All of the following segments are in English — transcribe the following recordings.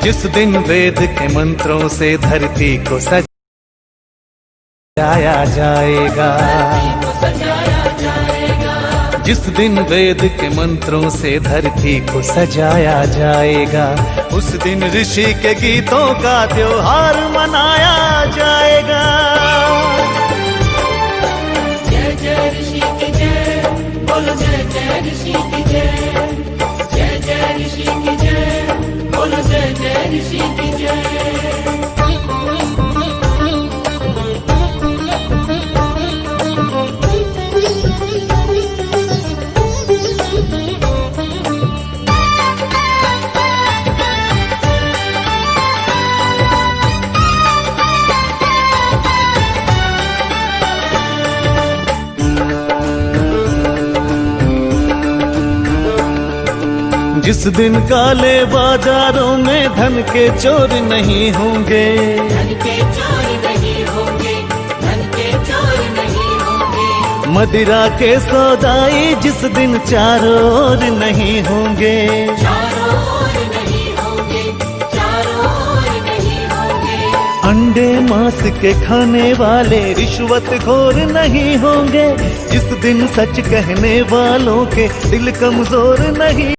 जिस दिन वेद के मंत्रों से धरती को सजाया जाएगा, जिस दिन वेद के मंत्रों से धरती को सजाया जाएगा, उस दिन ऋषि के गीतों का त्योहार मनाया जाएगा। जय जय ऋषि की जय, बोलो जय जय ऋषि की जय, जय जय ऋषि की जय, बोलो जय जय ऋषि की जय। जिस दिन काले बाजारों में धन के चोर नहीं होंगे, धन के चोर नहीं होंगे, धन के चोर नहीं होंगे। मदिरा के सौदाई जिस दिन चारों ओर नहीं होंगे, चारों ओर नहीं होंगे, चारों ओर नहीं होंगे। अंडे मांस के खाने वाले रिश्वतखोर नहीं होंगे, जिस दिन सच कहने वालों के दिल कमजोर नहीं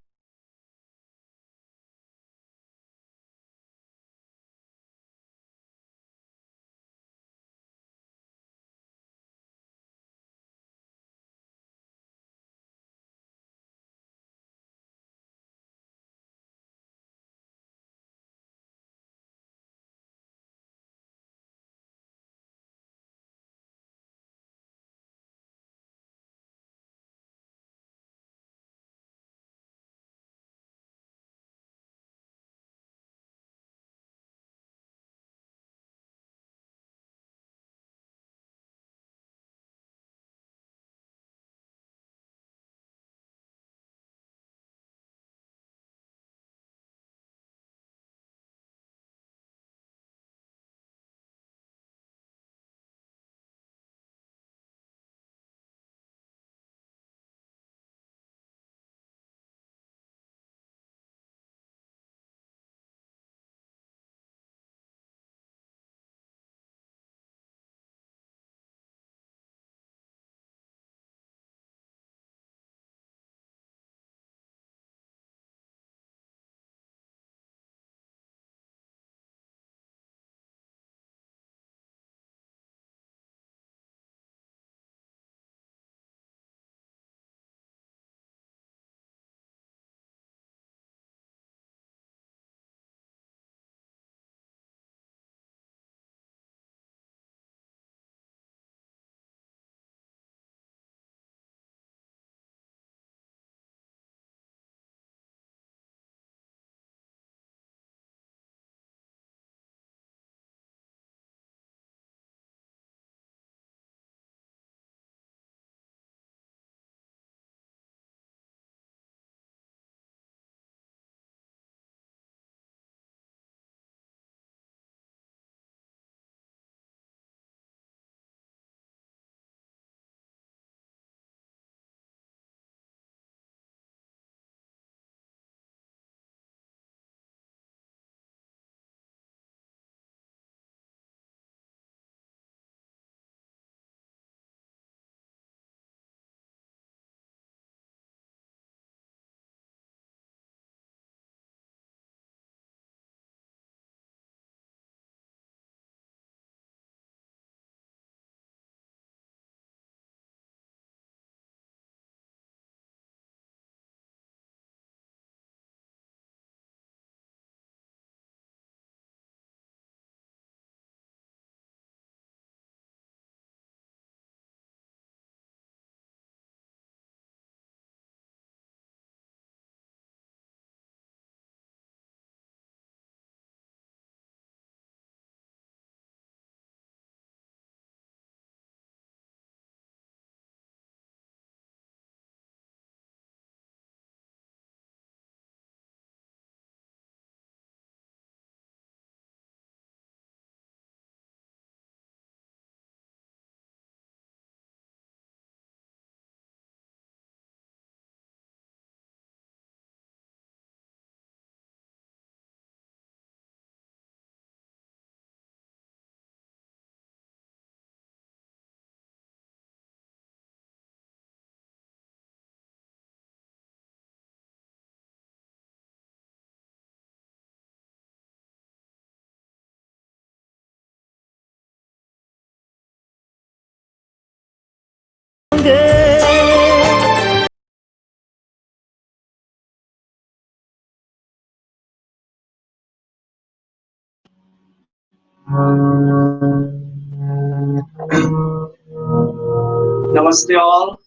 Namaste all.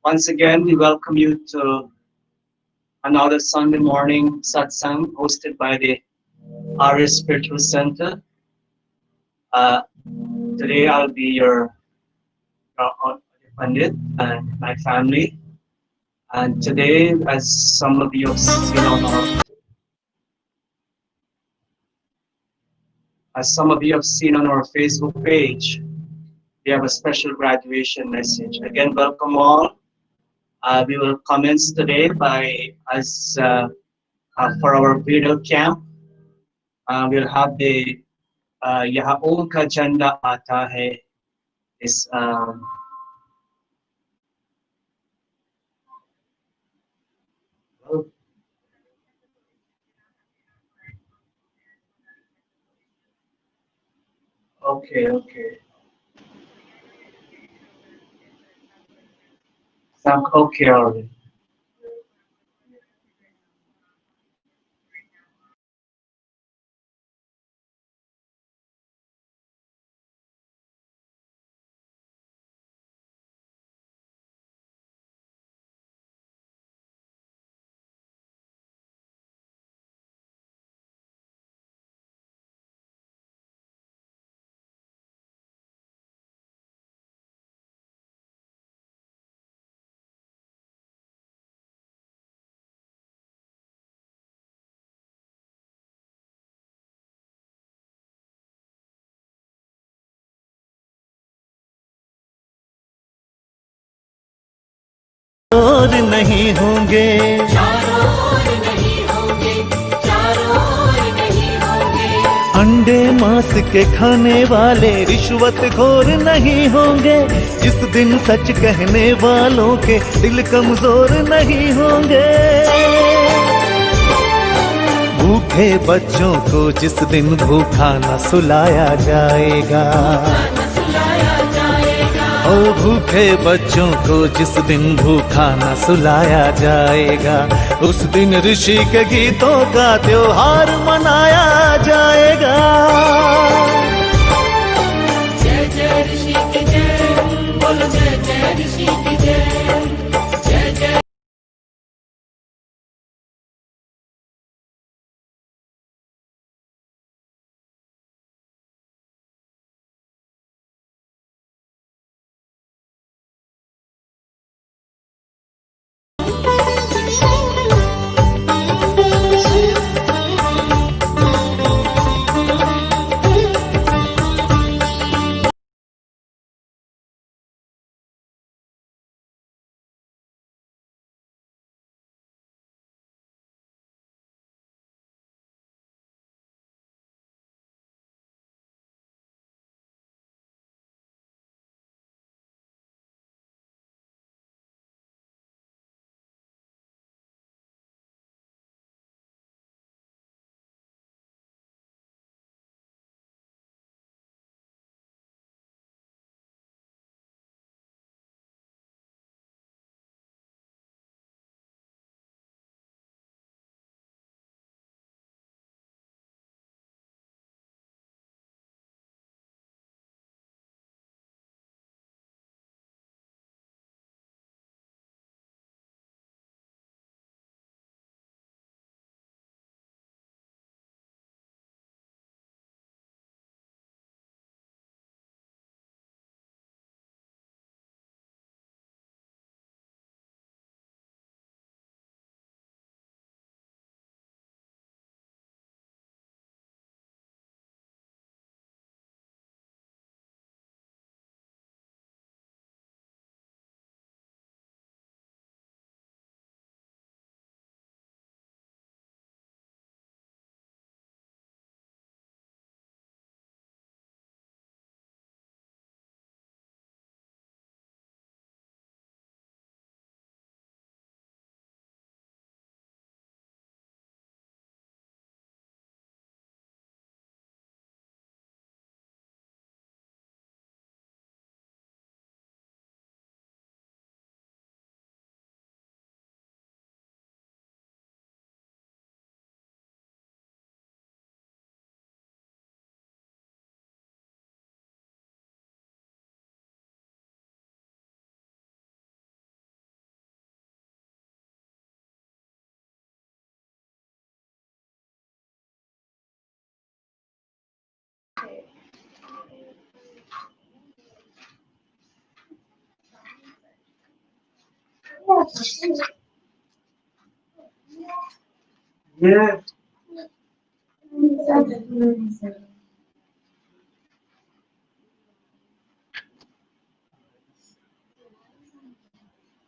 Once again, we welcome you to another Sunday morning satsang hosted by the Arya Spiritual Center. Uh, Today I'll be your Pandit and my family. And today, as some of you have seen on our Facebook page, we have a special graduation message. Again, welcome all. We will commence today for our video camp. We'll have the यहाँ ओम का झंडा आता है is okay. Okay, all right. और नहीं होंगे, चारों ओर नहीं होंगे, चारों ओर नहीं होंगे। अंडे मांस के खाने वाले रिश्वत खोर नहीं होंगे। जिस दिन सच कहने वालों के दिल कमजोर नहीं होंगे। भूखे बच्चों को जिस दिन भूखा न सुलाया जाएगा, ओ भूखे बच्चों को जिस दिन भूखा न सुलाया जाएगा, उस दिन ऋषि के गीतों का त्योहार मनाया जाएगा। जय जय ऋषि की जय, बोलो जय जय ऋषि की जय, जय जय।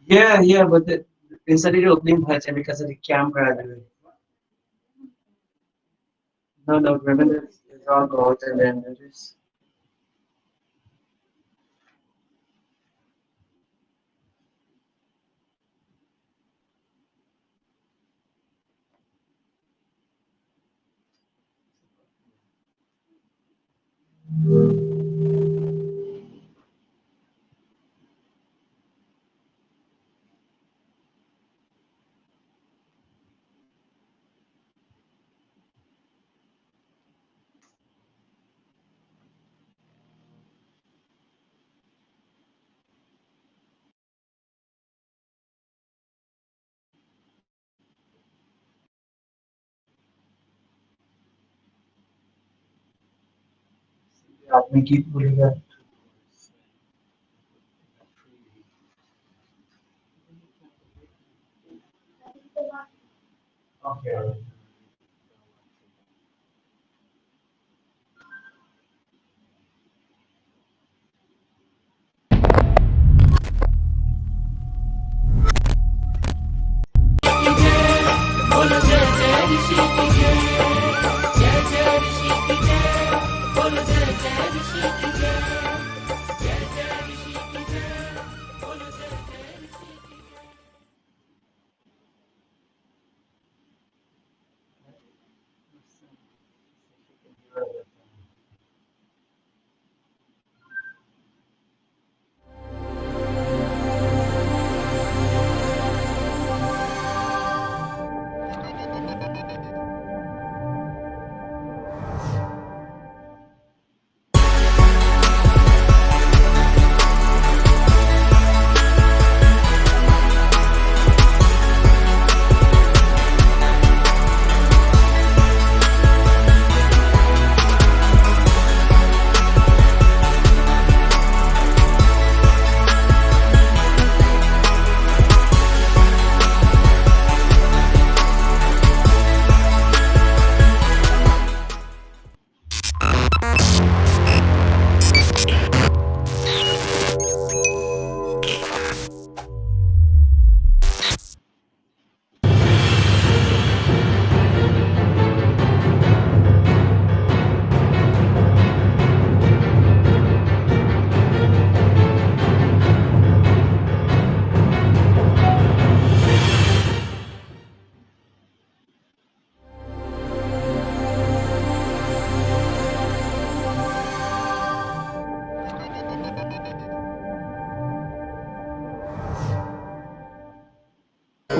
Yeah, yeah, but inside the opening bhajan because of the camera. No, no, remember it's all gold and then there is. आपने की बोलेगा Okay. बोलो जय जय ऋषि की जय जय जय ऋषि की जय बोलो जय जय ऋषि की जय जय जय ऋषि की जय बोलो जय जय ऋषि की जय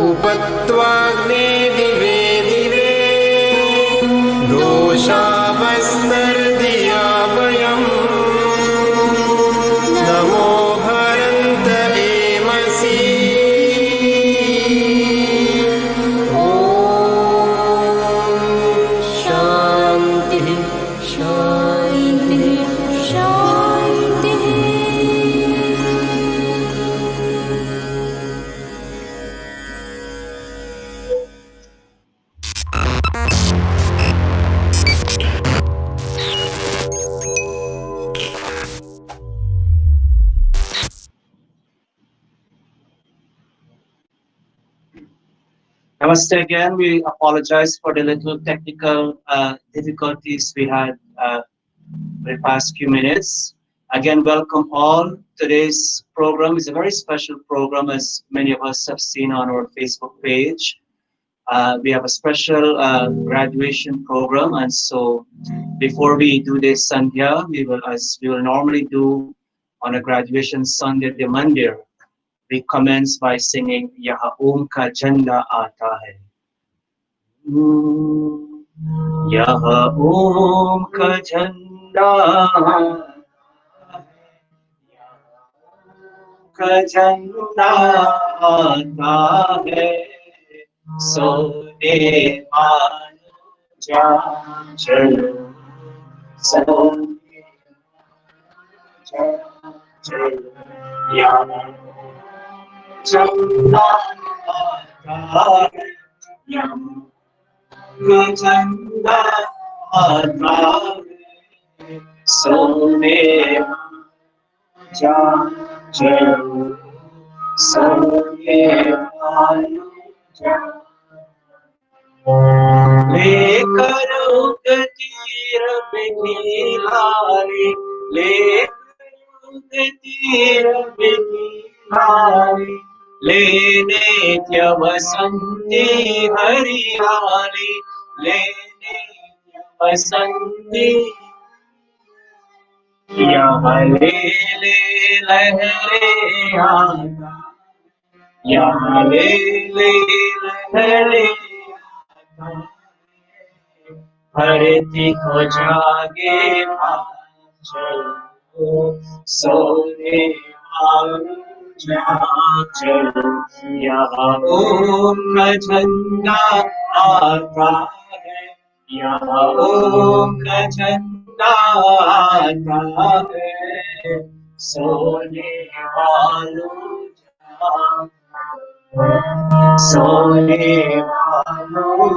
उपत्वाग्ने दिवे दिवे दोषावस्तर्दिया वयम् नमो भरन्त एमसि ॐ शान्तिः शान्तिः शान्तिः Namaste again. We apologize for the little technical difficulties we had for the past few minutes. Again, welcome all. Today's program is a very special program, as many of us have seen on our Facebook page. We have a special graduation program, and so before we do this Sandhya, as we will normally do on a graduation Sandhya de Mandir, we commence by singing Yaha Om Ka Janda Aata Hai. Yaha Om Ka Janda का झंडा आता है सोने मानो जा चलो सोने जा चलो यार चंदा चंदा सोने जा सोने लेकर तीर बिहारी लेकर तीर बिहारी लेने क्या बसंती हरियाली लेने क्या बसंती यहाँ ले ले लहरे आता यहाँ ले ले लहरे धरती को जागे चलो सोने चलो यहाँ ओम का झंडा आता है यहाँ ओम का झंडा आता है सोने वालों सोने वालों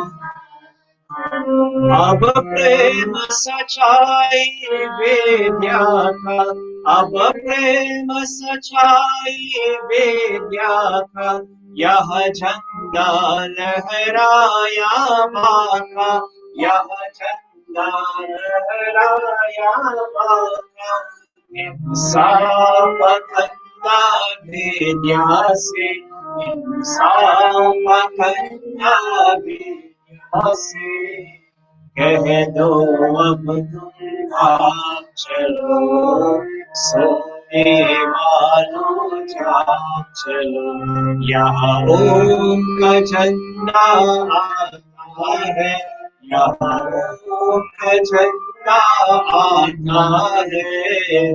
अब प्रेम सच्चाई वेद्या का अब प्रेम सच्चाई वेद्या का यह झंडा लहराया बाका यह झंडा लहराया बाका इंसाफ खंडा वेद्या से इंसाफ खंडा वेद्या से कह दो अब तुम आप चलो सोने वालों जाग चलो यहाँ ओम का झंडा आता है यहाँ ओम का झंडा आता है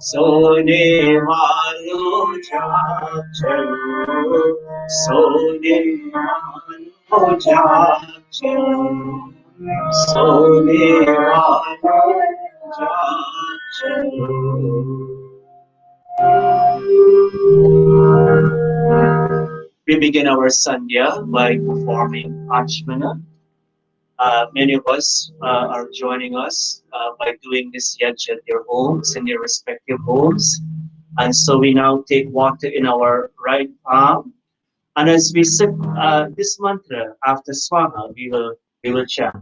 सोने वालों जाग चलो सोने वालों जाग चलो सोने वालों जाग चलो We begin our Sandhya by performing Achmana. Many of us are joining us by doing this yaj at their homes, in their respective homes. And so we now take water in our right palm. And as we sip this mantra after Swaha, we will chant.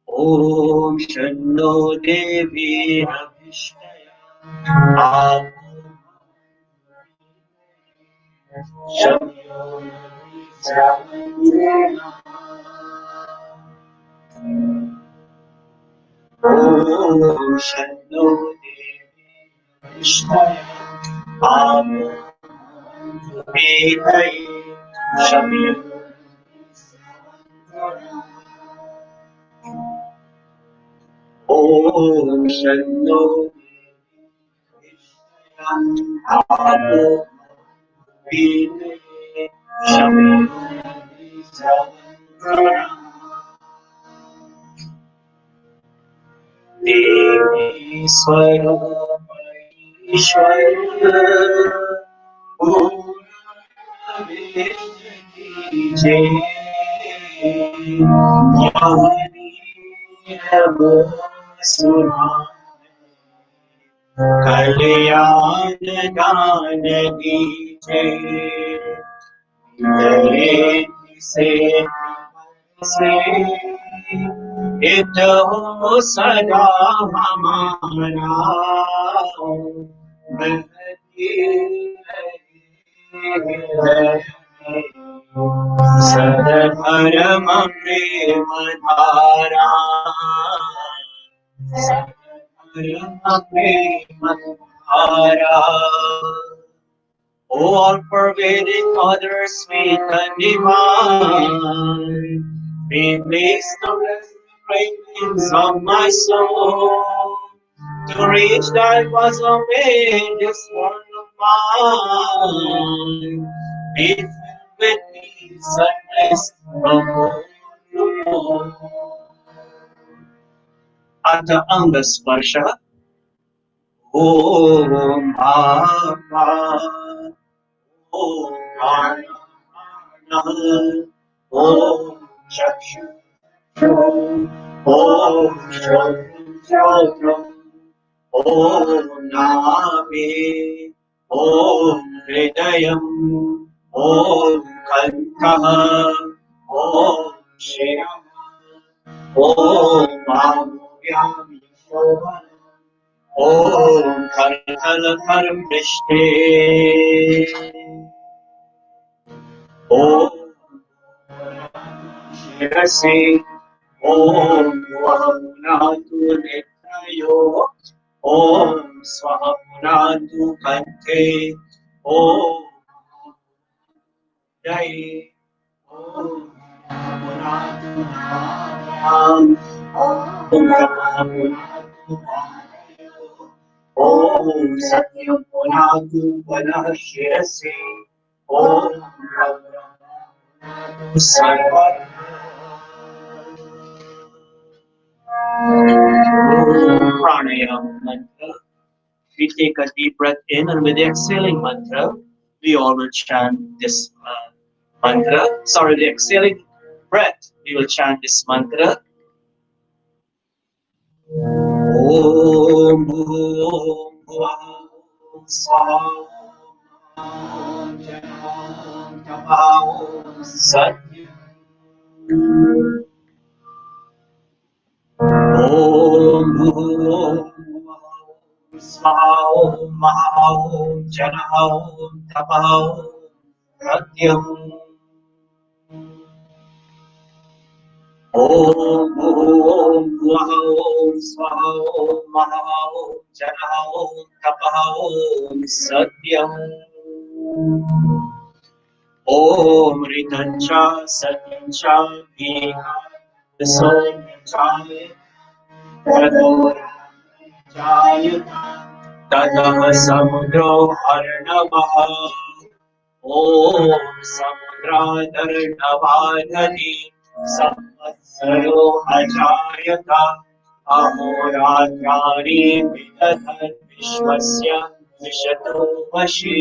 Om Shanno Devi Abhishtaya Om Shanno Devi Abhishtaya Om Shanno Devi Swarup Ishwar Jai Sura Kalyan Gan Gite se इत हो सदा हमारा बहती सदधर्म प्रेम धारा सदधर्म प्रेम धारा O all-pervading Mother, sweet and divine, be pleased to bless the cravings of my soul, to reach thy bosom in this world of mine. Be filled with peace and bliss from morn to morn. अथ अंगस्पर्शः ॐ आत्मा ॐ प्राणः ॐ चक्षुः ॐ श्रोत्रम् ॐ नाभि ॐ हृदयम् ॐ कण्ठः ॐ शिरः ॐ बाहुव्यामि ॐ करतलकर्मृष्टे ॐ शिरसि ॐ पुनातु नेत्रयोः ॐ स्वः पुनातु कण्ठे ॐ हृदये ॐ पुनातु नाभ्याम् ॐ पुनातु ॐ सत्यं पुनातु पुनः शिरसि ॐ सर्वं pranayama mantra. We take a deep breath in, and with the exhaling mantra, we all will chant this mantra. Sorry, the exhaling breath, we will chant this mantra. Om Bhum Bhuvaha Swaha Om Janam Tapah Satyam Om Bhum Swaha Om Maha Om Janam Tapah Satyam Om Bhum Bhuvaha Swaha Om Maha Om Janam Tapah Satyam Om Ritancha Satyancha Bhiha Sonyachaya Tadora Jayata Tadaha Samudro Arnavaha Om Samudra Darnavadhani Samvatsaro Ajayata Ahoratrani Vidatat Vishwasya Vishato Vashi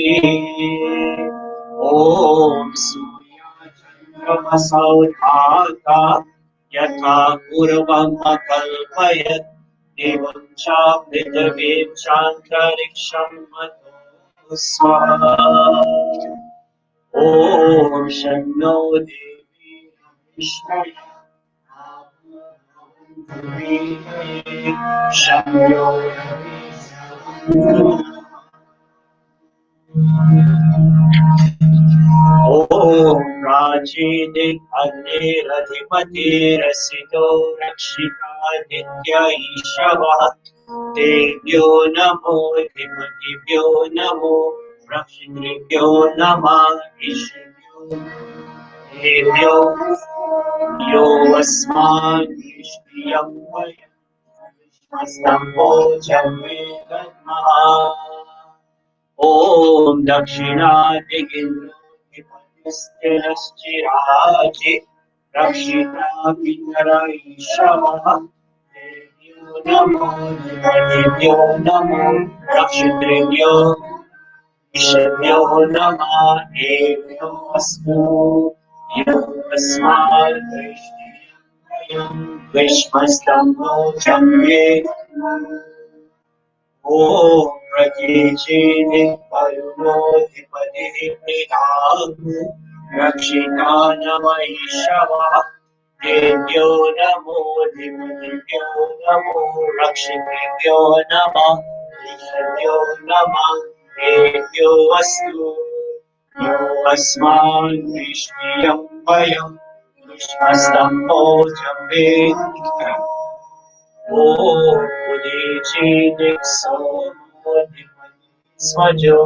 Om Surya Chandrama Saudhata Yatha Purvama Kalpayat Devam Cha Prithavim Chantariksham Mato Swaha Om Shanno Devi Vishnaya Shanyo Om Rajini Adhiradhipati Rasito Rakshita Nitya Ishava Devyo Namo Dhipatibhyo Namo Rakshitrebhyo Nama Ishvyo Devyo Yo Asman Ishriyam Vayam Astambo Jame Gadmaha Om Dakshina Digindro Vipatisthiraschiraji Rakshita Pitara Ishavaha Devyo Namo Devyo Namo Rakshitrebhyo Ishvyo Nama Evyo Asmu Yo Asmat Vishnuyam Vishmastambo Jame Om Pratyejene Paruno Dhipati Nidhamu Rakshita Nama Ishava Devyo Namo Dhipatibhyo Namo Rakshitrebhyo Nama Ishvyo Nama Devyo Astu Yo Asman Vishnuyam Vayam Vishmastambo Jame Om Udiji Somo Svajo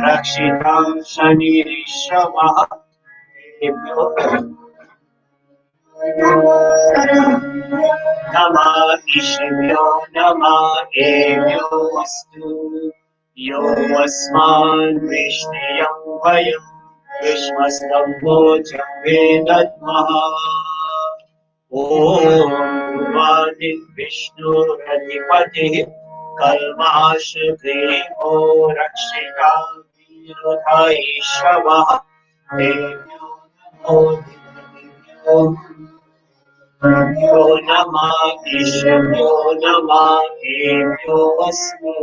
Rakshita Shani Shama Nama Ishvyo Nama Evyo Astu Yo Asman Vishnuyam Vayam Vishmastambo Jame Dadmaha Om विष्णुरधिपतिः कल्माशग्रीवो रक्षिता वीरधैषवः देव्यो नमो देव्यो यो नमः ईश्वरो नमः देव्यो अस्मि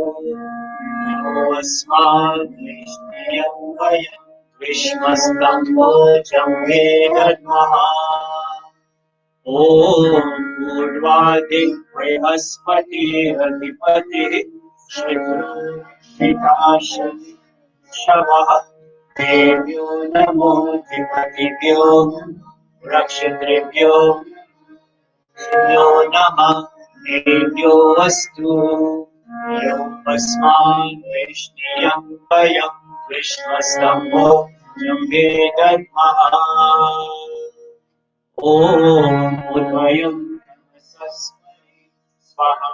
योऽस्माद्विष्णुयं वयं विश्वस्तम्भोजं वेदद्मः ॐ पूर्वादिक् बृहस्पतिरधिपतिः श्रीकाशवः देव्यो नमो अधिपतिभ्यो रक्षितृभ्यो यो नमः देव्यो अस्तु योऽस्मान् विष्णुयं वयं विश्वस्तम्भो जम्बेदद्मः ॐ उद्वयं स्वाहा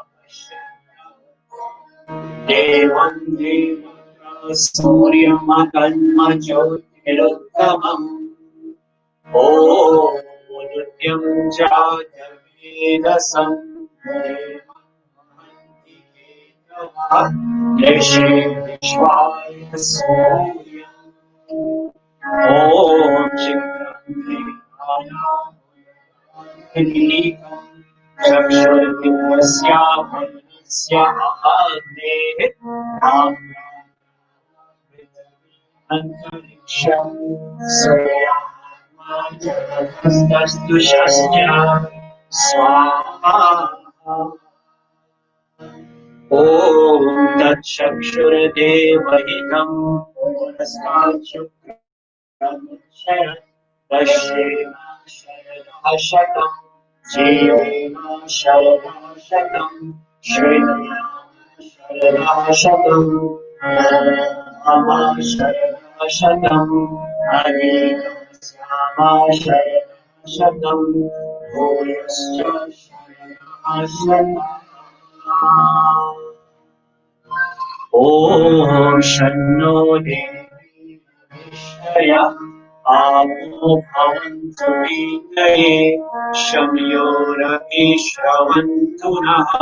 देवं देवता सूर्यमकन्मज्योतिरुत्तमम् ॐ नित्यं जातवेदसं ऋषि विश्वाय सूर्य ॐ चित्रं चक्षुर्दिवस्याभरणस्य आग्नेः अन्तरिक्षं सूर्यास्तस्तु शस्य स्वाहा ॐ तच्चक्षुर्देवहितं पुरस्तात् पश्येम शरदः शतं जीवेम शरदः शतं श्रेयाम शरदः शतं मम शरदः शतं हरिस्याम शरदः शतं भूयश्च शरदः शतम् ॐ शन्नो देवी विष्णया आपो भवन्तु वीतये शम्योरपि श्रवन्तु नः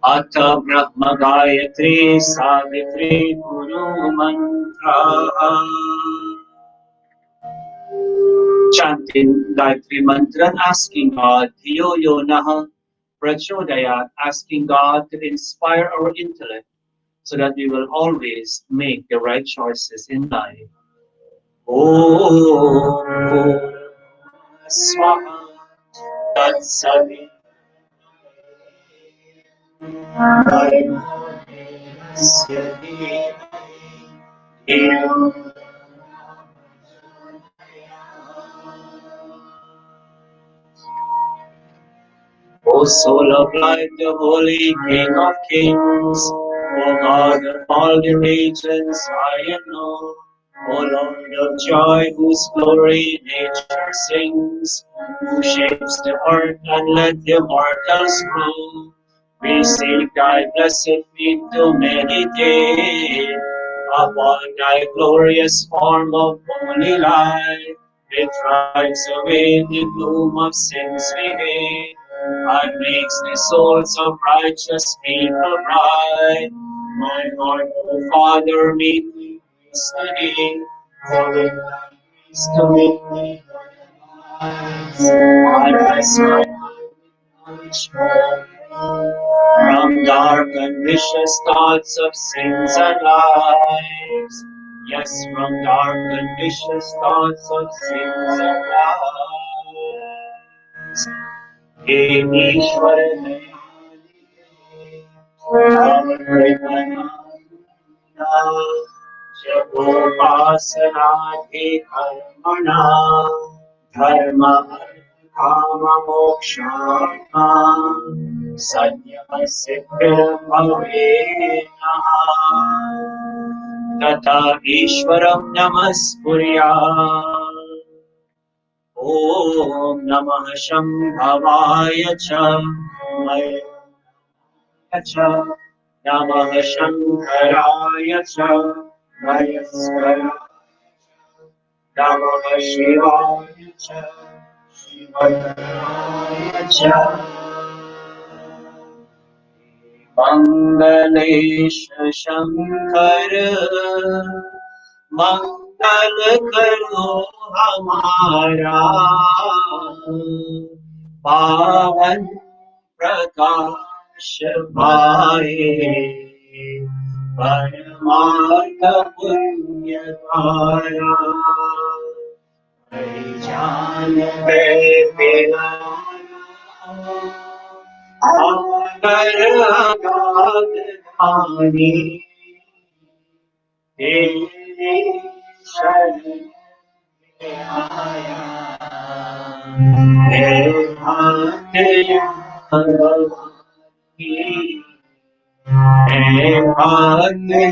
अथ ब्रह्म गायत्री सावित्री गुरु मन्त्रः Chanting Gayatri Mantra, asking God, Dhiyo Yo Nah, Prachodayat, asking God to inspire our intellect so that we will always make the right choices in life. Om Swaha Tat Savi O soul of light, the holy King of kings, O God of all the regions high and low, O Lord of joy, whose glory nature sings, who shapes the heart and let the mortals grow. We seek thy blessed feet to meditate upon thy glorious form of holy light. It drives away the gloom of sin's hate and makes the souls of righteous people bright. My Lord, O Father, meet me grace today, for with thy grace to make me wise. I bless my knowledge from dark and vicious thoughts of sins and lies. Yes, from dark and vicious thoughts of sins and lies. हे ईश्वर जपोपासनाधि कर्मणा धर्म काम मोक्षात्मा संयम सिद्धिर्भवेनः तथा ईश्वरं नमस्कुर्यात् ॐ नमः शम्भवाय च मय च नमः शङ्कराय च मयस्कराय नमः शिवाय च मंगलेश शंकर मंगल करो हमारा पावन प्रकाश पाए परमार्थ पुण्य धारा जान मेरा अगर अगाध धानी तेरे शरण में आया हे भाग्य हे भाग्य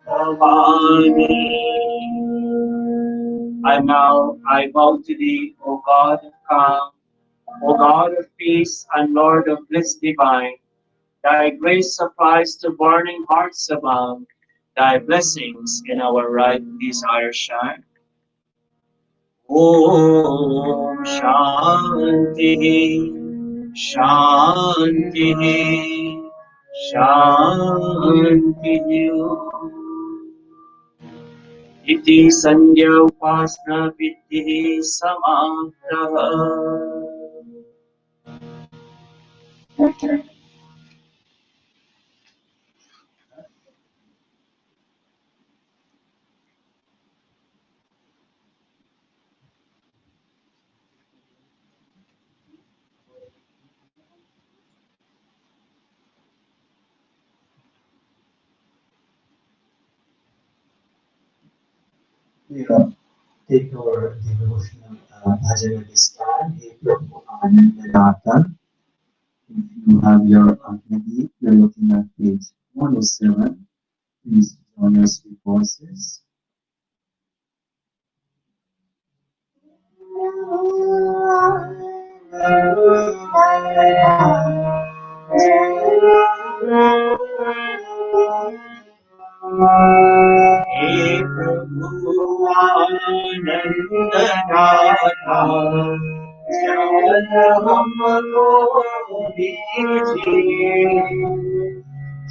Bhavani I bow to thee, O God of calm, O God of peace and Lord of bliss divine. Thy grace supplies to burning hearts abound. Thy blessings in our right desire shine. Om Shanti Shanti Shanti. इति संज्ञा उपासना विद्धि समाप्तः We take our devotional bhajan this time. Hey Prabhu Anandata. If you have your Agni, you're looking at page 107. Please join us with voices. हे प्रभु आनंद दाता ज्ञान हमको दीजिए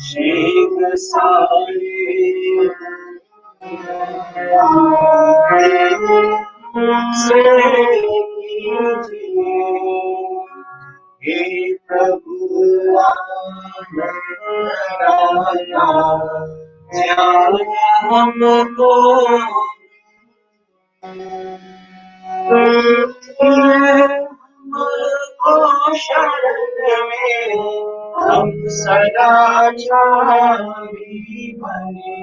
शीघ्र सारे से कीजिए हे प्रभु आनंद दाता ज्ञान हमको हमको शरण में हम सदा चारी बने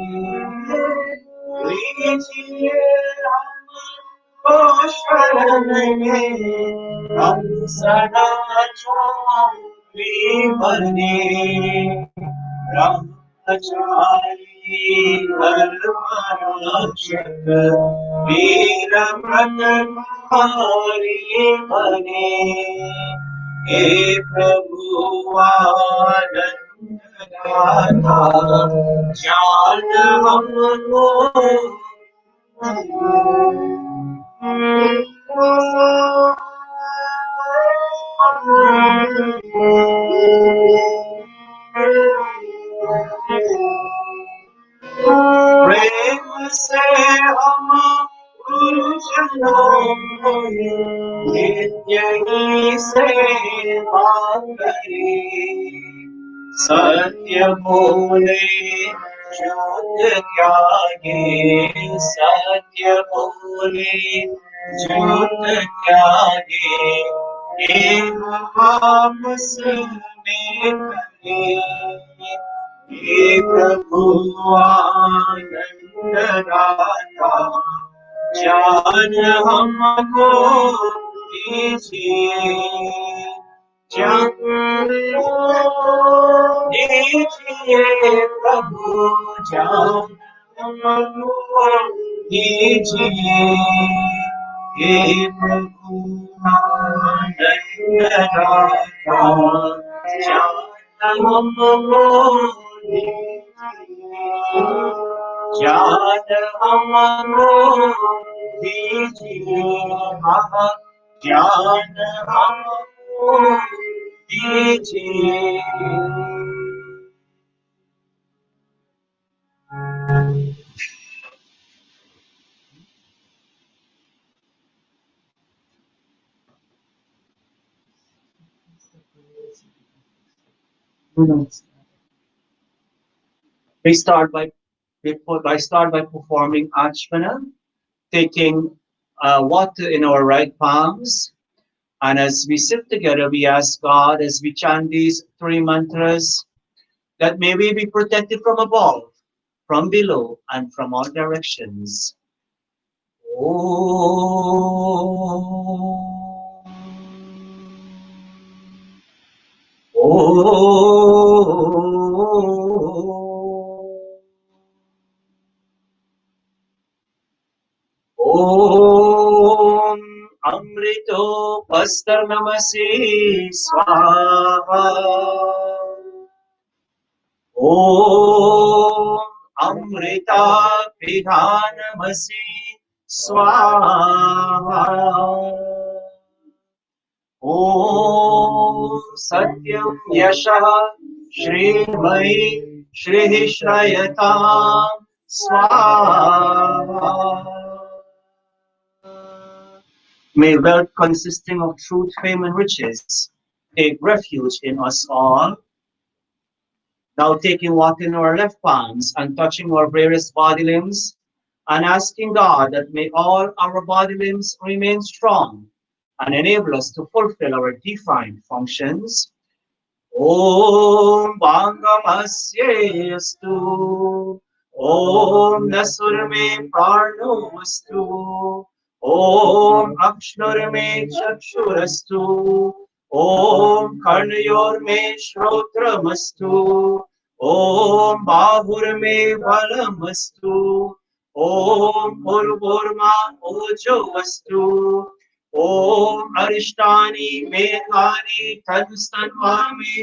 लीजिए हमको शरण में हम सदा चारी बने ब्रह्मचारी धर्मरक्षक वीर व्रतधारी बने हे प्रभु आनंद दाता ज्ञान हमको प्रेम से हम गुरुजनों नित्य ही सेवा करें सत्य बोले झूठ त्यागे सत्य बोले झूठ त्यागे एक आपस में करें हे प्रभु आनंद दाता ज्ञान हमको दीजिए ज्ञान दीजिए प्रभु ज्ञान हमको दीजिए हे प्रभु आनंद दाता ज्ञान हमको ज्ञान हमको दीजिए ज्ञान हमको दीजिए। We start by performing achmana, taking water in our right palms, and as we sit together, we ask God as we chant these three mantras that may we be protected from above, from below, and from all directions. Om Amrito Pastarnamasi Swaha. Om Amrita Pidhanamasi Swaha. Om Satyam Yasha Shrimai Shri Shrayatam Swaha. May wealth consisting of truth, fame, and riches take refuge in us all. Now taking water in our left palms and touching our various body limbs and asking God that may all our body limbs remain strong and enable us to fulfill our defined functions. Om Bhangamasyestu. Om Nasurme Parnostu. Om Akshnurme Chakshurastu. Om Karnayorme Shrotramastu. Om Bahurme Balamastu. Om Purvurma Ojovastu. Om Arishtani Mehani Tanstanvami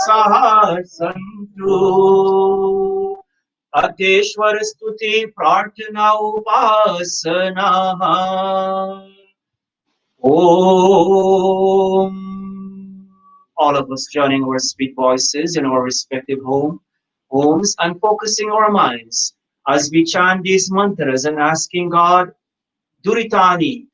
Sahasantu. Ateshwar Stuti Prarthana Upasana. Om. All of us joining our sweet voices in our respective homes and focusing our minds as we chant these mantras and asking God, Duritani,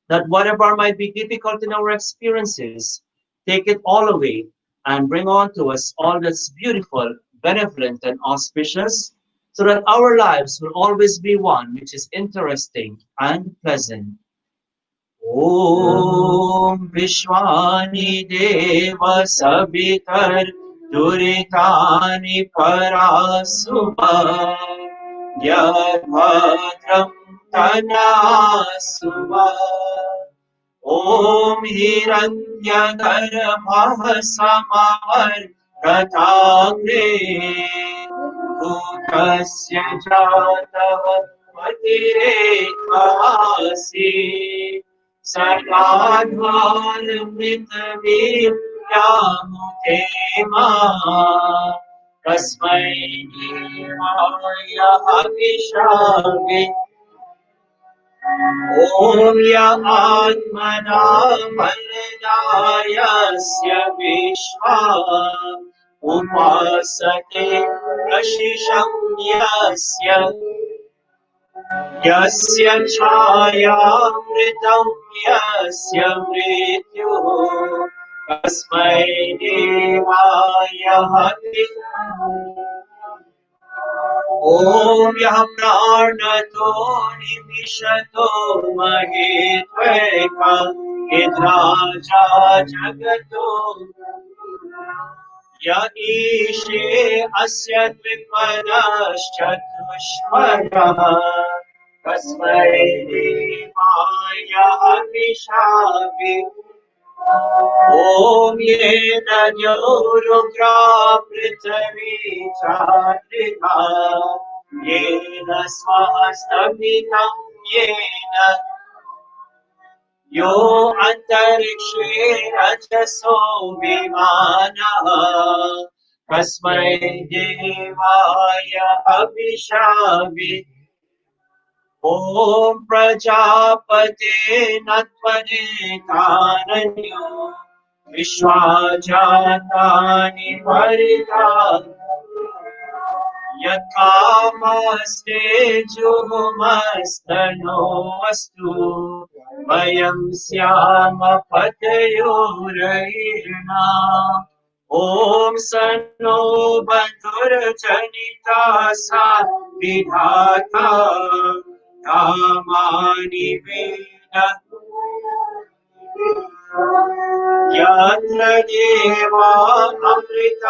that whatever might be difficult in our experiences, take it all away and bring on to us all that's beautiful, benevolent, and auspicious, so that our lives will always be one which is interesting and pleasant. Om Vishwani Deva Sabitar Duritani Parasuma Yadbhadram Tanasuma. Om Hiranyagarbha Samavartatagre Bhutasya Jatava Patirekasi Sarvadvaramritaviryamutema Kasmai Devaya Abhishave. Om ya atmana maladayasya vishva upasate prashisham yasya chayamritam yasya mrityuh kasmai devaya Om yah pranato nimishato mahitveka hidraja jagato ya ishe asya dvipadaschatushvara kasmai devaya vishavi. Om yena rudra prithvi chandrika yena swastamikam yena yo antarikshe rajaso vimana kasmai devaya abhishavi. ॐ प्रजापते नत्वनेतानन्यो विश्वाजातानि परिता यथामस्ते जुहुमस्तनो अस्तु वयं स्याम पतयोरयिणा ॐ सनो बन्धुर्जनिता सा विधाता कामानि वेद यत्र देवा अमृतमानशानस्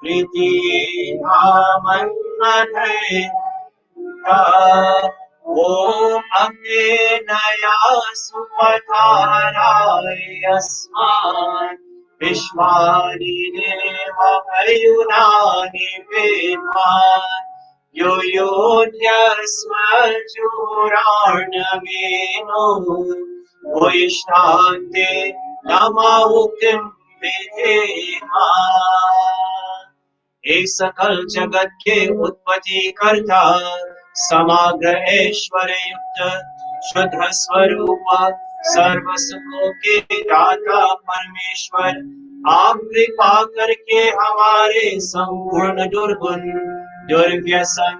प्रीतिधामन्महे ॐ अग्नेनया सुपथाराय अस्मान् विश्वानि देव मयूराणि वेद्मान् यो योऽध्यस्मज्जुराणवेनो भूयिष्ठान्ते नमोक्तिं विधेमा हे सकल जगत के उत्पत्ति कर्ता समग्र ऐश्वर्य युक्त शुद्ध स्वरूप सर्व सुखों के दाता परमेश्वर आप कृपा करके हमारे संपूर्ण दुर्गुण दुर्व्यसन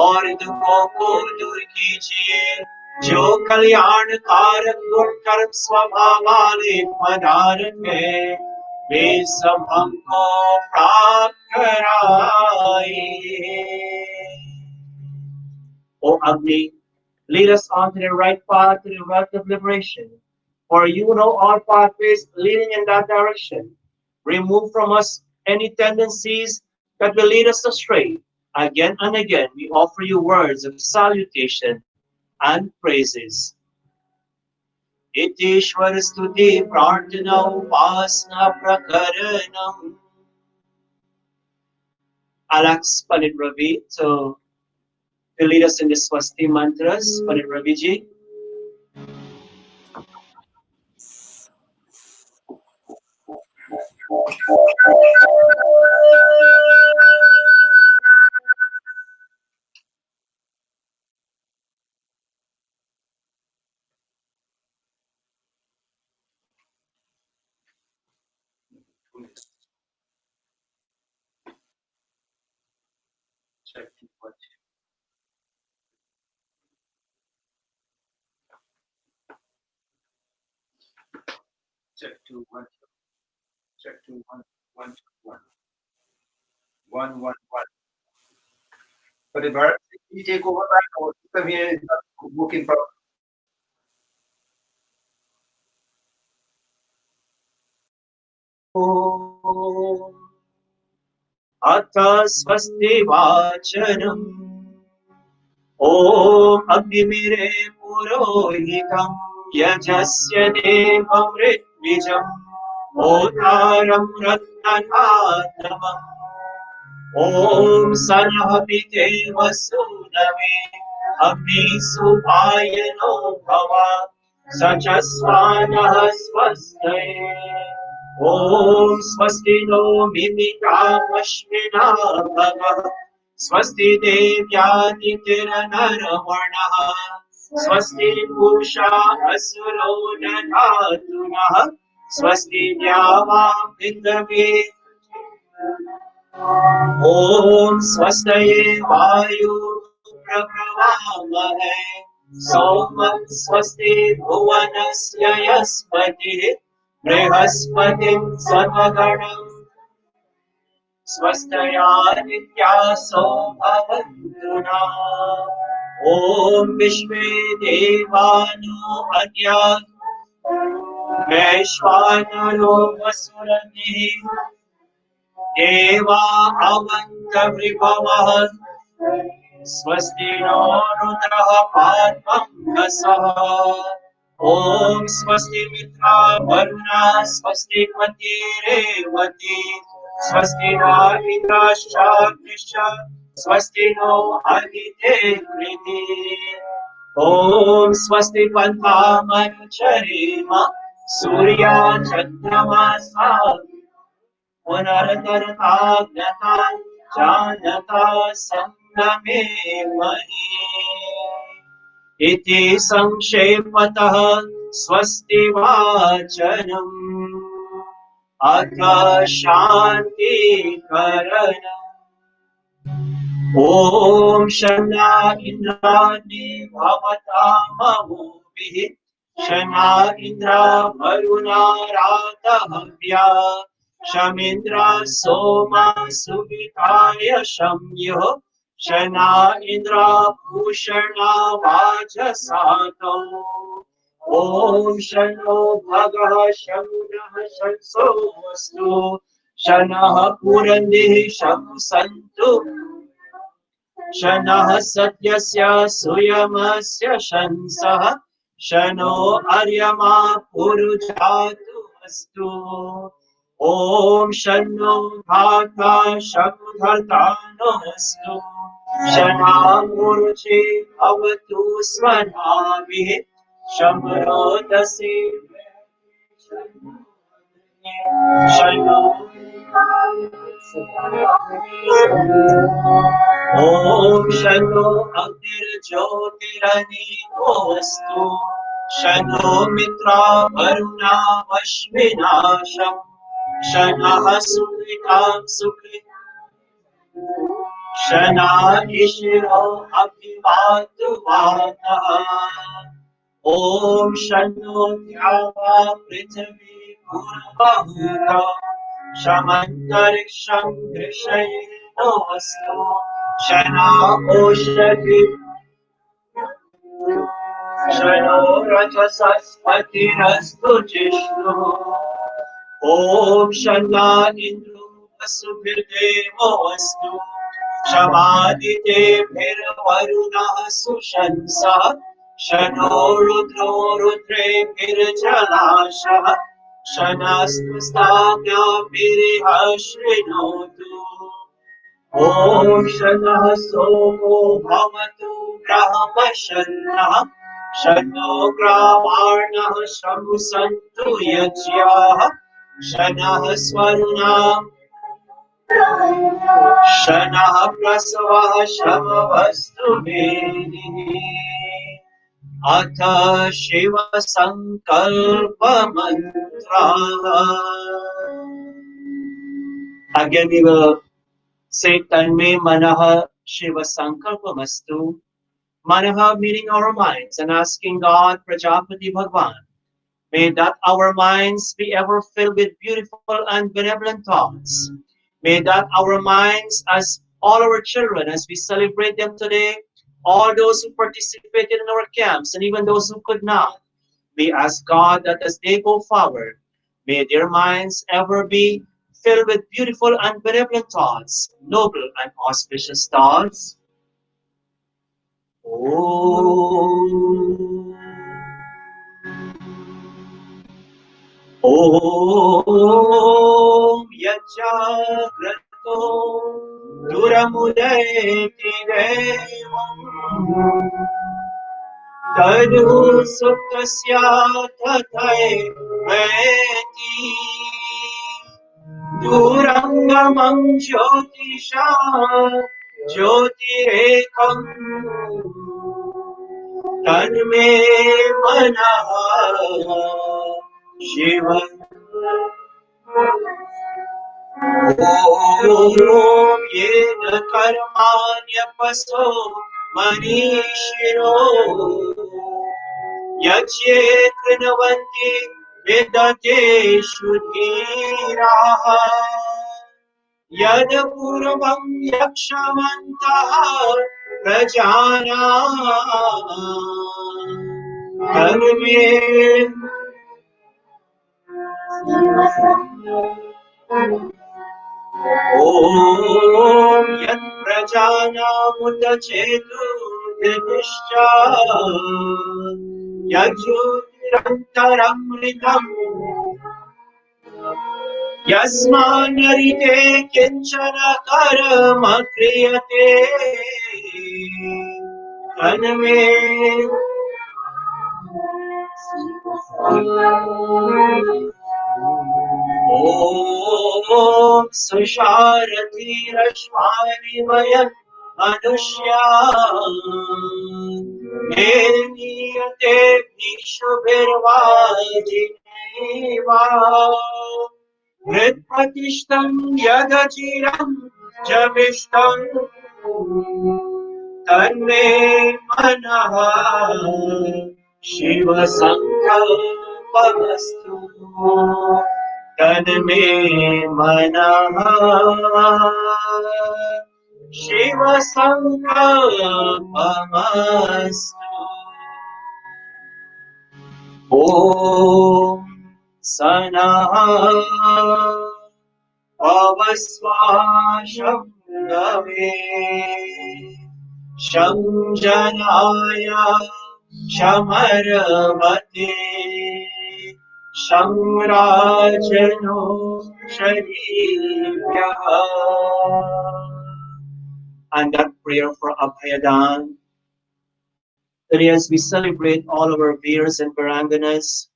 और दुखों को दूर कीजिए जो कल्याण कारक गुण कर्म स्वभाव वाले पदार्थ है वे सब हमको प्राप्त कराए। O Agni, lead us on to the right path to the road of liberation. For you know all pathways leading in that direction. Remove from us any tendencies that will lead us astray. Again and again, we offer you words of salutation and praises. इतीश्वर स्तुति प्रार्थना उपासना प्रकरणम Alex Pandit Ravi to lead us in the Swasti mantras. Pandit Ravi ji. Check 2 1 check 2 1 check 2 1 1 1 1 1 1. But if Bharat, you take over back or come here booking problem. अथ स्वस्ति वाचनम् ॐ अग्निमिरे पुरोहितं यजस्य देवं ऋत्विजम् ओतारं रत्नधातवम् ॐ सनः पिते वसुनवे अग्निसुपायनो भव स च स्वानः स्वस्तये ॐ स्वस्ति नो मिमितामश्विना भवः स्वस्ति देव्यादितिरनरवर्णः स्वस्ति पूषा असुरो दधातु नः स्वस्ति द्यावा पृथिवी ॐ स्वस्तये वायु प्रभवामहे सोमं स्वस्ति भुवनस्य यस्पतिः बृहस्पतिं स्वगणम् स्वस्तयादित्यासो भवन्तु नः ॐ विश्वे देवानो अद्या वैश्वानरो वसुरतिः देवा अवन्तवृभवः स्वस्ति नो रुद्रः पाद्मं ॐ स्वस्ति मित्रा वरुणा स्वस्ति पति रेवती स्वस्ति नामित्राश्चाग्निश्च स्वस्ति नो अदिते कृति ॐ स्वस्ति पन्थामनुचरेम सूर्या चन्द्रमासा पुनर्तरता ज्ञता जानता मे महि इति संक्षेपतः स्वस्ति वाचनम् अथ शान्तिकरणम् ॐ शन्ना इन्द्राणि भवतामहोभिः शना इन्द्रा वरुणा रातहव्या शमिन्द्रा सोमा सुविताय शम्यो शना इन्द्रा भूषणा वाजसातौ ॐ शन्नो भगः शमुनः शंसोऽस्तु शनः पुरन्दिः शं सन्तु शनः सत्यस्य सूयमस्य शंसः शनो अर्यमा पुरुजातु अस्तु ॐ शन्नो भाता शकुधर्तानो अस्तु शनामुरुचे भवतु स्वनाभिः शमरोदसी शनो ॐ शनो अग्निर्ज्योतिरनीतोऽस्तु शनो मित्रा वरुणा वश्विनाशम् शनः सुकृतां सुकृ शना ईशिरो अभिवातु वातः ॐ शन्नो द्यावा पृथिवी पूर्वभूता शमन्तरिक्षं दृशयेनोऽस्तु शना ओषधि शनो रजसस्पतिरस्तु जिष्णुः ॐ शन्ना इन्द्रो वसुभिर्देवोऽस्तु शमादितेभिर्वरुणः सुशंसः शनो रुद्रो रुद्रेभिर्जलाशः शनस्पस्ताभ्याभिरिह शृणोतु ॐ शनः सोमो भवतु ब्रह्मशन्नः शनो ग्रावाणः शंसन्तु यज्ञाः शनः स्वरुणां शनः प्रसवः शमवस्तु मेदिः अथ शिवसङ्कल्पमन्त्राः Again we will say Tanme Manaha Shiva Sankalpamastu. Manaha meaning our minds and asking God Prajapati Bhagwan. May that our minds be ever filled with beautiful and benevolent thoughts. May that our minds, as all our children, as we celebrate them today, all those who participated in our camps and even those who could not, we ask God that as they go forward, may their minds ever be filled with beautiful and benevolent thoughts, noble and auspicious thoughts. Om. Om Yajagrato Duramudeti Devam Tadu Suptasya Tathai Veti Durangamam Jyotisha Jyotirekam Tanme Manaha Shiva Om Yena Karmanya Manishiro Yache Krinavanti Vedate Shudhiraha Yad Purvam Yakshavantaha Prajana Karme Om Yat Prajana Mutachetu Didishcha Yajurantaramritam Yasmanarite Kinchana Karma Kriyate Tanme Om Susharati Rashmani Vayan मनुष्यान् मे नीयते शुभिर्वाजिनेवा हृत्प्रतिष्ठं यदचिरं जविष्ठं तन्मे मनः शिवसङ्कल्पमस्तु तन्मे मनः शिवसङ्कल्पमस्तु ॐ सनः पवस्वाशं गवे शं जनाय शमरमते शं राजनो शरीर्यः. And that prayer for Abhayadan. Today, as we celebrate all of our Veers and Varanganas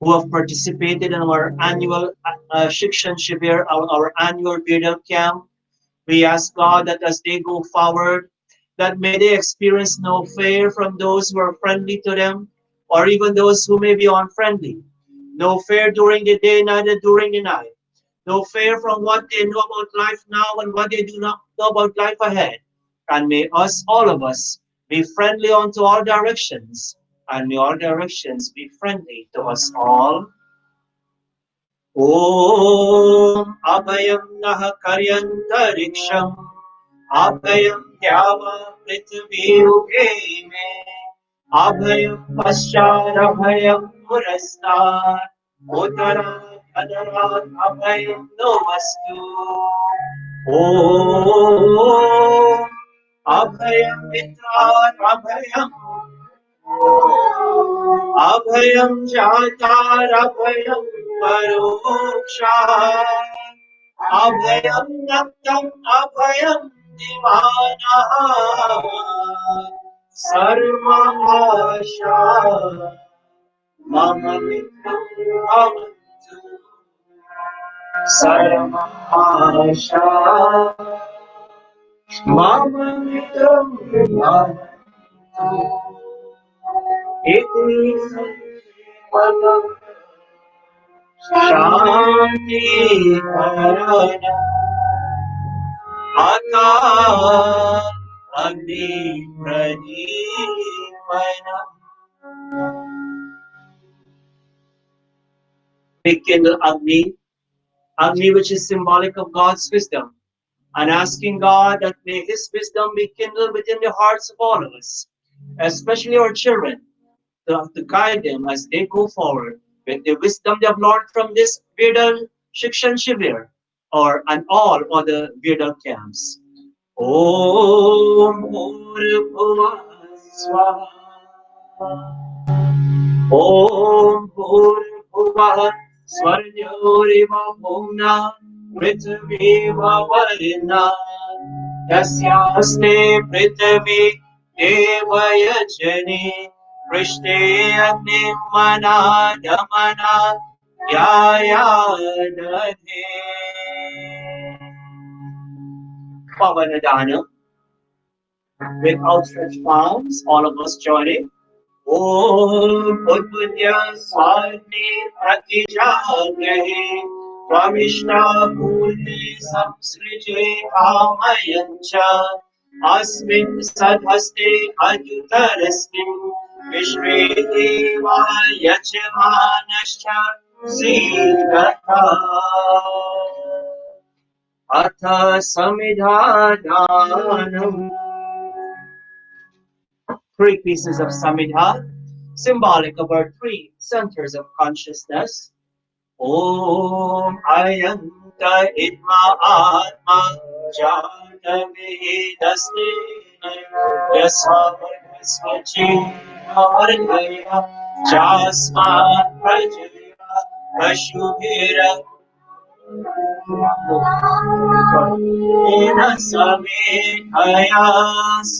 who have participated in our annual Shikshan Shivir, our annual Vedal camp, we ask God that as they go forward, that may they experience no fear from those who are friendly to them, or even those who may be unfriendly. No fear during the day, neither during the night. No fear from what they know about life now and what they do not know about life ahead. And may us, all of us, be friendly unto all directions, and may all directions be friendly to us all. ॐ अभयं नः कर्यन्तरिक्षम् अभयं द्याव पृथिवीयुगे मे अभयं पश्चादभयं पुरस्तात् उदरात् अधरात् अभयं नमस्तु ॐ अभयं मित्रात् अभयम् अभयं जातारभयं परोक्षात् अभयं नक्तम् अभयं दिवानः सर्वमाशा मम मित्रं भवन्तु सर्वमाशा मम मित्रं भवन्तु इति सर्वं शान्ति करण आता अग्नि प्रदीपनम्. We kindle Agni which is symbolic of God's wisdom, and asking God that may His wisdom be kindled within the hearts of all of us, especially our children, to guide them as they go forward with the wisdom they have learned from this Vedal Shikshan Shivir or and all other Vedal camps. Om Bhurbhuvah Swaha Om Bhurbhuvah Swarnyorima Bhumna Prithviva Varina Tasyaste Prithvi Devayajani Prishte Agnim Mana Damana Yayadane. Pavanadana. With outstretched palms, all of us joining. Om Pudvudya Swami Pratijagre Vamishna Purti Samsrije Kamayancha Asmin Sadhaste Ajutarasmin Vishve Deva Yachamanascha Siddhata Atha Samidhadanam. Three pieces of Samidha, symbolic of our three centers of consciousness. Om Ayanta Idma Atma Jata Vedaste Yasvachi Vargaya Jasma Prajaya Ashubhira Ena Samidhayas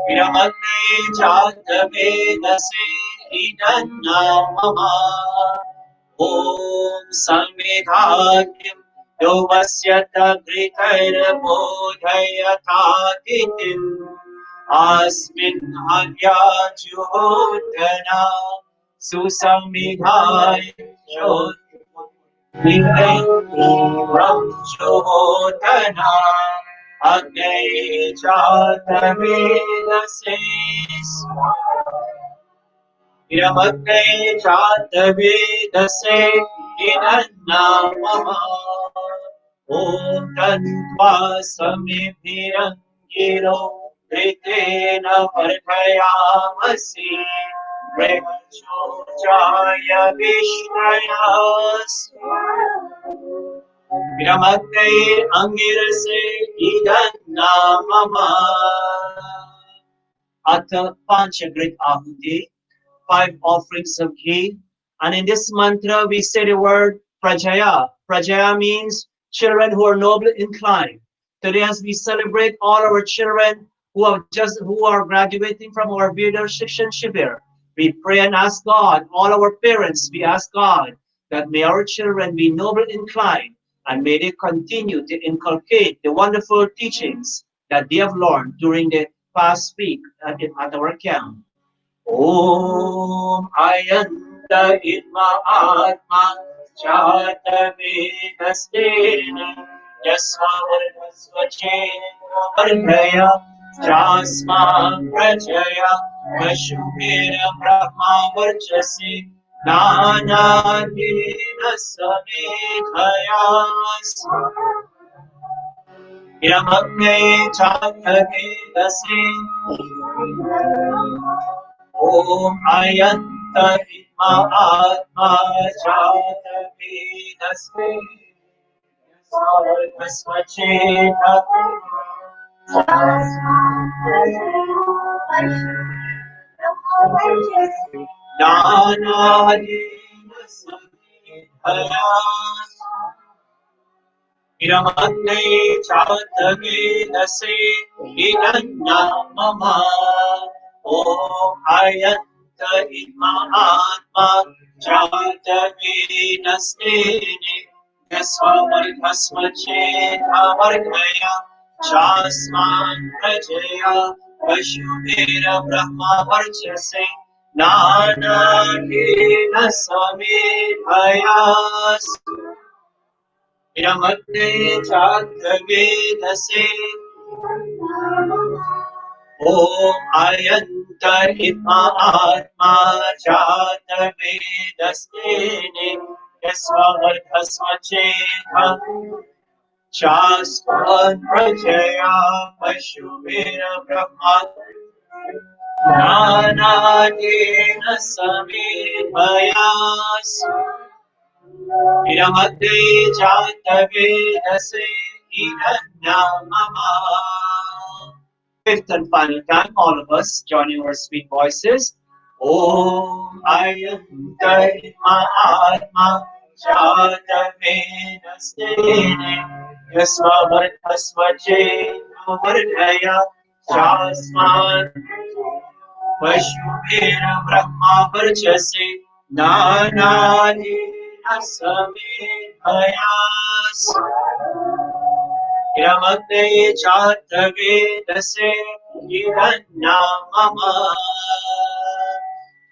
Viramate Jatavedase Idannamama Om Samvidhagyam Devasya Tagritairbodhayatakitim Asmin Hanya Jyotana Susamidhaya Jyotiram Jyotana Agni Jatavedase Iramatne Jatavedase Inannamama Om Tantva Samibhirangiro Ritena Varthayamasi Brahmachojaya Vishnayas Viramatne Angirase Idannamama Atha Panchagrit Ahuti, 5 offerings of ghee. And in this mantra, we say the word Prajaya. Prajaya means children who are nobly inclined. Today, as we celebrate all our children who are graduating from our Vedar Shikshan Shibir, we pray and ask God, all our parents, we ask God that may our children be nobly inclined and may they continue to inculcate the wonderful teachings that they have learned during the past week at our camp. Om Ayanta Idma Atma Jata Vedastena Yasvavartasvachena Jasma Prajaya Vashumira Brahma Varchasi Nanadina Samedhayas Yamagne Chathavedase Om Ayanta Vidma Atma Jata Vedasme Sarvasvacheta Nanadina Samedhayas Iramatne Chathavedase Inannamama Om Ayanta Idma Atma Jatavedasene Yasvavartasvacheta Vargaya Jasman Prajaya Vashuvera Brahma Varchase Nanadina Samedhayas Iramatne Chathavedase Om Ayanta Idma Atma Jata Vedastene Yasvavartasvacheta Jasvan Prajaya Vashuvera Brahma Nanadina Samedhayas Iramatne Jatavedase Inannamama. Fifth and final time, all of us joining our sweet voices. Om Ayanta Atma Jatavedastene Yasvavartasvachena Vargaya Jasman Vashuvera Brahma Varchase Nanani Asamedhayas Iramatne Chathavedase Hiranyamama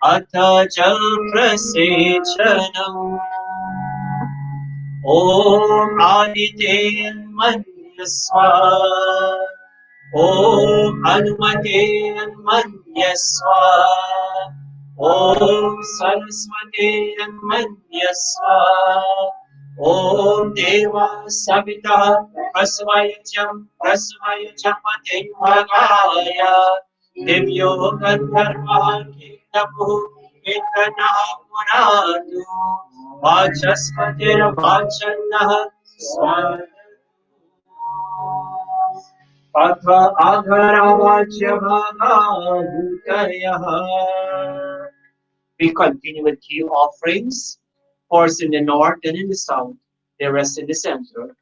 Atha Jal Prasechanam Om Aditeyan Manyasva Om Hanumate Manyasva Om Saraswate Manyasva Om Deva Savita Prasvayacham Pate Bhagaya Devyo Gandharva Kitapu Kitana Puradu Vachaspatir Vachanah Swami Atva Agharavachya Bhagavutayah. We continue with key offerings. Horse in the north and in the south. They rest in the center.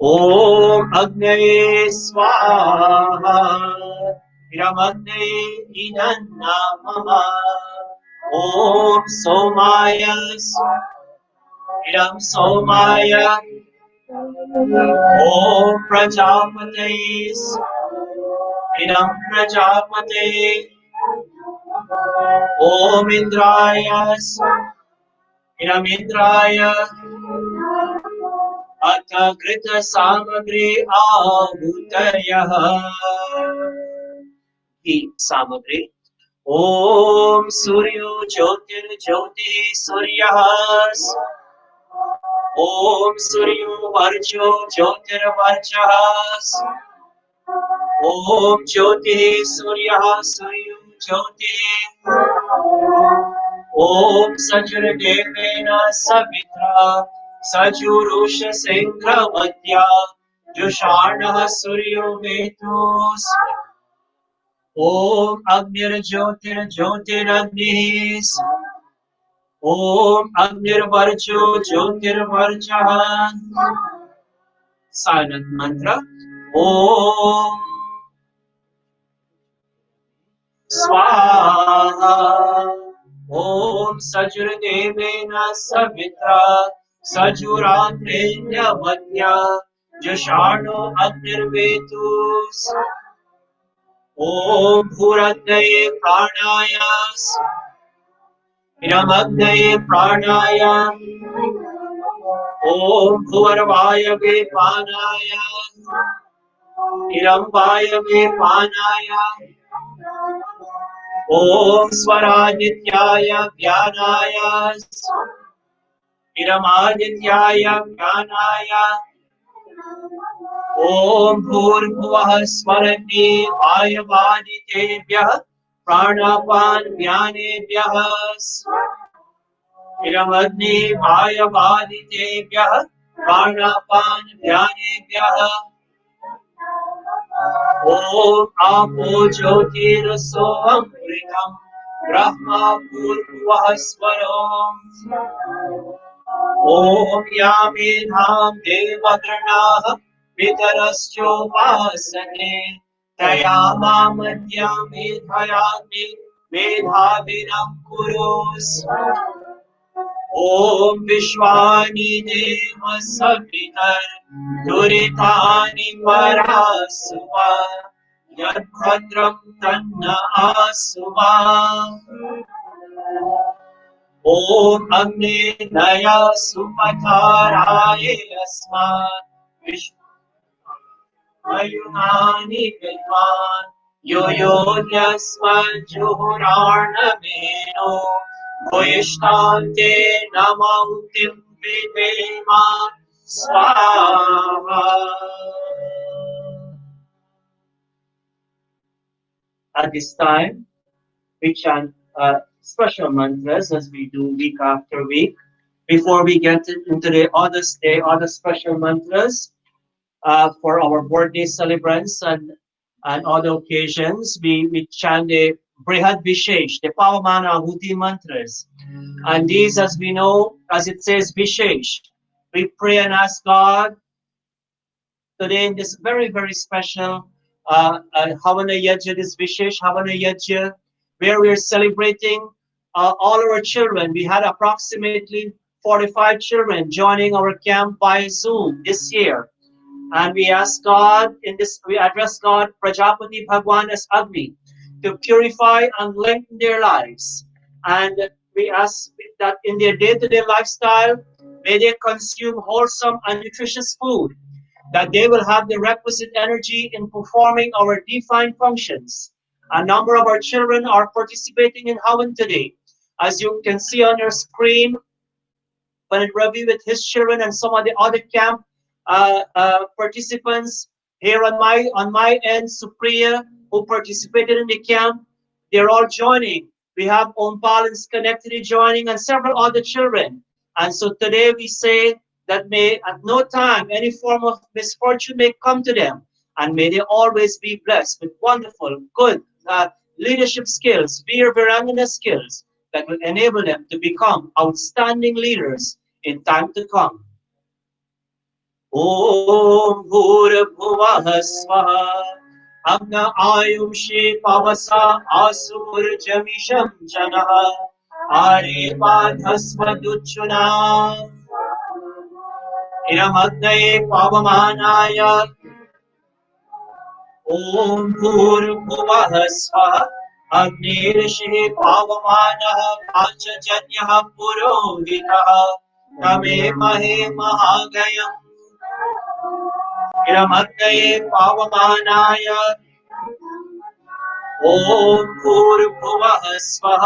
Om Agni Swaha Viramatne Idanna Mama Om Somaya idam somaya om prajapatis idam prajapate om indrayas idam indraya atha krita samagri ahutayah hi samagri Om Suryo Jyotir Jyoti Suryas Om Suryo Varjo Jyotir Varchas Om Jyoti Surya Suryo Jyoti Om Sajur Devena Savitra Sajurusha Sengra Madhya Jushana Suryo Vetus Om Agnir Jyotir Jyotir Agnis Om Agnirvarcho Jyotirvarchaha Silent mantra Om Swaha Om Sajurdevena Savitra Sajuratreya Madhya Jashano Agnirvetus Om Bhuratnaye Pranayas Iramagnaye Pranaya Om Bhuvarvayave Panaya Irambhayave Panaya Om Swaradityaya Vyanaya Iramadityaya Vyanaya Om Bhurbhuvah Swarani Vayavaditebhyah Pranapan Vyanebhyah Iramagni Vayavaditebhyah Pranapan Vyanebhyah Om Apo Jyotirso Amritam Brahma Purvah Swaram Om Yamidham Devagranaha Pitarascho Vasane Tayamamadhyam Vidhayami Medhavinam Kurus Om Vishwani Deva Savitar Duritani Parasuva Yadbhadram Tanna Asuva Om Agni Naya Sumataraye Asmat Vishwayunani Vidman Yo Yo Yasmat Juhurarnameno Voishtante Namautim Videma Swaha. At this time, we chant special mantras as we do week after week. Before we get into the other special mantras for our birthday celebrants and other occasions, we chant the Brihad Vishesh, the Pavamana Ahuti mantras. And these, as we know, as it says Vishesh, we pray and ask God today in this very, very special Havana Yajna, this Vishesh Havana Yajna, where we are celebrating all our children. We had approximately 45 children joining our camp by Zoom this year. And we ask God in this, we address God, Prajapati Bhagwan as Agni, to purify and lengthen their lives. And we ask that in their day-to-day lifestyle, may they consume wholesome and nutritious food, that they will have the requisite energy in performing our defined functions. A number of our children are participating in Havan today. As you can see on your screen, Bharat Ravi with his children and some of the other camp participants here on my end, Supriya, who participated in the camp, they're all joining. We have Ompal and Schenectady joining and several other children. And so today we say that may at no time any form of misfortune may come to them, and may they always be blessed with wonderful, good leadership skills, Veer Virangana skills that will enable them to become outstanding leaders in time to come. Om Bhurabhuvah Swaha Agna Ayumshi Pavasa Asumurjamisham Janaha Are Padhasvaduchuna इरमग्नये पावमानाय ॐ भूर्भुवः स्वः अग्निर्षिः पावमानः पाञ्चजन्यः पुरोहितः तमेमहे महागयम् इरमग्नये पावमानाय ॐ भूर्भुवः स्वः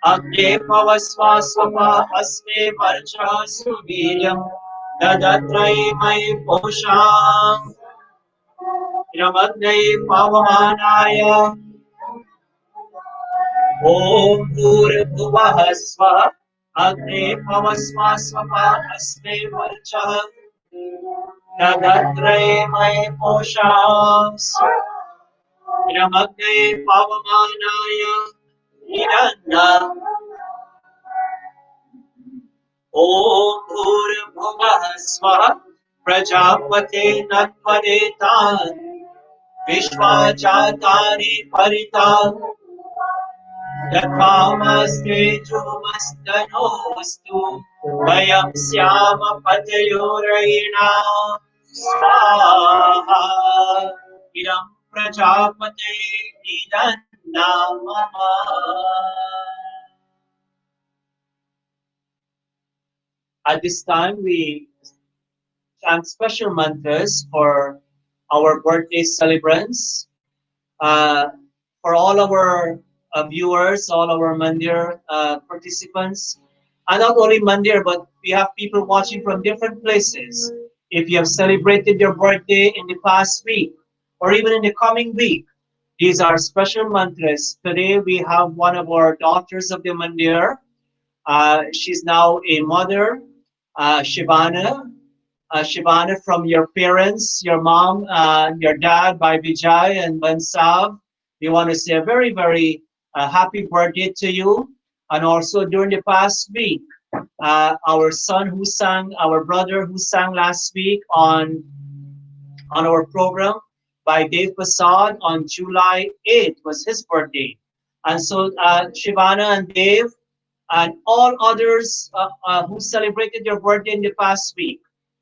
अग्ने पवस्वा स्वपा अस्मे वर्चः सुवीर्यम् ददत्रये मयि पोषाम् इरमग्नये पावमानाय ॐ भूर्भुवः स्वः अग्ने पवस्वा स्वपा अस्मे वर्चः ददत्रये मयि पोषाम् इरमग्नये पावमानाय निरन्न ॐ भूर्भुवः स्वः प्रजापते नत्वरेतान् विश्वा जातानि परिता यथामस्ते जुमस्तनोऽस्तु वयं स्याम पतयोरयिणा स्वाहा इदं प्रजापते निदन्ना मम At this time, we chant special mantras for our birthday celebrants, for all our viewers, all our Mandir participants, and not only Mandir, but we have people watching from different places. If you have celebrated your birthday in the past week or even in the coming week, these are special mantras. Today we have one of our daughters of the Mandir. She's now a mother, Shivana. Shivana, from your parents, your mom, your dad, by Vijay and Bansav. We want to say a very, very happy birthday to you. And also during the past week, our son who sang, our brother who sang last week on our program by Dave Prasad on July 8th was his birthday. And so Shivana and Dave and all others who celebrated your birthday in the past week,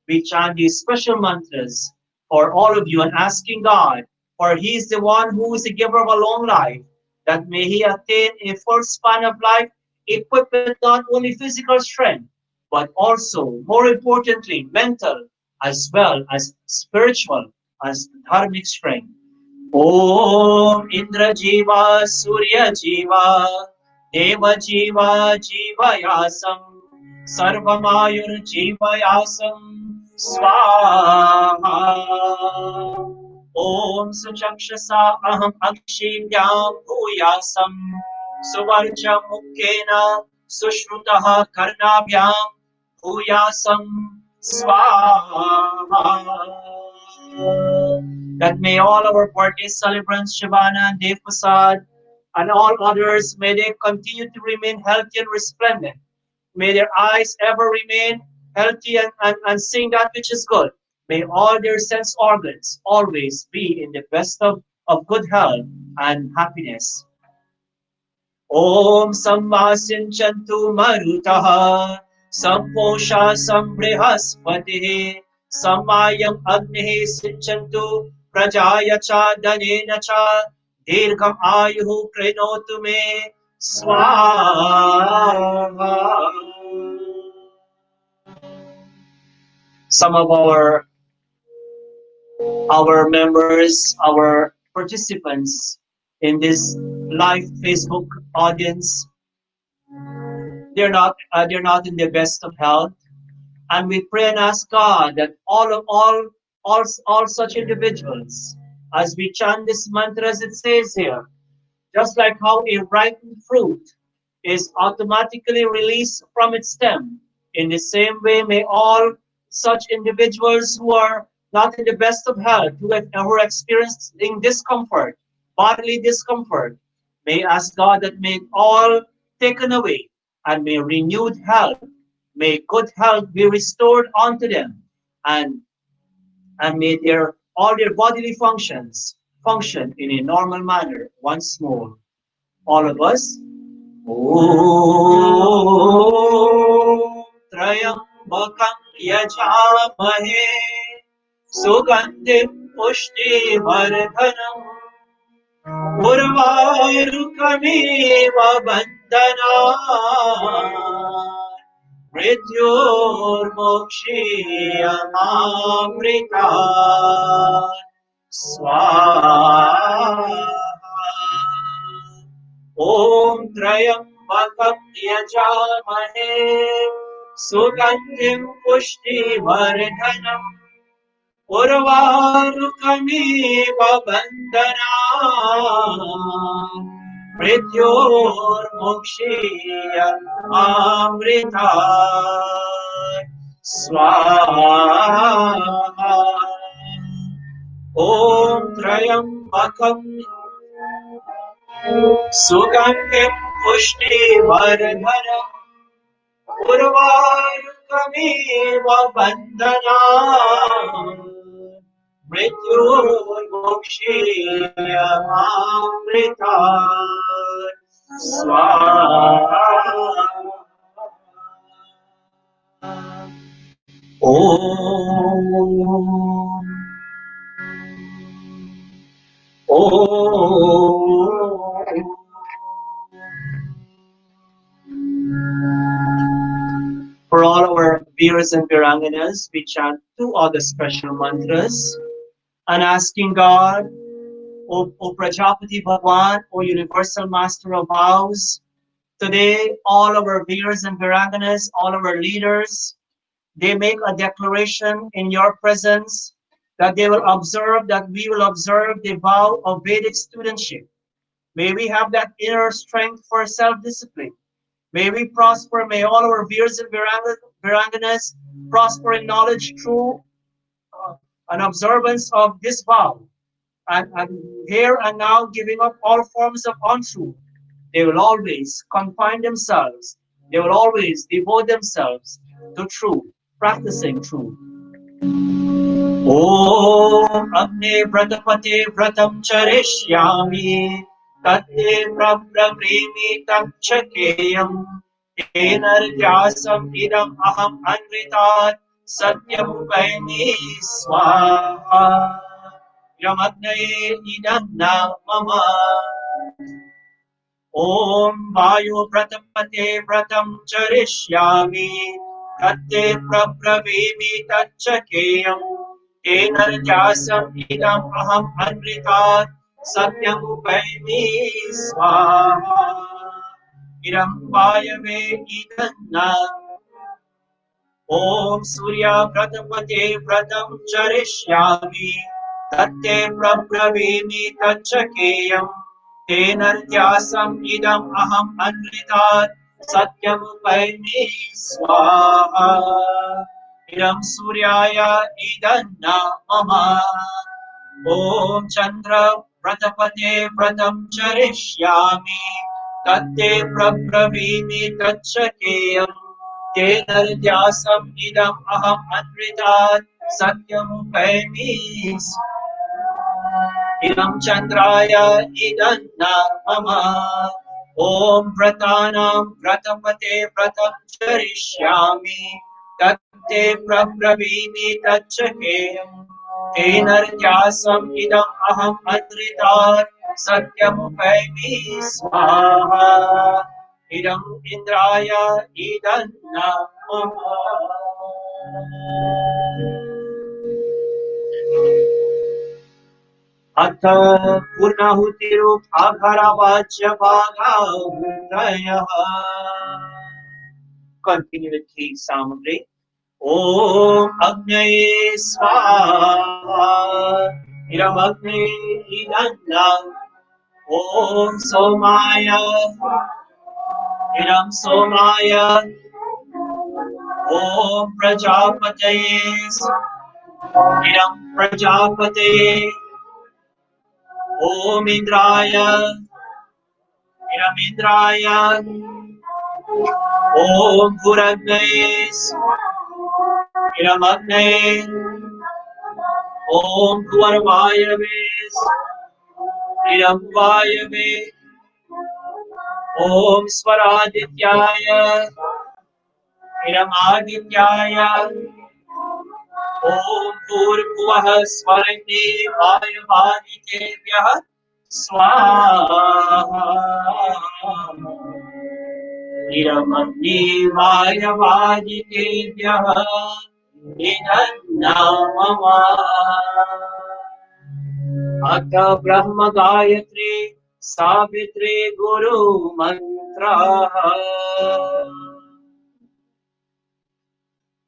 we chant these special mantras for all of you and asking God, for He is the one who is the giver of a long life, that may He attain a full span of life, equipped with not only physical strength, but also, more importantly, mental as well as spiritual, as dharmic strength. ॐ इन्द्रजीवा सूर्यजीवा देवजीवा जीवयासं सर्वमायुर्जीवयासं स्वाहा ॐ सुचक्षुषा अहम् अक्षीण्यां भूयासं सुवर्चमुखेन सुश्रुतः कर्णाभ्यां भूयासं स्वाहा. That may all our birthday celebrants, Shavana and Dev Prasad, and all others, may they continue to remain healthy and resplendent. May their eyes ever remain healthy and seeing that which is good. May all their sense organs always be in the best of good health and happiness. ॐ सम्मासिञ्चन्तु मरुतः सम्पोषा सम्बृहस्पतिः सम्मायम् अग्निः सिञ्चन्तु प्रजाय च धनेन च दीर्घम् आयुः कृणोतु मे स्वाहा. Some of our members, our participants in this live Facebook audience, they're not in the best of health, and we pray and ask God that all such individuals, as we chant this mantra, as it says here, just like how a ripened fruit is automatically released from its stem, in the same way may all such individuals who are not in the best of health, who are experiencing discomfort, bodily discomfort, may ask God that may all taken away, and may renewed health, may good health be restored unto them, and may all their bodily functions function in a normal manner once more. All of us. ॐ त्र्यम्बकं यजामहे सुगन्धिं पुष्टिवर्धनम् उर्वारुकमेव बन्धनात् मृत्योर्मोक्षीयमामृतात् स्वाहा ॐ त्र्यम्बकं यजामहे सुगन्धिं पुष्टिवर्धनम् उर्वारुकमेव बन्धनात् मृत्योर्मुक्षीयमामृतात् स्वाहा ॐ त्र्यम्बकं सुगन्धिं पुष्टिवर्धनम् उर्वारुकमेव बन्धनात् मृत्योर्मुक्षीयमामृतात् स्वाहा ॐ For all our Veers and Viranganas, we chant two other special mantras and asking God, O Prajapati Bhagwan, O Universal Master of Vows, today all our Veers and Viranganas, all our leaders, they make a declaration in your presence that they will observe, that we will observe the vow of Vedic studentship. May we have that inner strength for self-discipline. May we prosper. May all our Veers and Viranganas prosper in knowledge through an observance of this vow. And here and now, giving up all forms of untruth. They will always confine themselves. They will always devote themselves to truth, practicing truth. Om Agne Vratapate Vratam Charishyami Tate Prabrimi Takshakeyam Energyasam Idam Aham Anritat Satyam Upaimi Swaha Yamagne Idam Mama Om Vayu Pratapate Pratam Charishyami Tate Prabrimi Takshakeyam Energyasam Idam Aham Anritat Satyam Upaimi Swaha Idam Vayave Idanna Om Surya Pratapate Pratam Charishyami Tate Prabrimi Takshakeyam Energyasam Idam Aham Anritat Satyam Upaimi Swaha Idam Suryaya Idanna Mama Om Chandra Pratapate Pratam Charishyami Tate Prabrimi Takshakeyam Energyasam Idam Aham Anritat Satyam Upaimi Idam Chandraya Idanna Mama Om Pratanam Pratapate Pratam Charishyami Tate Prabrimi Takshakeyam Energyasam Idam Aham Anritat Satyam Upaimi Swaha Idam Indraya Idanna Mama अथ पूर्णाहुतिरुपाघरवाच्यभागाहुतयः Continue with the samagri. Om Agnaye Swaha Iram Agni Idanna Om Somaya Iram Somaya Om Prajapataye Iram Prajapataye Om Indraya Iram Indraya Om Puragnaye Iram Agnaye Om Purvayave Iram Vayave Om Swaradityaya Iram Adityaya ॐ भूर्भुवः स्वरते वायुवादितेभ्यः स्वाहा निरमग्ने वायुवादितेभ्यः निधन्नामम अथ ब्रह्म गायत्री सावित्री गुरु मंत्रः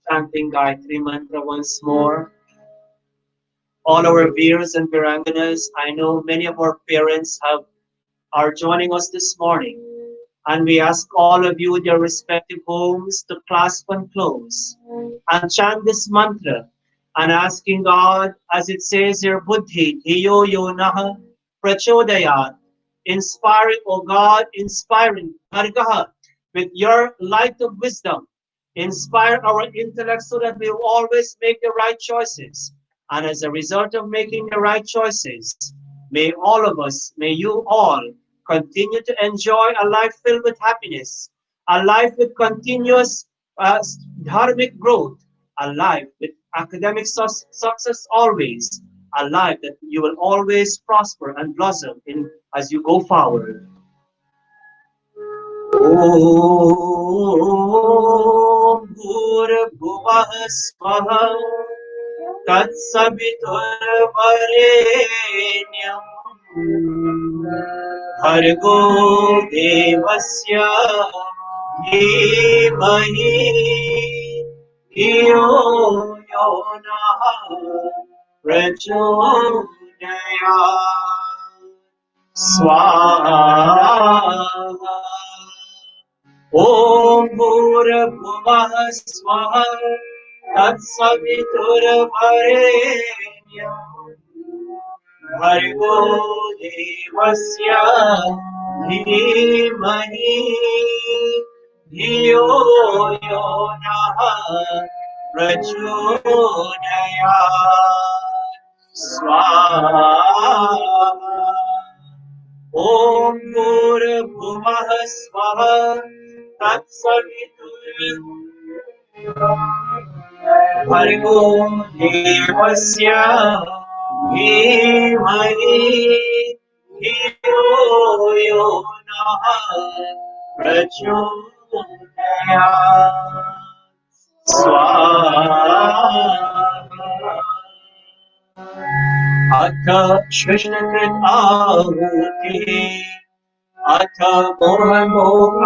chanting Gayatri mantra once more. All our viewers and Viranganas, I know many of our parents are joining us this morning. And we ask all of you in your respective homes to clasp and close and chant this mantra and asking God, as it says here, Buddhi, Dhiyo Yonaha Prachodayat, inspiring, O God, inspiring, Bhargaha, with your light of wisdom, inspire our intellect so that we will always make the right choices. And as a result of making the right choices, may all of us, may you all continue to enjoy a life filled with happiness, a life with continuous dharmic growth, a life with academic success always, a life that you will always prosper and blossom in as you go forward. ॐ भूर्भुवः स्वः तत्सवितुर्वरेण्यम् भर्गो देवस्य धीमहि धियो यो नः प्रचोदयात् स्वाहा ॐ भूर्भुवः स्वः तत्सवितुर्वरेण्यम् भर्गो देवस्य धीमहि धियो यो नः प्रचोदयात् स्वाहा ॐ भूर्भुवः स्वः तत्सवितुर्भर्गो देवस्य धीमहि धियो यो नः प्रचोदयात् स्वाहा अथ कृष्णकृत आहुतिः अथ मोहमोहादूयते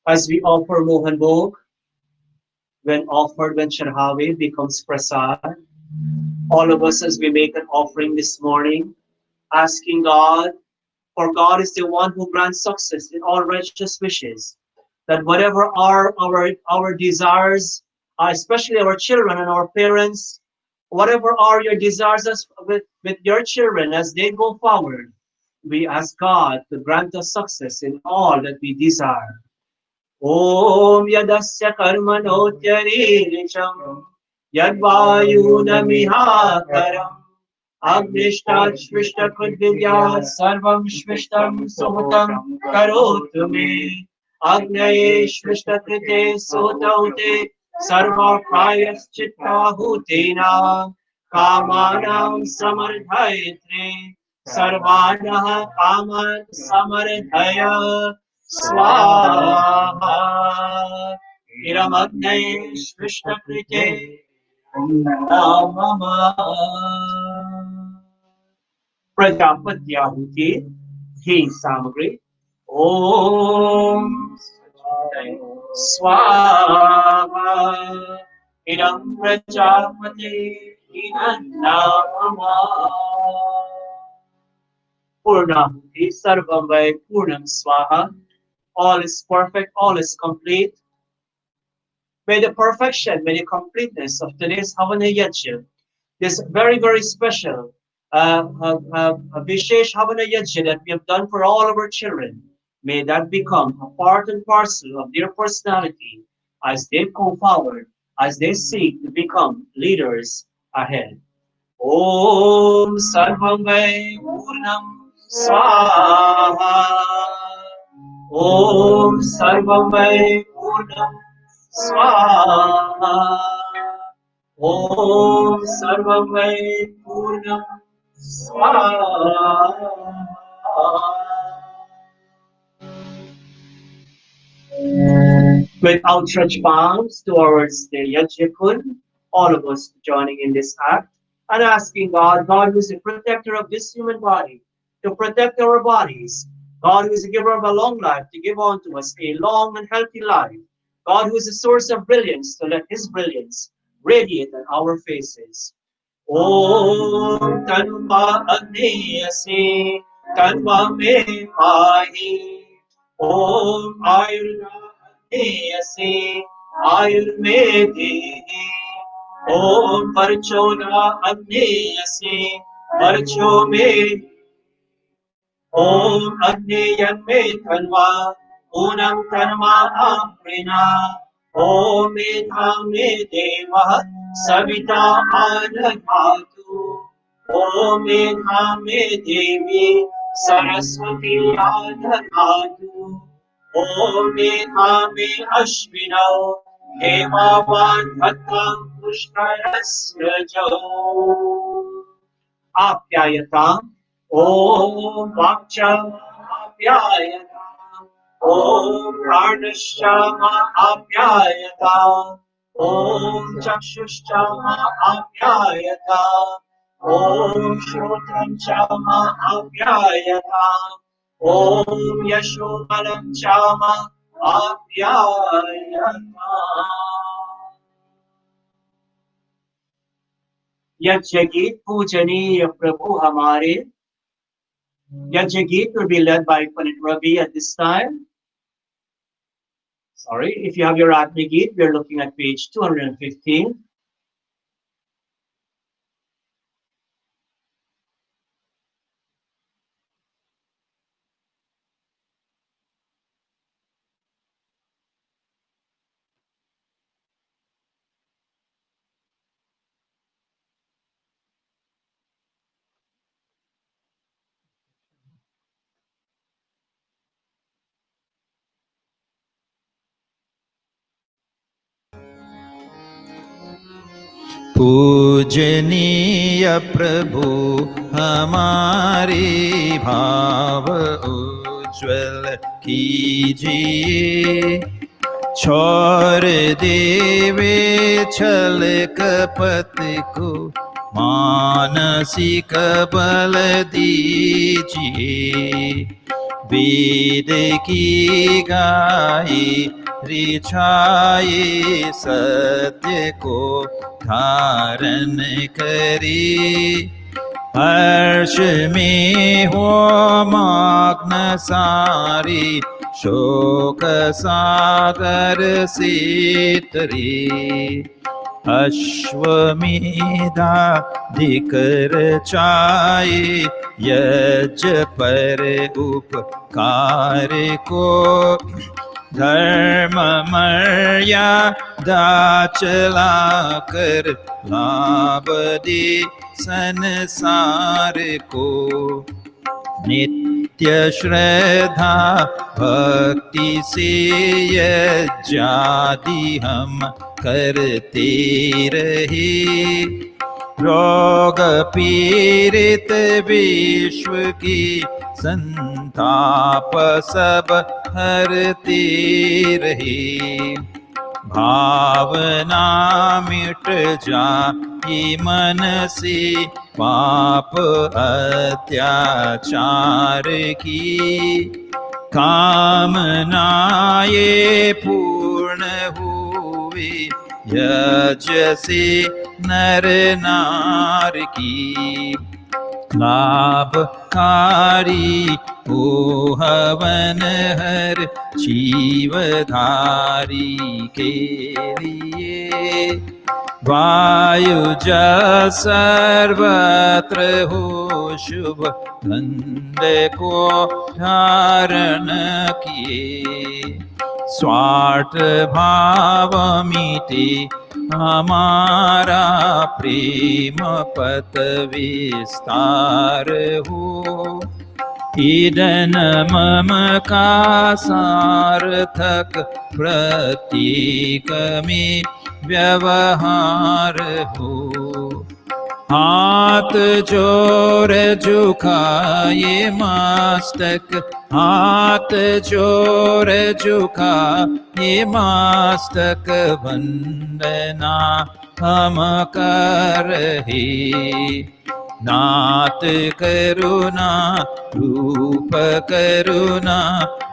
As we offer Mohan Bhog, when offered when Sharhavi becomes prasad, all of us as we make an offering this morning, asking God, for God is the one who grants success in all righteous wishes, that whatever are our desires, especially our children and our parents, whatever are your desires with your children as they go forward, we ask God to grant us success in all that we desire. Om yadasya karmanotyaririsham yadvayunamihaparam Agnishtat Shvishta Kudvidyat Sarvam Shvishtam Suhutam Karotu me Agnaye Shvishta Krite Sotaute Sarva Prayas Chitta Hutena Kamanam Samardhayatre Sarvanaha Kaman Samardhaya Swaha Iramagnay Shvishta Krite प्रजापत्याहुति घी सामग्री ओम स्वाहा इदं प्रजापते इदन्नामः पूर्णाहुति सर्वं वै पूर्णं स्वाहा. All is perfect, all is complete. May the perfection, may the completeness of today's Havana Yajna, this very, very special Vishesh Havana Yajna that we have done for all of our children, may that become a part and parcel of their personality as they go forward, as they seek to become leaders ahead. ॐ सर्वं वै पूर्णं स्वाहा ॐ सर्वं वै पूर्णं स्वाहा ॐ सर्वं वै पूर्णं स्वाहा With outstretched palms towards the Yajna, all of us joining in this act and asking God, God who is the protector of this human body, to protect our bodies. God who is the giver of a long life, to give unto us a long and healthy life. God who is the source of brilliance, to let his brilliance radiate on our faces. Om Tanva Adneyase Tanva Me Pahi Om Ayurvedase Ayurvedi Om Parchona Adneyase Parcho Me Om Agneyan Me Tanva Unam Tanva Aprina Om Medha Me Deva Savita Adhatu Om Medha Me Devi Saraswati Adhatu Om Medha Me Ashvinau Hemavan Bhattam Pushkarasya Jo Apyayata Om Vakcha Apyayata Om Pranashama Apyayata Om Chakshushama Apyayata Om Shrotam Chama Apyayata Om Yashobalam Chama Apyayata यज्ञ गीत पूजनीय प्रभु हमारे यज्ञ गीत will be led by Pandit Ravi at this time. Sorry, if you have your Agni Geet, we are looking at page 215. पूजनीय प्रभु हमारे भाव उज्ज्वल कीजिए छोड़ देवे छल कपट को मानसिक बल दीजिए वेद की गाये रिछाए सत्य को धारण करे हर्ष में हो मग्न सारे शोक सागर से तरे अश्वमेधा धिकर चाये यज्ञ पर उपकार को धर्म मर्यादा चला कर लाभ दे संसार को नित्य श्रद्धा भक्ति से यज्ञादि हम करते रहे रोग पीड़ित विश्व की संताप सब हरते रहे भावना मिट जाए मन से पाप अत्याचार की कामनाएं पूर्ण हुए यज्ञ से नर नार की लाभकारी हो हवन हर जीवधारी के लिए वायु जल सर्वत्र हो शुभ गंध को धारण किए स्वार्थ भाव मिटे हमारा प्रेम पत विस्तार हो, ईदन मम का सार्थक प्रतीक में व्यवहार हो। हाथ जोड़ झुकाए मस्तक, हाथ जोड़ झुकाए मस्तक, वंदना हम करहे। नाथ करुणा रूप करुणा,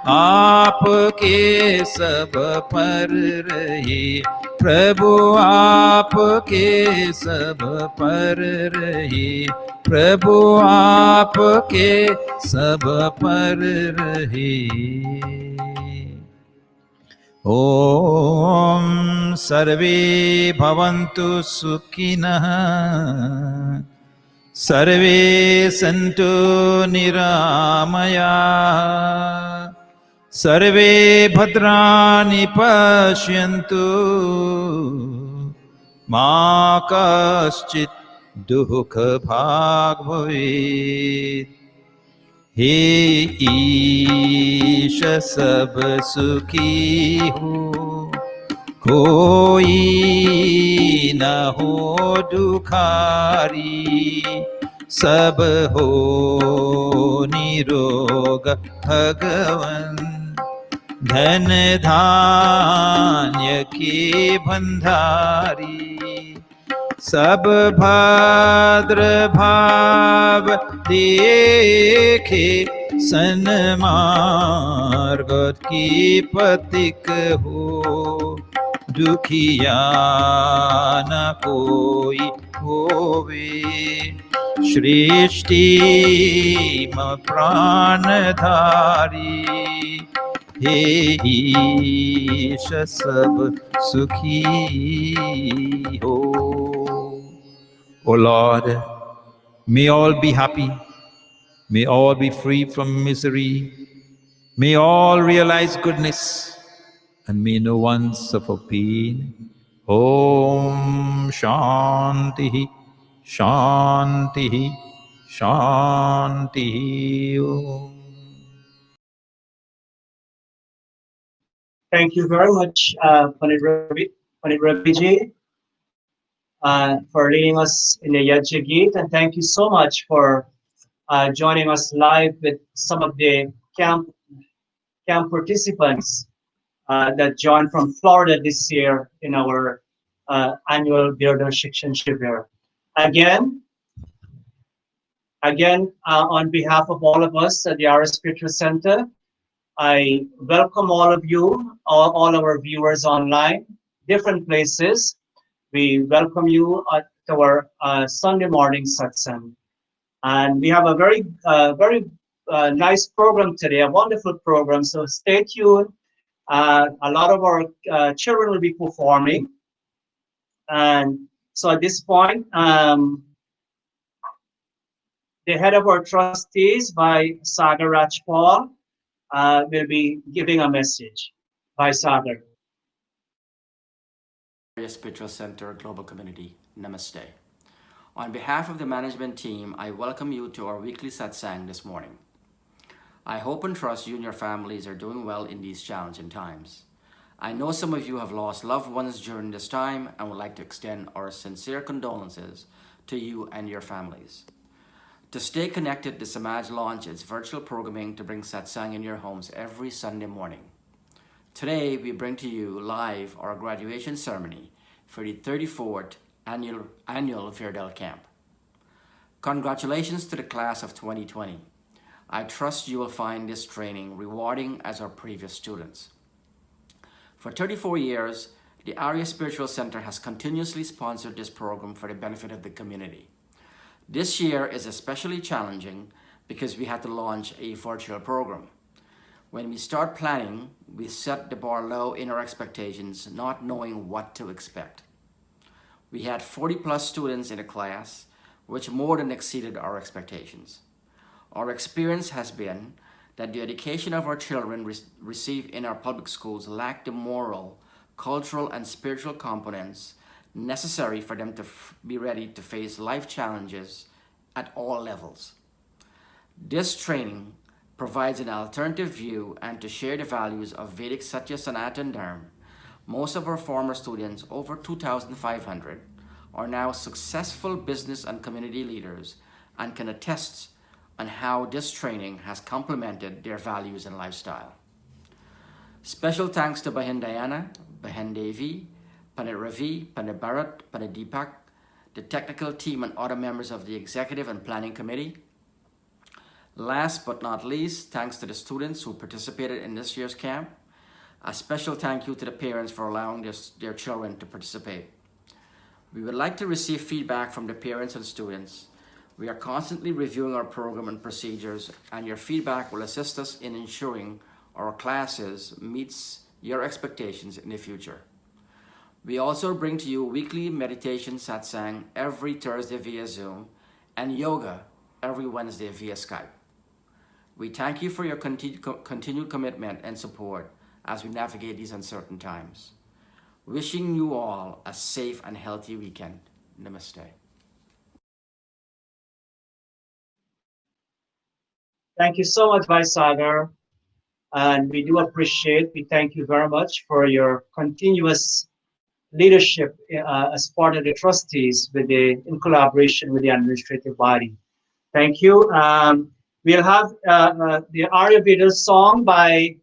आपके सब पर रहे। प्रभु आपके सब पर रहे, प्रभु आपके सब पर रहे। ओम सर्वे भवन्तु सुखिनः, सर्वे सन्तु निरामया, सर्वे भद्राणि पश्यन्तु, मा कश्चित् दुःखभाग् भवेत्। हे ईश सब सुखी हो, कोई न हो दुखारी, सब हो निरोग भगवन। धन धान्य के भंडारी, सब भद्र भाव देखे। सन्मार्ग की पथिक हो, दुखिया न कोई होवे। सृष्टि में प्राणधारी, हे ईश सब सुखी हो। O Lord, may all be happy, may all be free from misery, may all realize goodness, and may no one suffer pain. Om Shanti, Shanti, Shanti. Om. Thank you very much, Pandit Ravi for leading us in the Yajna Gate, and thank you so much for joining us live with some of the camp participants that joined from Florida this year in our annual Beardo Shikshan Shivir. Again, on behalf of all of us at the Arya Spiritual Center, I welcome all of you, all our viewers online, different places. We welcome you at our Sunday morning satsang. And we have a very nice program today, a wonderful program. So stay tuned. A lot of our children will be performing. And so at this point, the head of our trustees by Sagar Rajpal will be giving a message by Sagar. Arya Spiritual Center Global Community, Namaste. On behalf of the management team, I welcome you to our weekly satsang this morning. I hope and trust you and your families are doing well in these challenging times. I know some of you have lost loved ones during this time and would like to extend our sincere condolences to you and your families. To stay connected, the Samaj launched its virtual programming to bring satsang in your homes every Sunday morning. Today, we bring to you live our graduation ceremony for the 34th annual Fairdale Camp. Congratulations to the class of 2020. I trust you will find this training rewarding as our previous students. For 34 years, the Arya Spiritual Center has continuously sponsored this program for the benefit of the community. This year is especially challenging because we had to launch a virtual program. When we start planning, we set the bar low in our expectations, not knowing what to expect. We had 40 plus students in the class, which more than exceeded our expectations. Our experience has been that the education of our children received in our public schools lacked the moral, cultural, and spiritual components necessary for them to be ready to face life challenges at all levels. This training provides an alternative view and to share the values of Vedic Satya Sanatan Dharma. Most of our former students, over 2,500, are now successful business and community leaders and can attest on how this training has complemented their values and lifestyle. Special thanks to Bahin Diana, Bahin Devi, Pandit Ravi, Pandit Bharat, Pandit Deepak, the technical team and other members of the Executive and Planning Committee. Last but not least, thanks to the students who participated in this year's camp. A special thank you to the parents for allowing their children to participate. We would like to receive feedback from the parents and students. We are constantly reviewing our program and procedures, and your feedback will assist us in ensuring our classes meets your expectations in the future. We also bring to you weekly meditation satsang every Thursday via Zoom and yoga every Wednesday via Skype. We thank you for your continued commitment and support as we navigate these uncertain times. Wishing you all a safe and healthy weekend. Namaste. Thank you so much, Vice Sagar. And we do appreciate, we thank you very much for your continuous leadership as part of the trustees in collaboration with the administrative body. Thank you. We'll have the Arya Vedal song by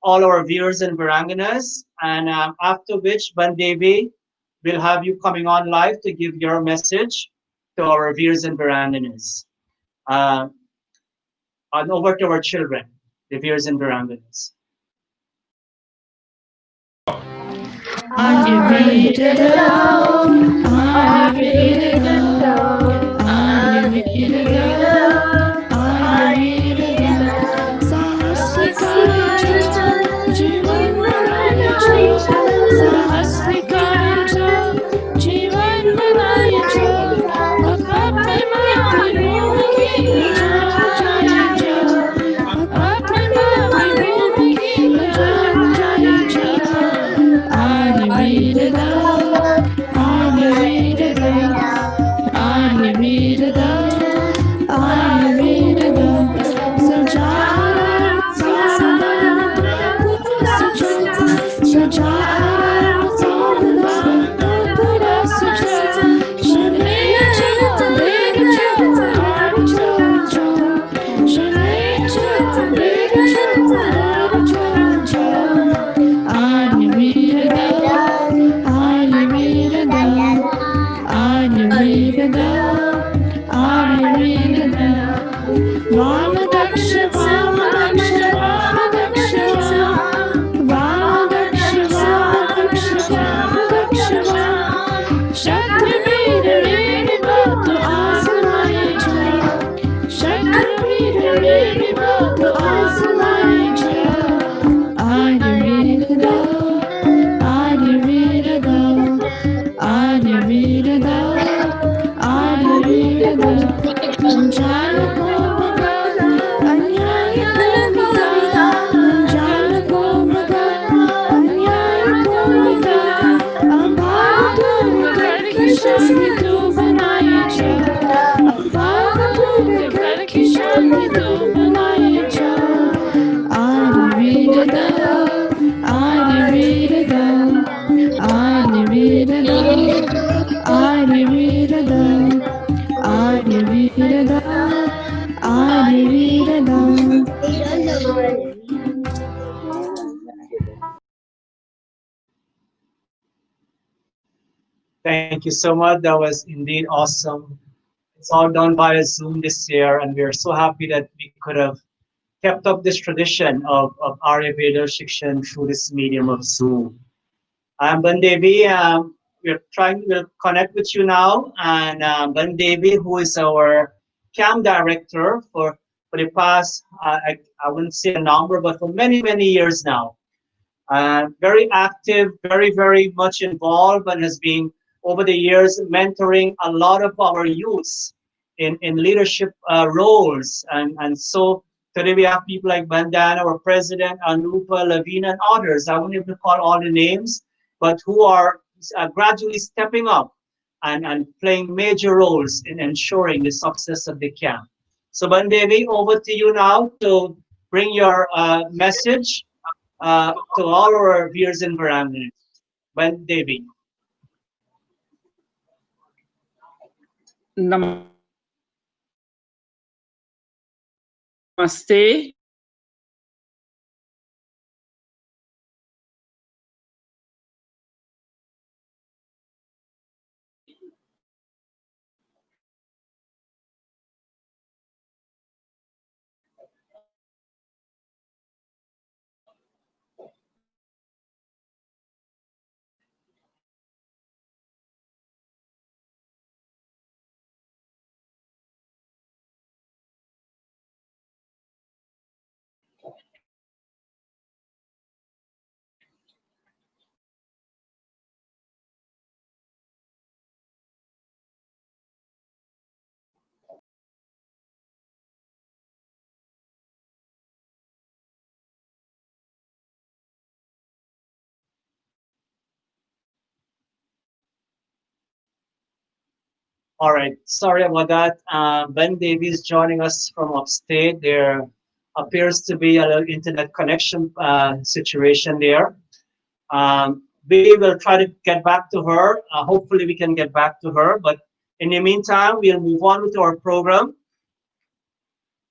all our viewers and Varanganas, and after which Bandevi will have you coming on live to give your message to our viewers and Varanganas. And over to our children, the viewers and Varanganas. Thank you so much. That was indeed awesome. It's all done via Zoom this year, and we're so happy that we could have kept up this tradition of Arya Veda Shikshan through this medium of Zoom. Bandevi, we'll connect with you now, and Bandevi, who is our camp director for the past, I wouldn't say a number, but for many, many years now. Very active, very much involved, and has been over the years mentoring a lot of our youths in leadership roles. And so today we have people like Bandana, our president, Anupa, Lavina, and others. I won't even call all the names, but who are gradually stepping up and playing major roles in ensuring the success of the camp. So, Bandevi, over to you now to bring your message to all our viewers and Verandas. Bandevi. Namaste. All right, sorry about that. Ben Davies joining us from upstate. There appears to be a little internet connection situation there. We will try to get back to her. Hopefully, we can get back to her. But in the meantime, we'll move on with our program.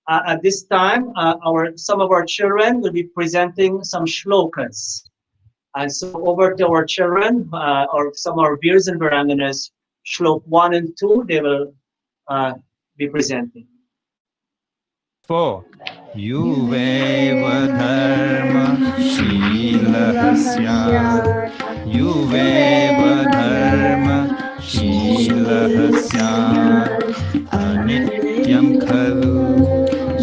At this time, our some of our children will be presenting some shlokas. And so over to our children, or some of our viewers and Varanganas, shlok 1 and 2, they will be presenting. 4. युवेव धर्मशीलः स्यात् युवेव धर्मशीलः स्यात् अनित्यं खलु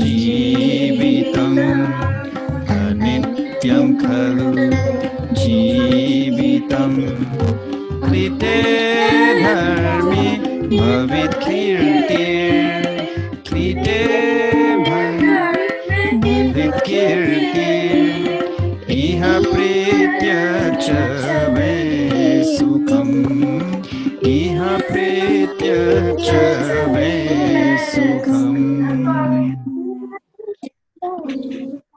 जीवितम् अनित्यं खलु जीवितम् कृते धर्मे भवेत्कीर्तिर् कृते भवेत्कीर्तिर् इह प्रीत्य च वै सुखम् इह प्रीत्य च वै सुखम्.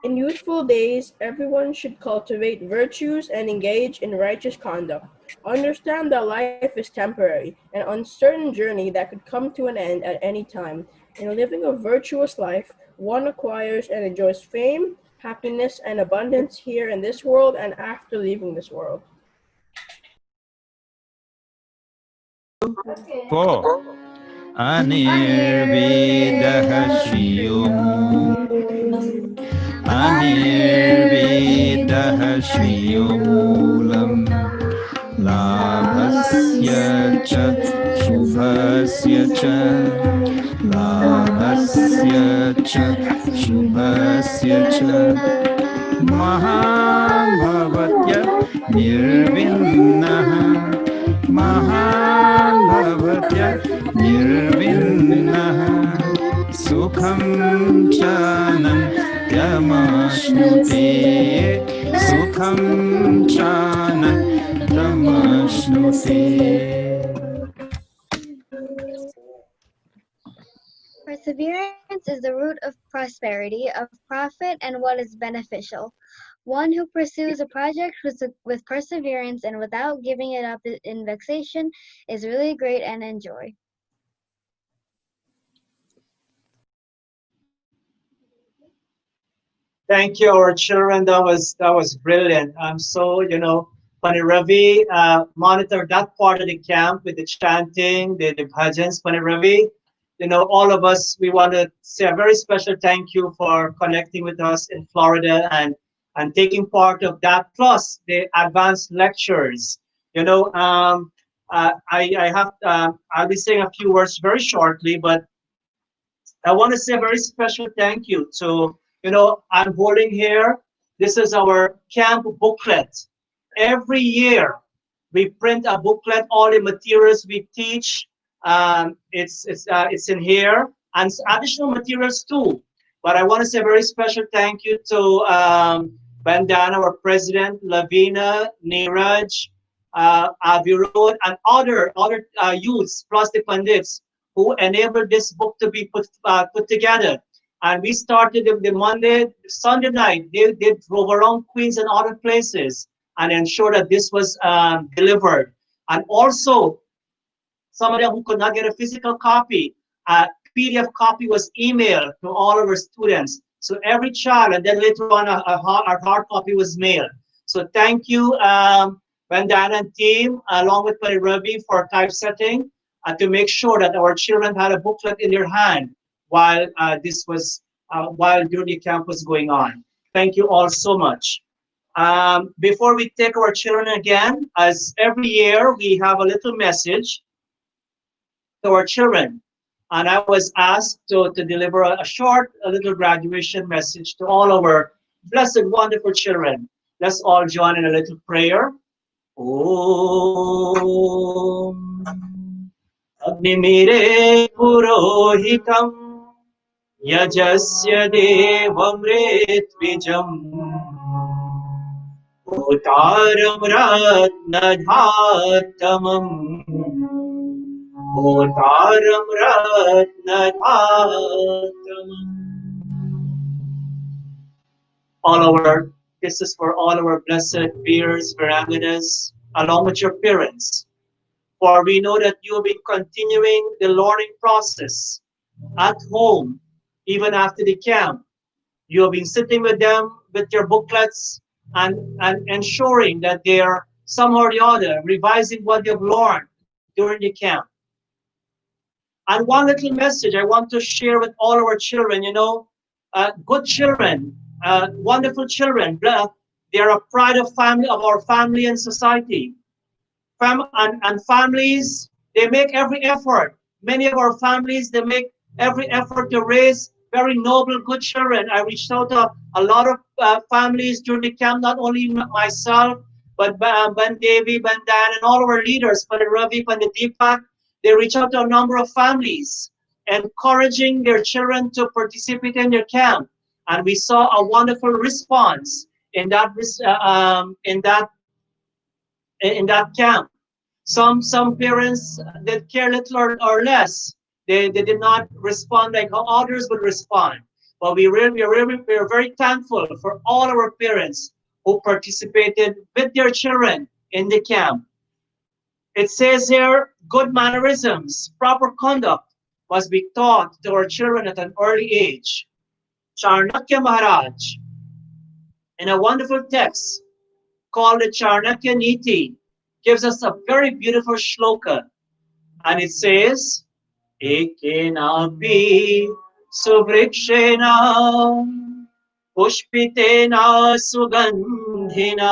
In youthful days, everyone should cultivate virtues and engage in righteous conduct. Understand that life is temporary, an uncertain journey that could come to an end at any time. In living a virtuous life, one acquires and enjoys fame, happiness, and abundance here in this world and after leaving this world. 4. अनिर्वेदः श्रियोमु अनिर्वेदः श्रियोमूलम् लाभस्य च शुभस्य च लाभस्य च शुभस्य च महान् भवत्य निर्विन्नः महान् भवत्य निर्विन्नः सुखं चानन्त्यमश्नुते सुखं चानन्त्यमश्नुते. Perseverance is the root of prosperity, of profit, and what is beneficial. One who pursues a project with perseverance and without giving it up in vexation is really great and enjoy. Thank you, our children. That was brilliant. So Pani Ravi monitored that part of the camp with the chanting, the bhajans. Pani Ravi, all of us, we want to say a very special thank you for connecting with us in Florida and taking part of that, plus the advanced lectures. I'll be saying a few words very shortly, but I want to say a very special thank you to, I'm holding here, this is our camp booklet. Every year we print a booklet, all the materials we teach, it's in here, and additional materials too. But I want to say a very special thank you to Bandana, our president, Lavina, Neeraj, Virod, and other youths plus the Pandits who enabled this book to be put together. And we started the Monday, Sunday night. They drove around Queens and other places and ensured that this was delivered. And also, some of them who could not get a physical copy, a PDF copy was emailed to all of our students. So every child, and then later on, a hard copy was mailed. So thank you, Vandana and team, along with Padre Ravi, for typesetting to make sure that our children had a booklet in their hand while while during the camp was going on. Thank you all so much. Before we take our children again, as every year, we have a little message to our children. And I was asked to deliver a short, a little graduation message to all our blessed, wonderful children. Let's all join in a little prayer. Om Agnimire Purohitam Yajasya Devamritvijam Otaram Ratnadhatamam Otaram Ratnadhatamam. All our, this is for all our blessed peers, Varanginas, along with your parents. For we know that you have been continuing the learning process at home, even after the camp. You have been sitting with them with your booklets and ensuring that they are somehow or the other revising what they've learned during the camp. And one little message I want to share with all our children, good children, wonderful children, they are a pride of family, of our family and society. And families, they make every effort. Many of our families, they make every effort to raise very noble, good children. I reached out to a lot of families during the camp, not only myself, but Bandevi, Bandan, and all of our leaders, Pandit Ravi, Pandit Deepak. They reach out to a number of families, encouraging their children to participate in their camp. And we saw a wonderful response in that camp. Some parents that care little or less, they did not respond like how others would respond. But we're very thankful for all our parents who participated with their children in the camp. It says here, good mannerisms, proper conduct must be taught to our children at an early age. Charnakya Maharaj, in a wonderful text called the Charnakya Niti, gives us a very beautiful shloka. And it says, Ekenapi suvrikshena pushpitena sugandhina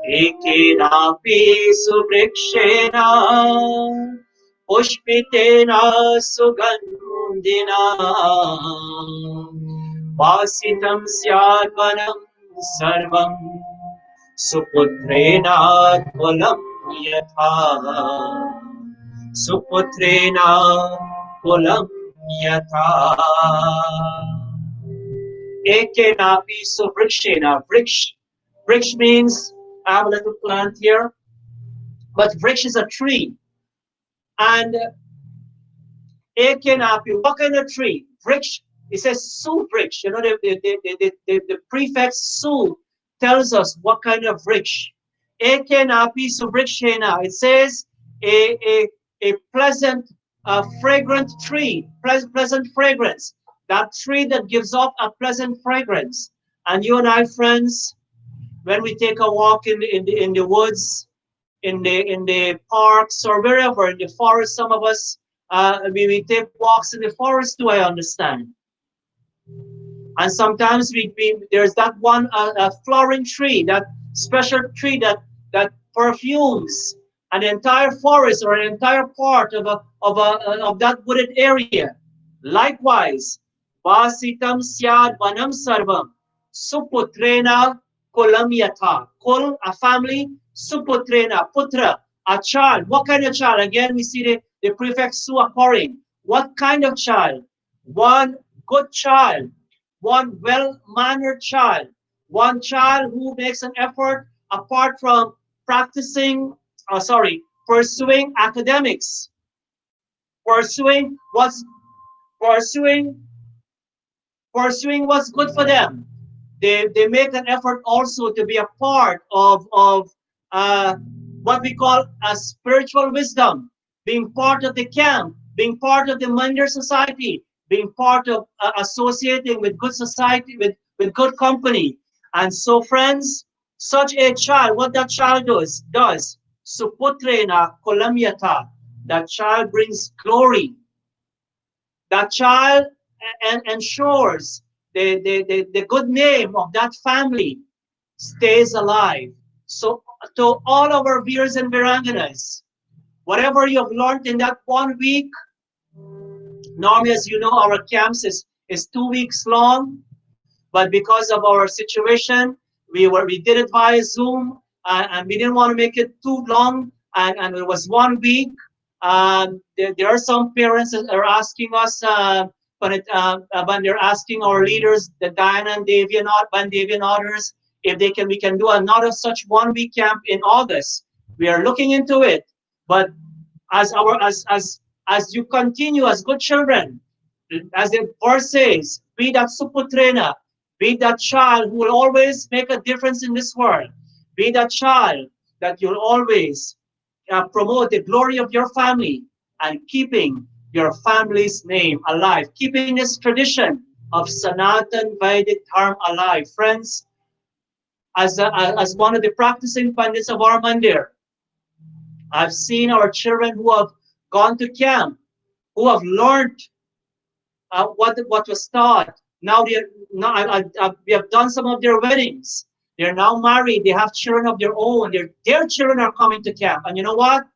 Ekenapi suvrikshena pushpitena sugandhina Vasitam syadvanam sarvam Suputreena kulam yatha Suputreena kulam yatha Ekenapi suvrikshena. Vriksh means, I have a little plant here, but vriksh is a tree. And Ekenapi, what kind of tree? Vriksh, it says su vriksh. The prefix su tells us what kind of vriksh. Ekenapi suvrikshena. It says a pleasant, fragrant tree, pleasant fragrance. That tree that gives off a pleasant fragrance. And you and I, friends, when we take a walk in the woods, in the parks or wherever, in the forest, some of us we take walks in the forest too, I understand. And sometimes there's that one flowering tree, that special tree that perfumes an entire forest or an entire part of that wooded area. Likewise, vasitam syad vanam sarvam suputrena kulam yatha. Kul, a family, suputrena, putra, a child. What kind of child? Again, we see the prefix su occurring. What kind of child? One good child, one well-mannered child, one child who makes an effort apart from practicing, pursuing academics, pursuing what's pursuing pursuing what's good for them. They make an effort also to be a part of uh, what we call a spiritual wisdom, being part of the camp, being part of the Mandir society, being part of associating with good society, with good company. And so, friends, such a child, what that child does, suputrena kolamyata, that child brings glory. That child ensures the good name of that family stays alive. So, to all our viewers and viranganas, whatever you have learned in that 1 week, normally, as you know, our camps is 2 weeks long, but because of our situation, we did it via Zoom, and we didn't want to make it too long, and it was 1 week. There are some parents that are asking us, when they're asking our leaders, the Diana and Devi and Devi and others, if we can do another such 1 week camp in August. We are looking into it, but as you continue as good children, as the verse says, be that suputrena, be that child who will always make a difference in this world. Be that child that you'll always promote the glory of your family and keeping your family's name alive, keeping this tradition of Sanatan Vedic Dharma alive. Friends, as one of the practicing pandits of our mandir, I've seen our children who have gone to camp, who have learned what was taught. Now we have done some of their weddings. They're now married. They have children of their own. Their children are coming to camp. And you know what?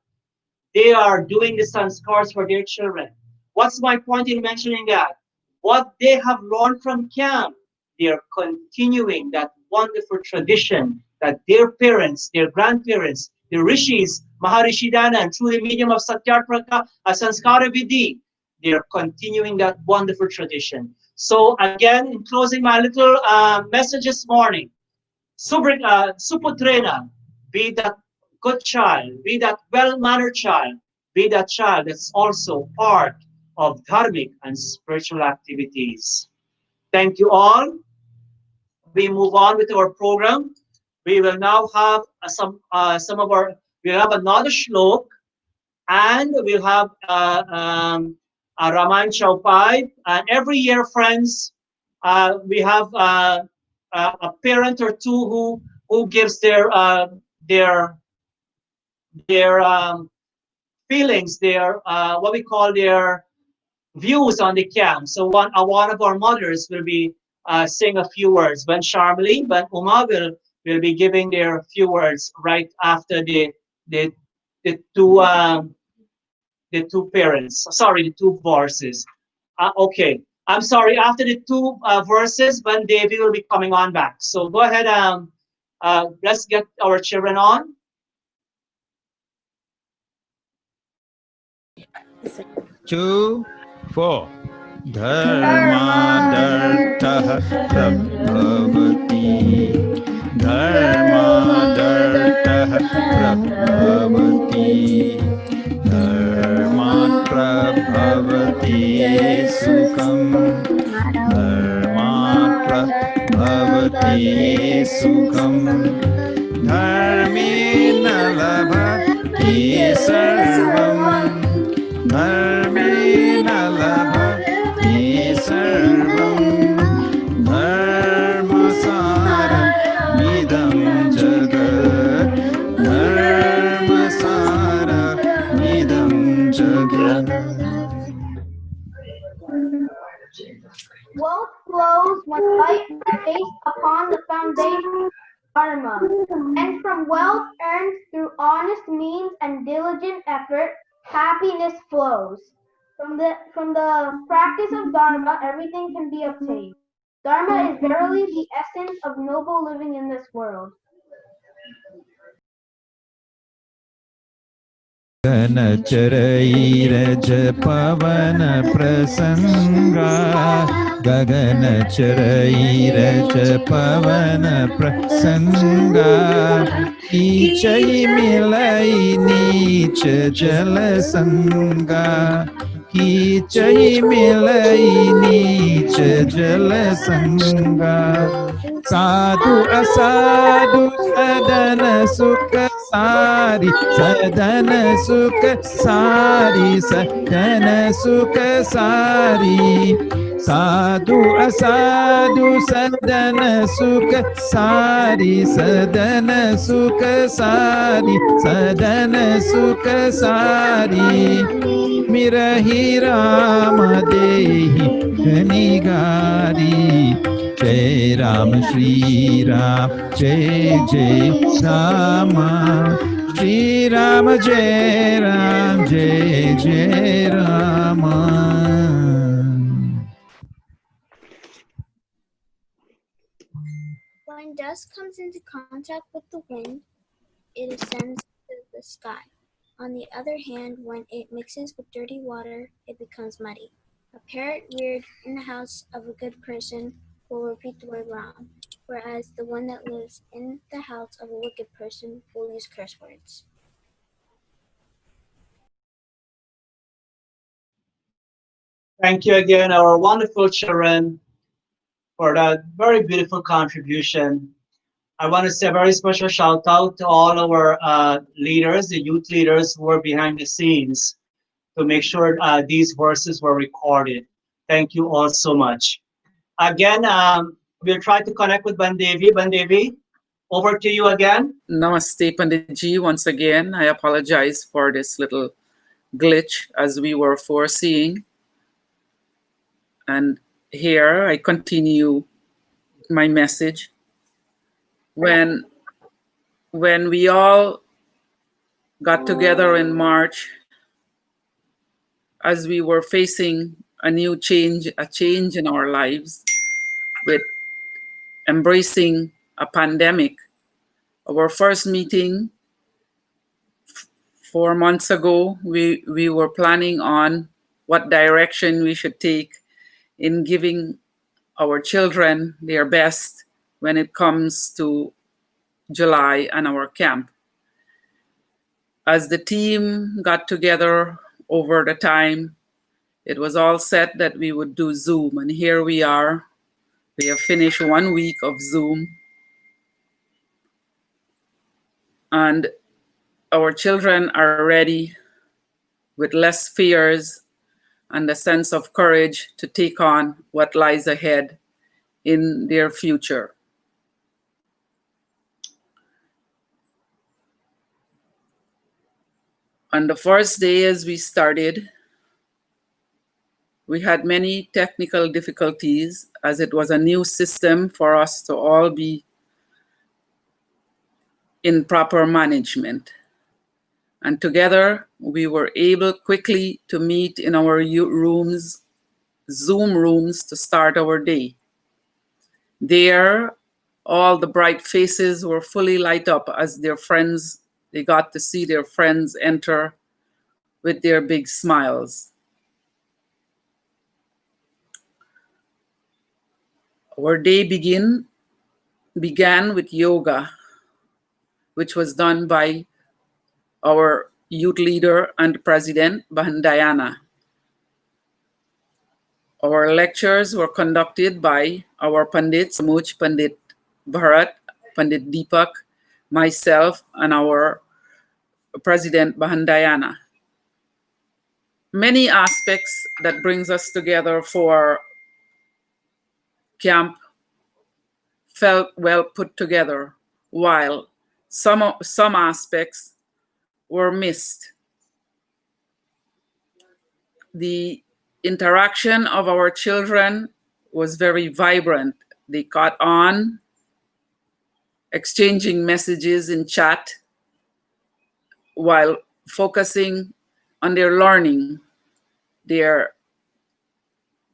They are doing the sanskars for their children. What's my point in mentioning that? What they have learned from camp, they are continuing that wonderful tradition that their parents, their grandparents, the rishis, Maharishi Dana, and through the medium of Satyarthaka, Sanskara Vidhi, they are continuing that wonderful tradition. So again, in closing my little message this morning, Suputrena, be that good child, be that well-mannered child, be that child that's also part of dharmic and spiritual activities. Thank you all. We move on with our program. We will now have some of our, we'll have another shlok, and we'll have a Raman Chaupai. And every year, friends, we have a parent or two who gives their their feelings, their what we call their views on the camp. So one of our mothers will be saying a few words. When Sharmali, when Uma will be giving their few words right after the the two um, the two parents. Sorry, the two verses. Okay, I'm sorry. After the two verses, when Devi will be coming on back. So go ahead. Let's get our children on. 2, 4. धर्मादर्थः प्रभवति धर्मादर्थः प्रभवति धर्मात् प्रभवति सुखम् धर्मात् प्रभवति सुखम् धर्मेण लभते सर्वम् धर्मेण लभते सर्वं धर्मसारमिदं जगत् धर्मसारमिदं जगत्. Wealth flows when light is based upon the foundation of Dharma, and from wealth earned through honest means and diligent effort, happiness flows. From the practice of Dharma, everything can be obtained. Dharma is verily the essence of noble living in this world. गगनचरैरज पवन प्रसंगा गगनचरैरज पवन प्रसंगा नीचै मिलै नीच जल संगा कीचै मिलै नीच जल संगा साधु असाधु सदन सुख सारी सदन सुख सारी सदन सुख सारी साधु असाधु सदन सुख सारी सदन सुख सारी सदन सुख सारी मिरहि राम देहि घनिगारी जय राम श्री राम जय जय राम श्री राम जय राम जय जय Ram. When dust comes into contact with the wind, it ascends to the sky. On the other hand, when it mixes with dirty water, it becomes muddy. A parrot reared in the house of a good person will repeat the word wrong, whereas the one that lives in the house of a wicked person will use curse words. Thank you again, our wonderful children, for that very beautiful contribution. I want to say a very special shout out to all our leaders, the youth leaders who were behind the scenes to make sure these verses were recorded. Thank you all so much. Again, we'll try to connect with Bandevi. Bandevi, over to you again. Namaste, Panditji. Once again, I apologize for this little glitch as we were foreseeing. And here I continue my message. When we all got together in March, as we were facing a new change, a change in our lives with embracing a pandemic, our first meeting 4 months ago, we were planning on what direction we should take in giving our children their best when it comes to July and our camp. As the team got together over the time, it was all set that we would do Zoom, and here we are. We have finished 1 week of Zoom, and our children are ready with less fears and a sense of courage to take on what lies ahead in their future. On the first day as we started, we had many technical difficulties as it was a new system for us to all be in proper management. And together, we were able quickly to meet in our rooms, Zoom rooms, to start our day. There, all the bright faces were fully light up as their friends, they got to see their friends enter with their big smiles. Our day began with yoga, which was done by our youth leader and president, Bandayana. Our lectures were conducted by our Pandit Samuch, Pandit Bharat, Pandit Deepak, myself, and our president, Bandayana. Many aspects that brings us together for camp felt well put together, while some aspects were missed. The interaction of our children was very vibrant. They caught on, exchanging messages in chat while focusing on their learning. Their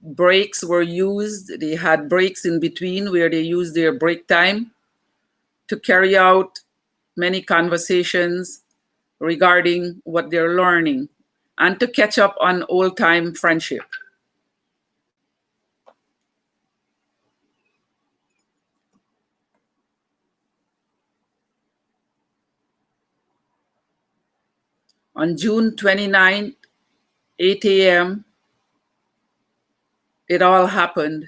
breaks were used. They had breaks in between where they used their break time to carry out many conversations regarding what they're learning and to catch up on old-time friendship. On June 29th, 8 a.m., it all happened.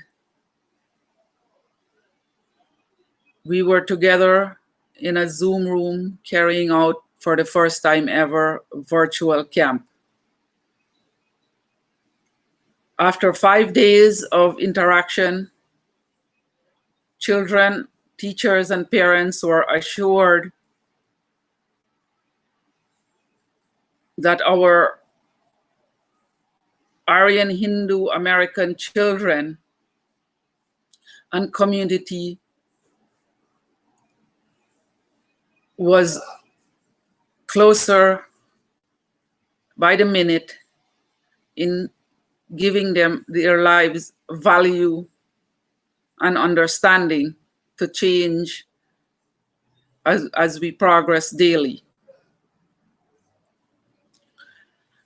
We were together in a Zoom room carrying out, for the first time ever, virtual camp. After 5 days of interaction, children, teachers, and parents were assured that our Aryan Hindu American children and community was closer by the minute in giving them their lives value and understanding to change as we progress daily.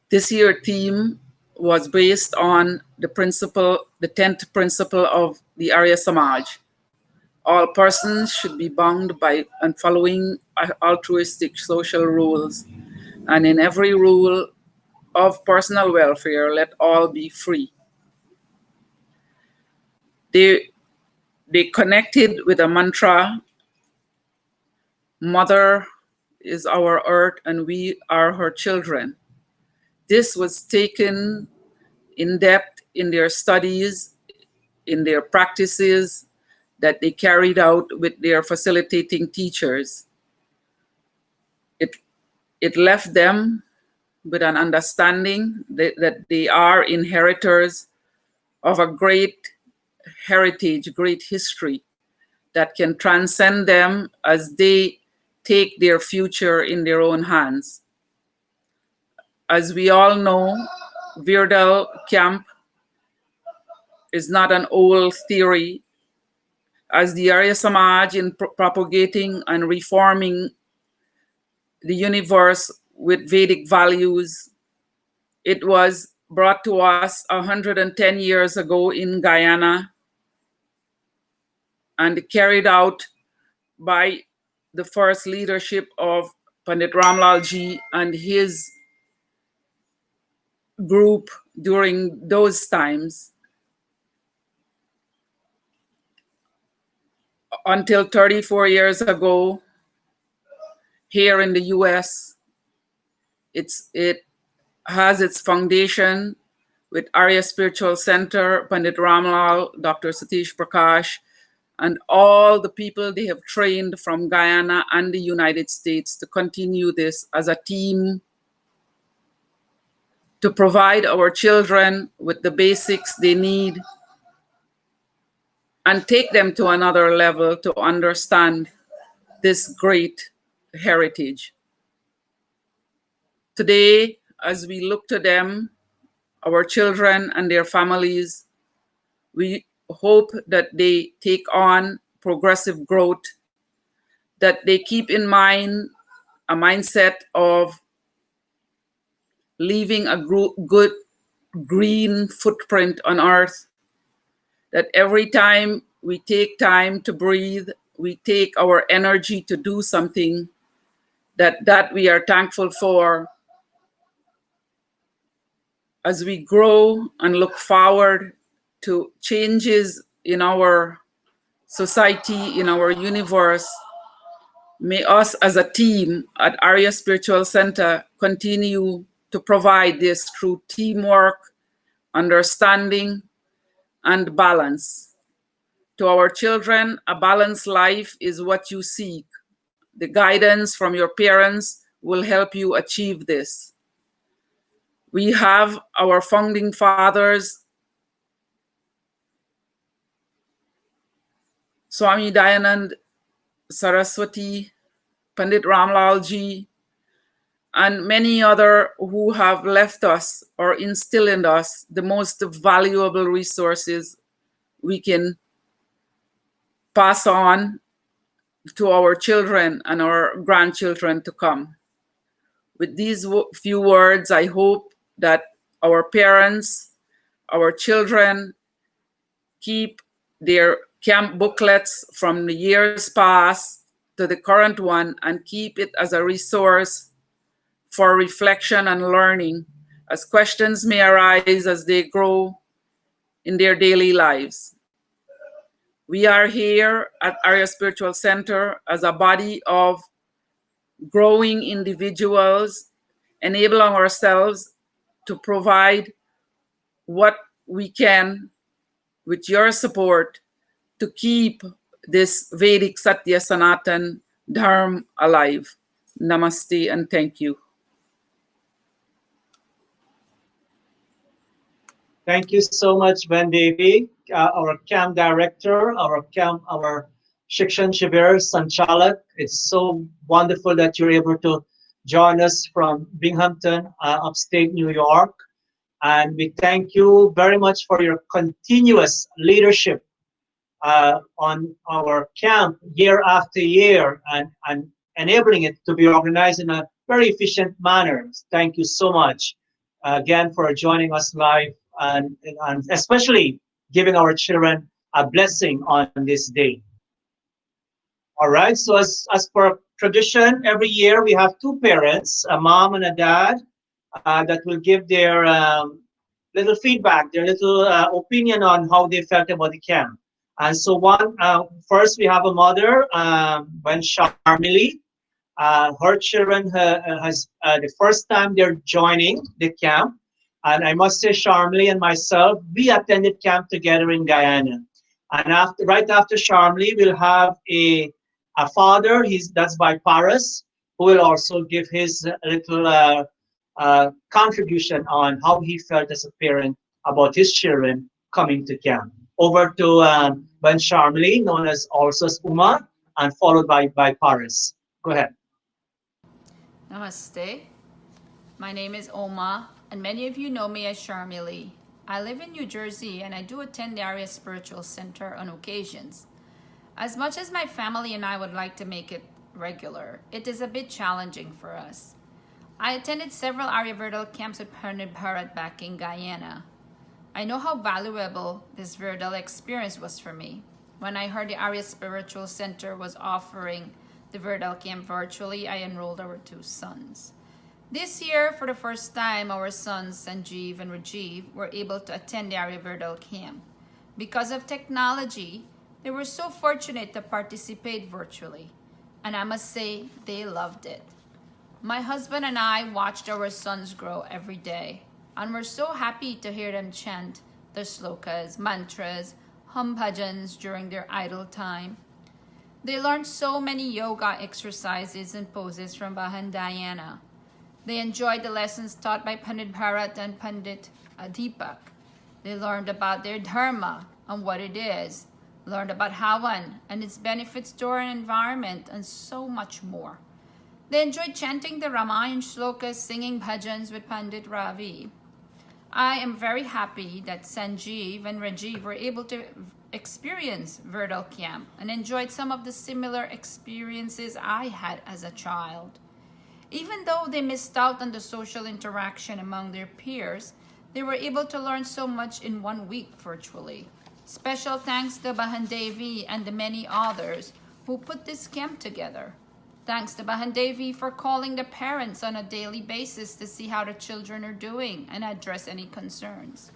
This year theme was based on the 10th principle of the Arya Samaj. All persons should be bound by and following altruistic social rules, and in every rule of personal welfare, let all be free. They connected with a mantra, Mother is our earth and we are her children. This was taken in depth in their studies, in their practices that they carried out with their facilitating teachers. It left them with an understanding that they are inheritors of a great heritage, great history that can transcend them as they take their future in their own hands. As we all know, Virdal Camp is not an old theory. As the Arya Samaj in propagating and reforming the universe with Vedic values, it was brought to us 110 years ago in Guyana and carried out by the first leadership of Pandit Ramlal ji and his group during those times. Until 34 years ago, here in the US, it has its foundation with Arya Spiritual Center, Pandit Ramlal, Dr. Satish Prakash, and all the people they have trained from Guyana and the United States to continue this as a team to provide our children with the basics they need and take them to another level to understand this great heritage. Today, as we look to them, our children and their families, we hope that they take on progressive growth, that they keep in mind a mindset of leaving a good green footprint on earth, that every time we take time to breathe, we take our energy to do something that we are thankful for. As we grow and look forward to changes in our society, in our universe, may us as a team at Arya Spiritual Center continue to provide this through teamwork, understanding, and balance. To our children, a balanced life is what you seek. The guidance from your parents will help you achieve this. We have our founding fathers, Swami Dayanand Saraswati, Pandit Ramlal ji, and many other who have left us or instilled in us the most valuable resources we can pass on to our children and our grandchildren to come. With these few words, I hope that our parents, our children keep their camp booklets from the years past to the current one and keep it as a resource for reflection and learning as questions may arise as they grow in their daily lives. We are here at Arya Spiritual Center as a body of growing individuals, enabling ourselves to provide what we can with your support to keep this Vedic Satya Sanatan Dharma alive. Namaste and thank you. Thank you so much, Ben Devi, our camp director, our Shikshan Shivir Sanchalak. It's so wonderful that you're able to join us from Binghamton, upstate New York. And we thank you very much for your continuous leadership on our camp year after year and enabling it to be organized in a very efficient manner. Thank you so much again for joining us live and especially giving our children a blessing on this day. All right, so as per tradition, every year we have two parents, a mom and a dad, that will give their little feedback, their little opinion on how they felt about the camp. And so first we have a mother, when Sharmili, her children has the first time they're joining the camp. And I must say, Sharmili and myself, we attended camp together in Guyana. And right after Sharmili, we'll have a father, that's by Paris, who will also give his little contribution on how he felt as a parent about his children coming to camp. Over to Ben Sharmili, known as also as Uma, and followed by Paris. Go ahead. Namaste. My name is Oma, and many of you know me as Sharmili. I live in New Jersey, and I do attend the Arya Spiritual Center on occasions. As much as my family and I would like to make it regular, it is a bit challenging for us. I attended several Aryavardal camps with Pandit Bharat back in Guyana. I know how valuable this Vardal experience was for me. When I heard the Arya Spiritual Center was offering the Vardal camp virtually, I enrolled our two sons. This year, for the first time, our sons Sanjeev and Rajiv were able to attend the Aryavardal camp. Because of technology, they were so fortunate to participate virtually, and I must say they loved it. My husband and I watched our sons grow every day, and we're so happy to hear them chant the slokas, mantras, hum bhajans during their idle time. They learned so many yoga exercises and poses from Bahan Diana. They enjoyed the lessons taught by Pandit Bharat and Pandit Deepak. They learned about their dharma and what it is, learned about Havan and its benefits to our environment, and so much more. They enjoyed chanting the Ramayana shlokas, singing bhajans with Pandit Ravi. I am very happy that Sanjeev and Rajiv were able to experience Vardal camp and enjoyed some of the similar experiences I had as a child. Even though they missed out on the social interaction among their peers, they were able to learn so much in 1 week virtually. Special thanks to Bahan Devi and the many others who put this camp together. Thanks to Bahan Devi for calling the parents on a daily basis to see how the children are doing and address any concerns.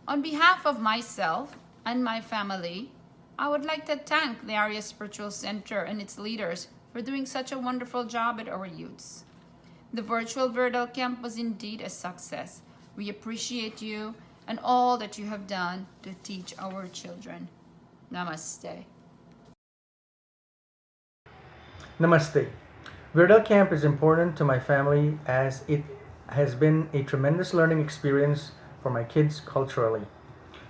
On behalf of myself and my family, I would like to thank the Arya Spiritual Center and its leaders for doing such a wonderful job at our youths. The virtual Vardal camp was indeed a success. We appreciate you and all that you have done to teach our children. Namaste. Namaste. Vardal Camp is important to my family as it has been a tremendous learning experience for my kids culturally.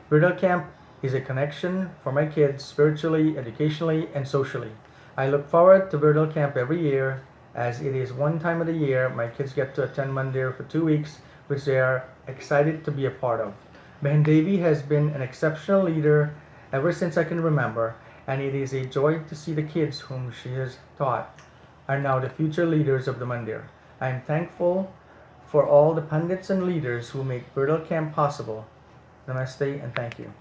Vardal Camp is a connection for my kids spiritually, educationally, and socially. I look forward to Vardal Camp every year as it is one time of the year my kids get to attend Mandir for 2 weeks, which they are excited to be a part of. Behan Devi has been an exceptional leader ever since I can remember, and it is a joy to see the kids whom she has taught are now the future leaders of the Mandir. I am thankful for all the pundits and leaders who make Burdal Camp possible. Namaste and thank you.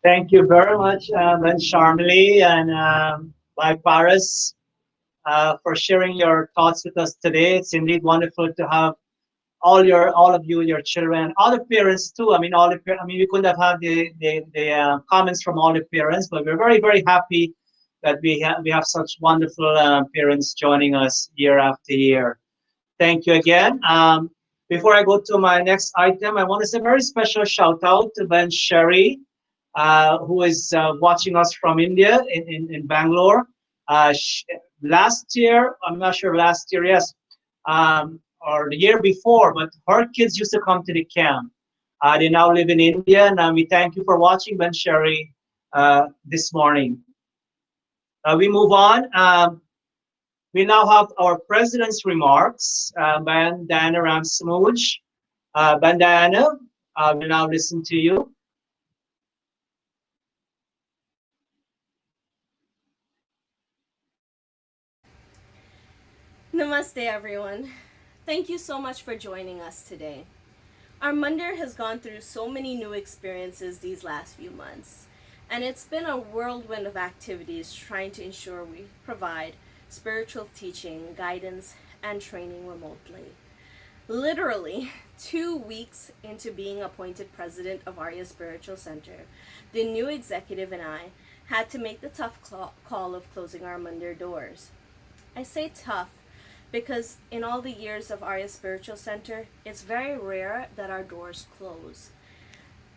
Thank you very much, and Sharmili and by Paris, for sharing your thoughts with us today. It's indeed wonderful to have all of you, your children, all the parents too. I mean, I mean, we couldn't have had the comments from all the parents, but we're very happy that we have such wonderful parents joining us year after year. Thank you again. Before I go to my next item, I want to say a very special shout out to Ben Sherry, who is watching us from India in Bangalore. Last year, I'm not sure last year, yes, or the year before, but her kids used to come to the camp. They now live in India, and we thank you for watching, Ben Sherry, this morning. We move on. We now have our president's remarks, Bandana Ramsamuj. Bandana, we'll now listen to you. Namaste, everyone. Thank you so much for joining us today. Our Mandir has gone through so many new experiences these last few months, and it's been a whirlwind of activities trying to ensure we provide spiritual teaching, guidance, and training remotely. Literally, 2 weeks into being appointed president of Arya Spiritual Center, the new executive and I had to make the tough call of closing our Mandir doors. I say tough because in all the years of Arya Spiritual Center, it's very rare that our doors close.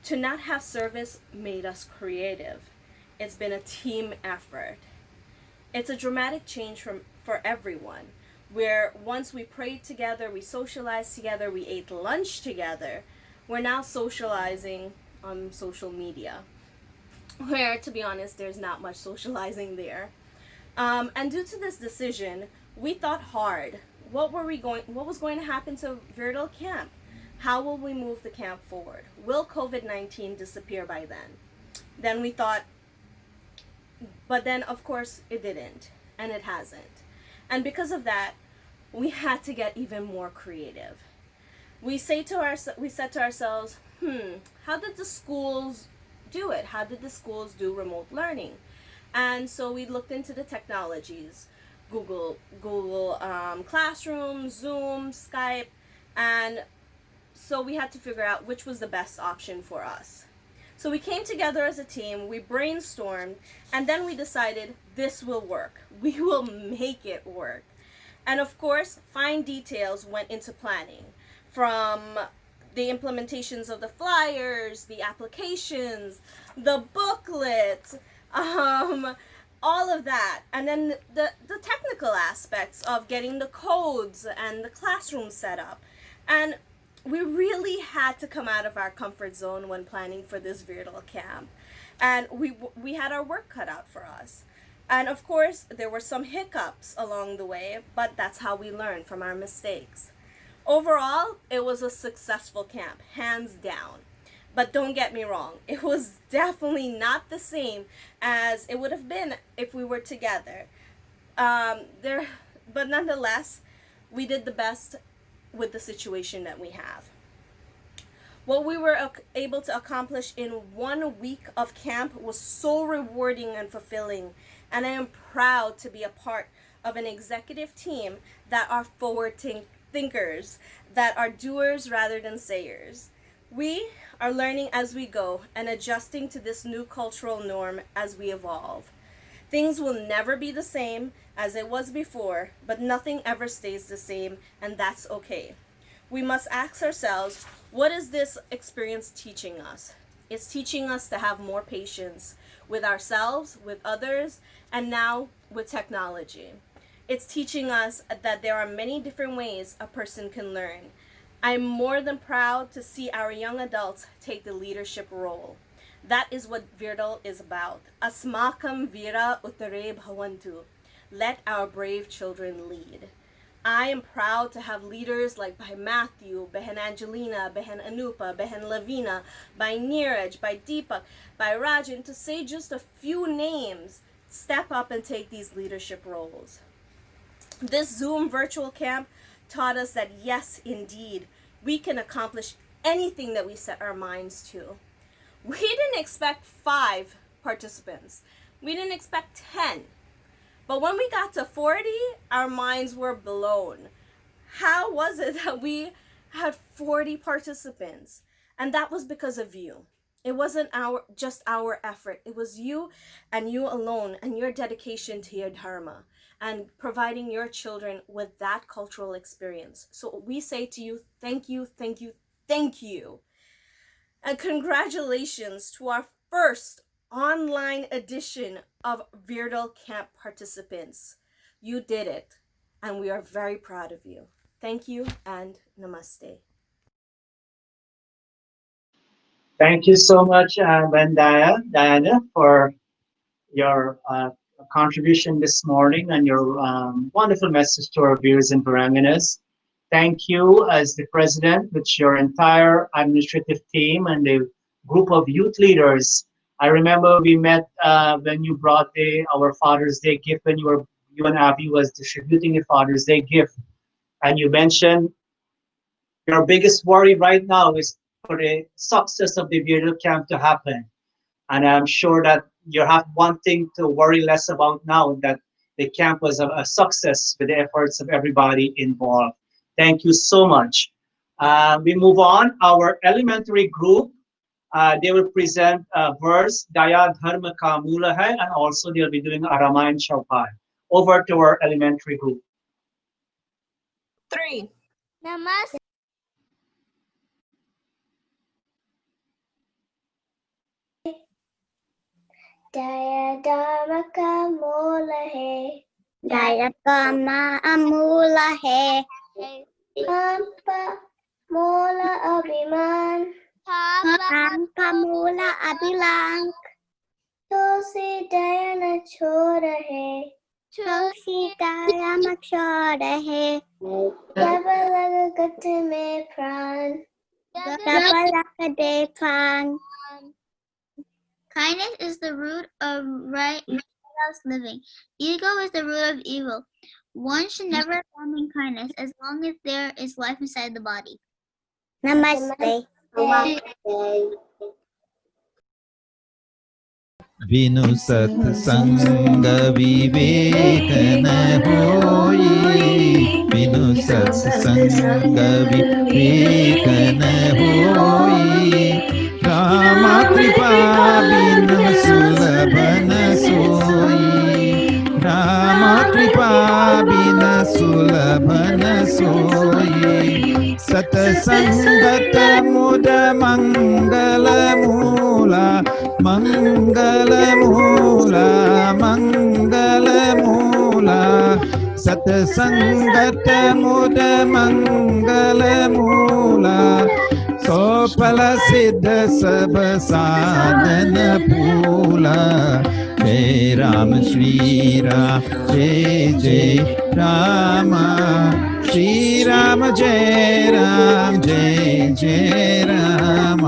To not have service made us creative. It's been a team effort. It's a dramatic change for everyone, where once we prayed together, we socialized together, we ate lunch together, we're now socializing on social media, where, to be honest, there's not much socializing there. And due to this decision, we thought hard. What was going to happen to Virdal Camp? How will we move the camp forward? Will COVID-19 disappear by then? Then we thought, but then of course it didn't, and it hasn't. And because of that, we had to get even more creative. We said to ourselves, how did the schools do it? How did the schools do remote learning? And so we looked into the technologies, Google Classroom, Zoom, Skype, and so we had to figure out which was the best option for us. So we came together as a team, we brainstormed, and then we decided this will work. We will make it work. And of course, fine details went into planning, from the implementations of the flyers, the applications, the booklets, all of that. And then the technical aspects of getting the codes and the classroom set up. And we really had to come out of our comfort zone when planning for this Virdal camp. And we had our work cut out for us. And of course, there were some hiccups along the way, but that's how we learn from our mistakes. Overall, it was a successful camp, hands down. But don't get me wrong, it was definitely not the same as it would have been if we were together. But nonetheless, we did the best with the situation that we have. What we were able to accomplish in 1 week of camp was so rewarding and fulfilling, and I am proud to be a part of an executive team that are forward thinkers, that are doers rather than sayers. We are learning as we go and adjusting to this new cultural norm as we evolve. Things will never be the same as it was before, but nothing ever stays the same, and that's okay. We must ask ourselves, what is this experience teaching us? It's teaching us to have more patience with ourselves, with others, and now with technology. It's teaching us that there are many different ways a person can learn. I'm more than proud to see our young adults take the leadership role. That is what Virdal is about. Asmakam Vira Uttare Bhavantu. Let our brave children lead. I am proud to have leaders like Bhai Matthew, Behen Angelina, Behen Anupa, Behen Lavina, by Neeraj, by Deepak, by Rajan, to say just a few names, step up and take these leadership roles. This Zoom virtual camp taught us that yes, indeed, we can accomplish anything that we set our minds to. We didn't expect 5 participants. We didn't expect 10. But when we got to 40, our minds were blown. How was it that we had 40 participants? And that was because of you. It wasn't just our effort. It was you and you alone and your dedication to your dharma and providing your children with that cultural experience. So we say to you, thank you, thank you, thank you. And congratulations to our first online edition of Virdal Camp participants. You did it, and we are very proud of you. Thank you and namaste. Thank you so much, Diana, for your contribution this morning and your wonderful message to our viewers and Varanginas. Thank you as the president with your entire administrative team and the group of youth leaders. I remember we met when you brought our Father's Day gift when you and Abby was distributing a Father's Day gift, and you mentioned your biggest worry right now is for the success of the Vietnam camp to happen. And I'm sure that you have one thing to worry less about now, that the camp was a success with the efforts of everybody involved. Thank you so much. We move on. Our elementary group, they will present a verse, Daya Dharma Ka Mula Hai, and also they'll be doing a Ramayan Chaupai. Over to our elementary group. 3. Namaste. Daya Dharma Ka Mula Hai. Daya Dharma Amula Hai. Pampa Mula Abhiman. Pampa Mula Abhilang. Tulsi Daya Na Choda Hai. Tulsi Daya Ma Choda Hai. Dabalaga Gata Me Pran. Dabalaga De Pran. Kindness is the root of right living. Ego is the root of evil. One should never abandon kindness as long as there is life inside the body. Namaste. Namaste. बिनु सत्संग विवेक न होई बिनु सत्संग विवेक न होई राम कृपा बिनु सुलभ न सोई राम कृपा बिनु सुलभ न सोई सतसंगत मुद मंगल मूला मंगल मूला मंगल मूला सतसंगत मुद मंगल मूला सोफल सिद्ध सब साधन फूला जय राम श्री राम जय जय राम श्री राम जय राम जय जय Ram.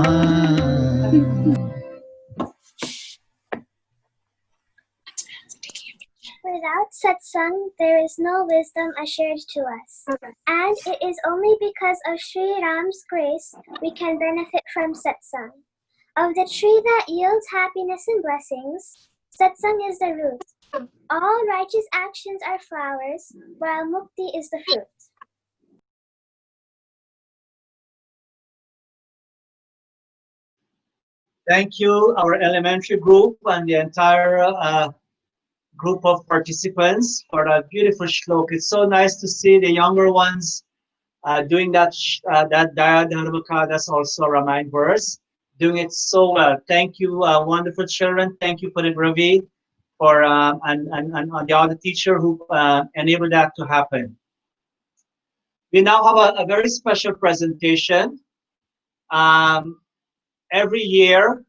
Without satsang, there is no wisdom assured to us. And it is only because of Sri Ram's grace we can benefit from satsang. Of the tree that yields happiness and blessings, satsang is the root. All righteous actions are flowers, while mukti is the fruit. Thank you, our elementary group and the entire group of participants for that beautiful shlok. It's so nice to see the younger ones doing that Daya Dharmaka, that's also a Ramayana verse, doing it so well. Thank you, wonderful children. Thank you, Purit Ravi, for and the other teacher who enabled that to happen. We now have a very special presentation. Every year,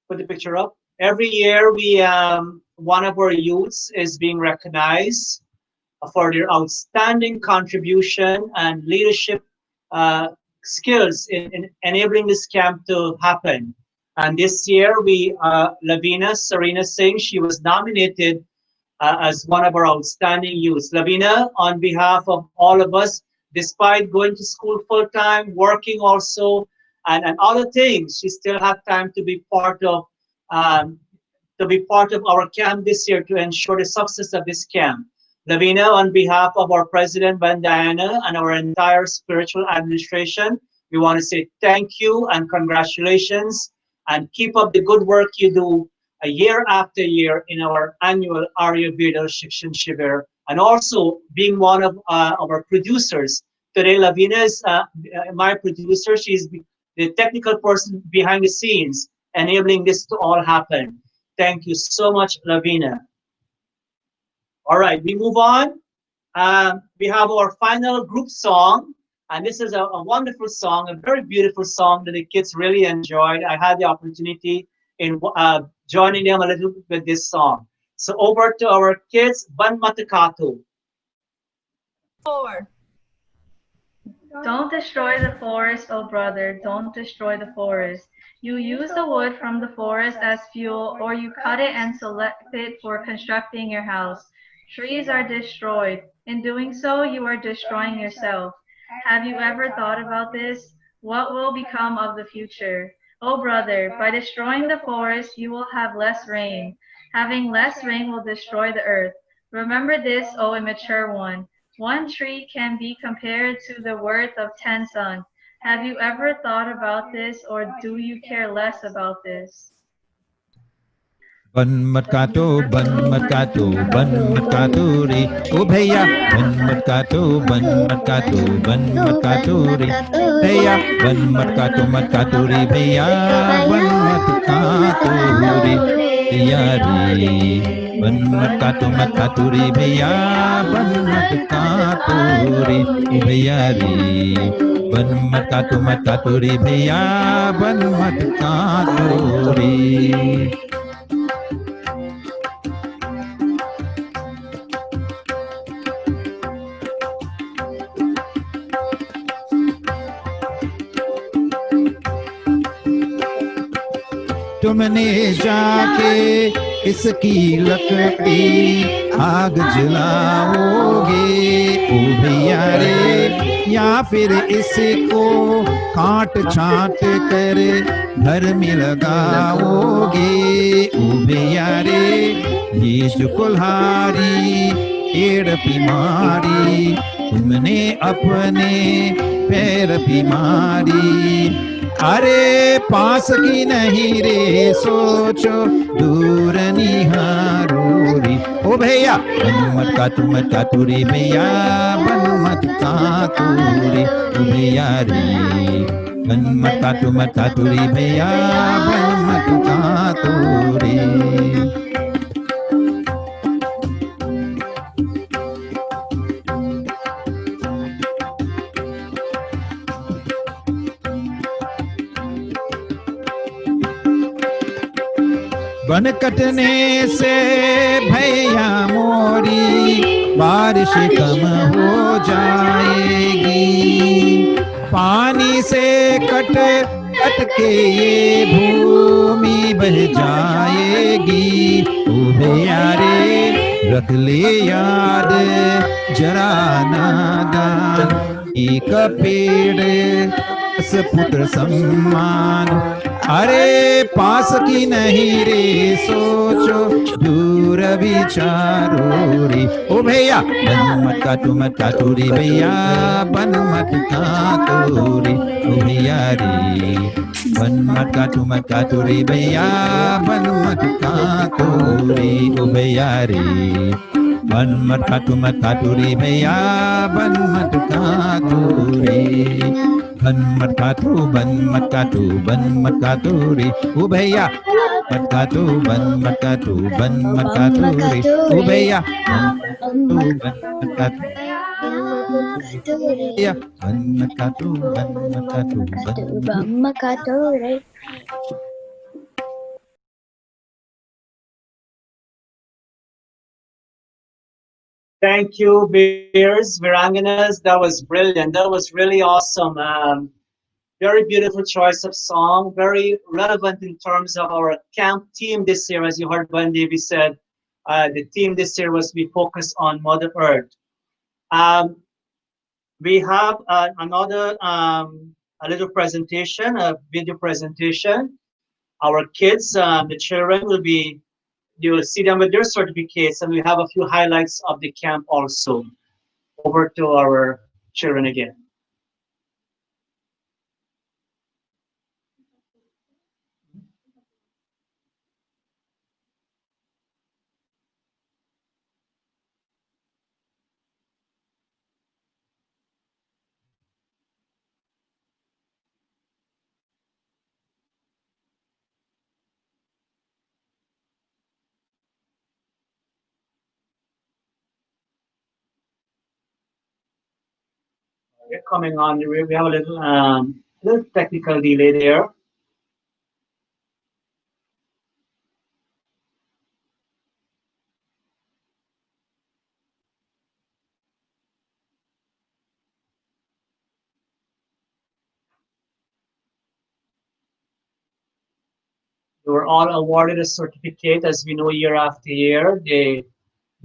put the picture up. Every year, we one of our youths is being recognized for their outstanding contribution and leadership uh, skills in enabling this camp to happen. And this year, Lavina Serena Singh, she was nominated as one of our outstanding youths. Lavina, on behalf of all of us, despite going to school full time, working also, and other things, she still had time um, to be part of our camp this year to ensure the success of this camp. Lavina, on behalf of our president, Ben Diana, and our entire spiritual administration, we want to say thank you and congratulations and keep up the good work you do year after year in our annual Arya Vidal Shikshan Shivir, and also being one of our producers. Today, Lavina is my producer. She's the technical person behind the scenes, enabling this to all happen. Thank you so much, Lavina. All right, we move on. We have our final group song, and this is a wonderful song, a very beautiful song that the kids really enjoyed. I had the opportunity in joining them a little bit with this song. So over to our kids, Ban Matakato. Four. Don't destroy the forest, oh brother, don't destroy the forest. You use the wood from the forest as fuel, or you cut it and select it for constructing your house. Trees are destroyed. In doing so, you are destroying yourself. Have you ever thought about this? What will become of the future? Oh brother, by destroying the forest, you will have less rain. Having less rain will destroy the earth. Remember this, O immature one. One tree can be compared to the worth of 10 sons. Have you ever thought about this, or do you care less about this? बन मत काटो बन मत काटो बन मत काटो रे ओ भैया बन मत काटो बन मत काटो बन मत काटो रे भैया बन मत काटो रे भैया बन मत काटो रे भैया रे बन मत काटो रे भैया बन मत काटो रे भैया रे बन मत काटो रे भैया बन मत काटो रे तुमने जाके इसकी लकड़ी आग जलाओगे ओ भैया रे या फिर इसको काट छाट कर घर में लगाओगे ओ भैया रे ये जो कुल्हाड़ी पेड़ की मारी तुमने अपने पैर की मारी अरे पास की नहीं रे सोचो दूर निहारो रे ओ भैया बन मत काटो रे भैया बन मत काटो रे ओ भैया रे बन मत काटो रे भैया बन मत काटो रे वन कटने से भैया मोरी बारिश कम हो जाएगी पानी से कट के ये भूमि बह जाएगी ओ भैया रे रख ले याद जरा नादान एक पेड़ पुत्र सम्मान अरे पास की नहीं रे सोचो दूर विचारो रे ओ भैया बन मत काटो रे भैया बन मत काटो रे ओ भैया रे बन मत काटो रे भैया बन मत काटो रे ओ भैया रे बन मत काटो रे भैया बन मत काटो रे बन मत काटो रे ओ भैया मत काटो बन मत काटो रे ओ भैया बन मत काटो भैया बन मत काटो रे Thank you, Beers, Viranganas. That was brilliant. That was really awesome. Very beautiful choice of song. Very relevant in terms of our camp theme this year. As you heard Van Devi said, the theme this year was we focus on Mother Earth. Um, we have another a little presentation, a video presentation. Our kids, the children will be, you will see them with their certificates, and we have a few highlights of the camp also. Over to our children again. We're coming on. We have a little technical delay there. They were all awarded a certificate, as we know year after year. The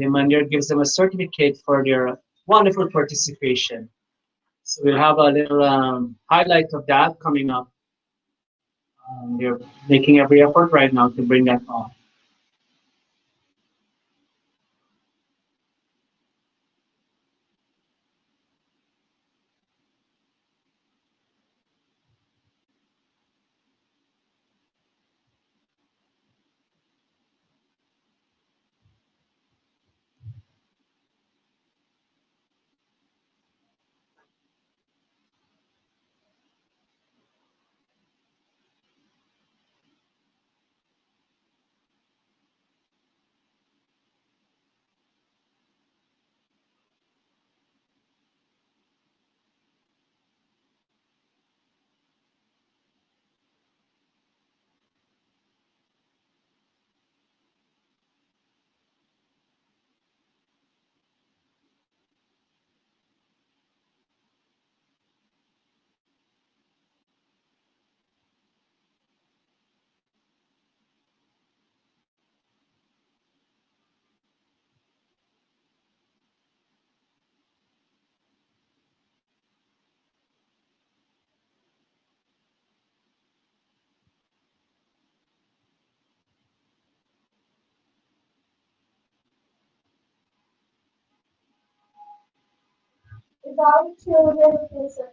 Mandir gives them a certificate for their wonderful participation. So we'll have a little highlight of that coming up. They're making every effort right now to bring that on. Without children is a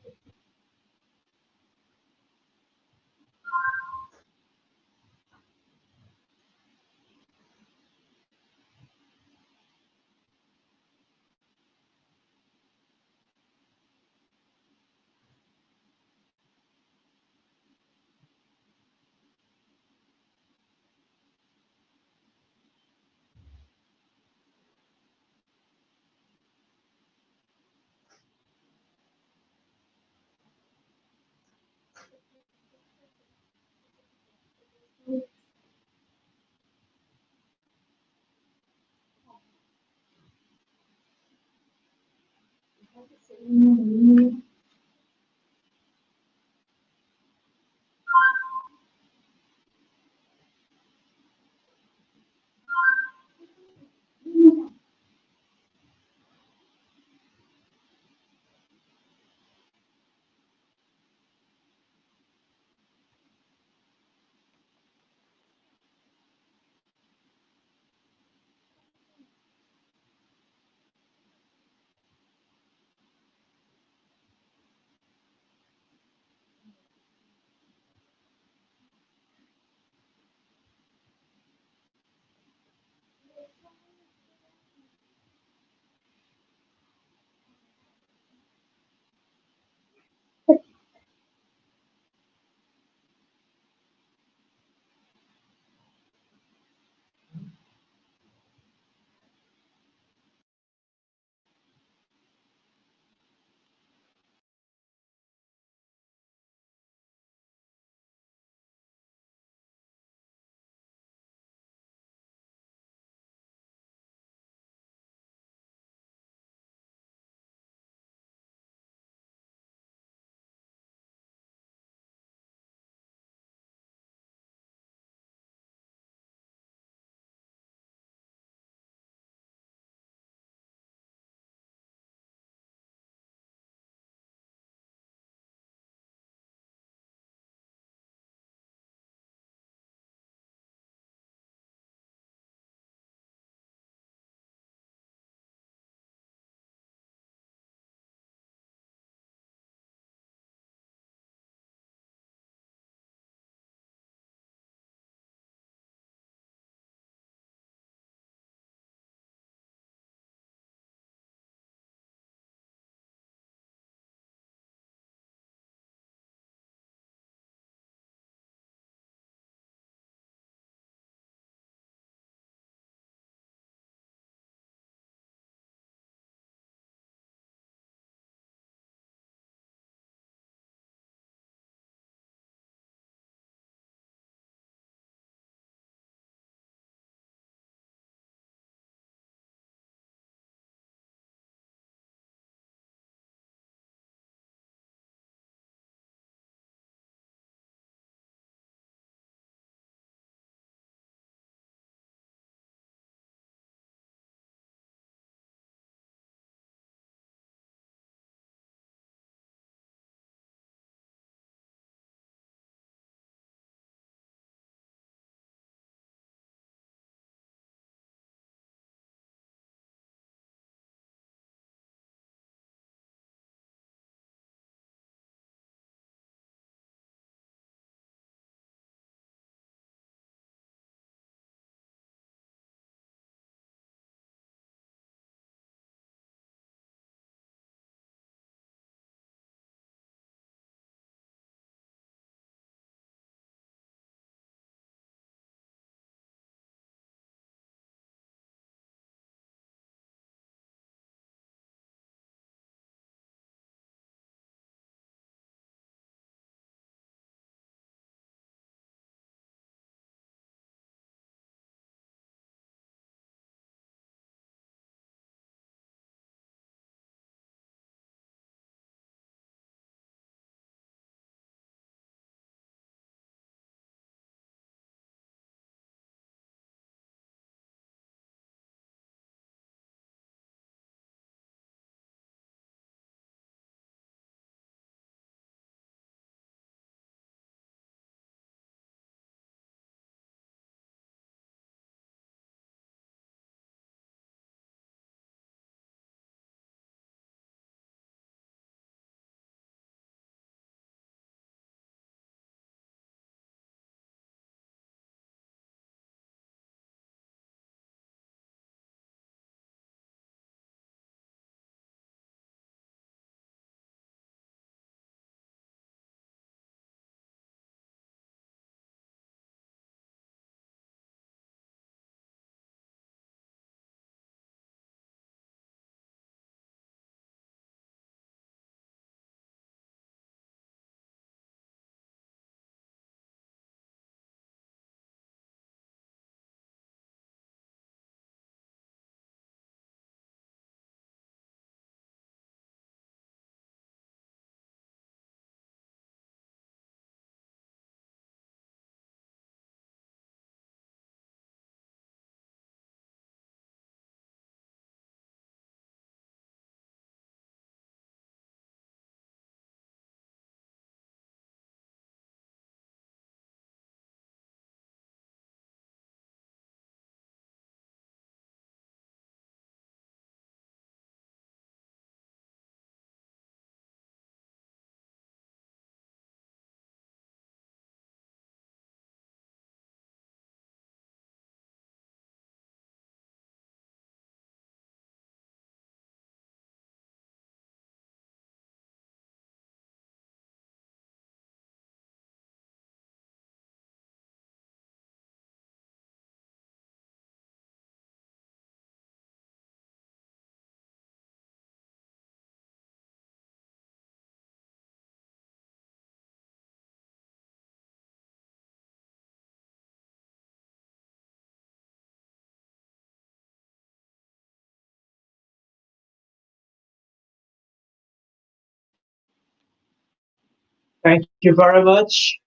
Thank you very much.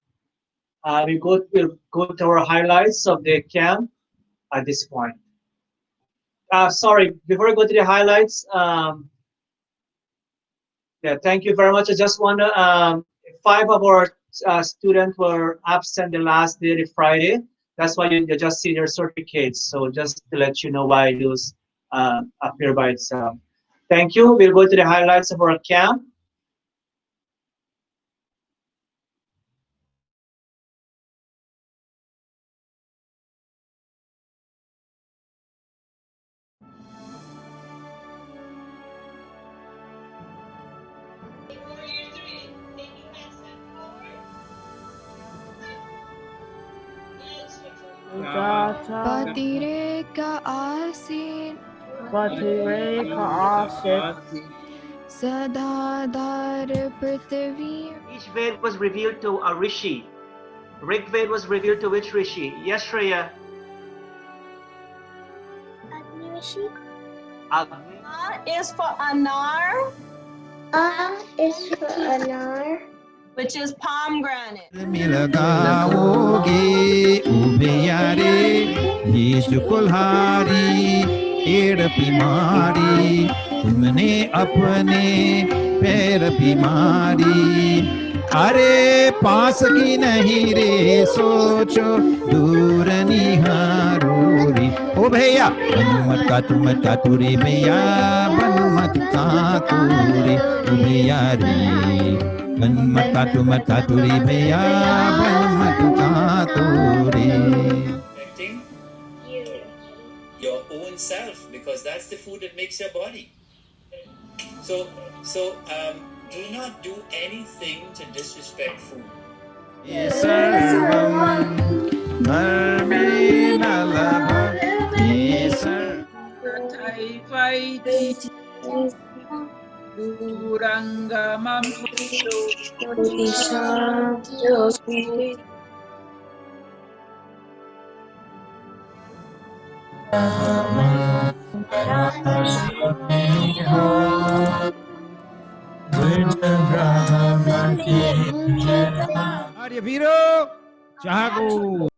We'll go to our highlights of the camp at this point. Sorry, before I go to the highlights, yeah, thank you very much. I just want to, five of our students were absent the last day, the Friday. That's why you just see their certificates. So just to let you know why those appear by itself. Thank you. We'll go to the highlights of our camp. Patireka asin, Patireka asit, Sadhadhar Prithvi. Each Ved was revealed to a Rishi. Rig Ved was revealed to which Rishi? Yes, Shreya. Agni Rishi. Agni. Is for Anar, Is for Anar, which is pomegranate. मिलगाओगे उभयारे यीशु कुल्हारी एड़ बीमारी तुमने अपने पैर बीमारी अरे पास की नहीं रे सोचो दूर निहारो रे ओ भैया बन मत का तू रे भैया बन मत का तू रे ओ भैया रे बन मत का तू रे भैया बन मत का तू रे Affecting your own self, because that's the food that makes your body. So do not do anything to disrespect food. Arya Viro Jago.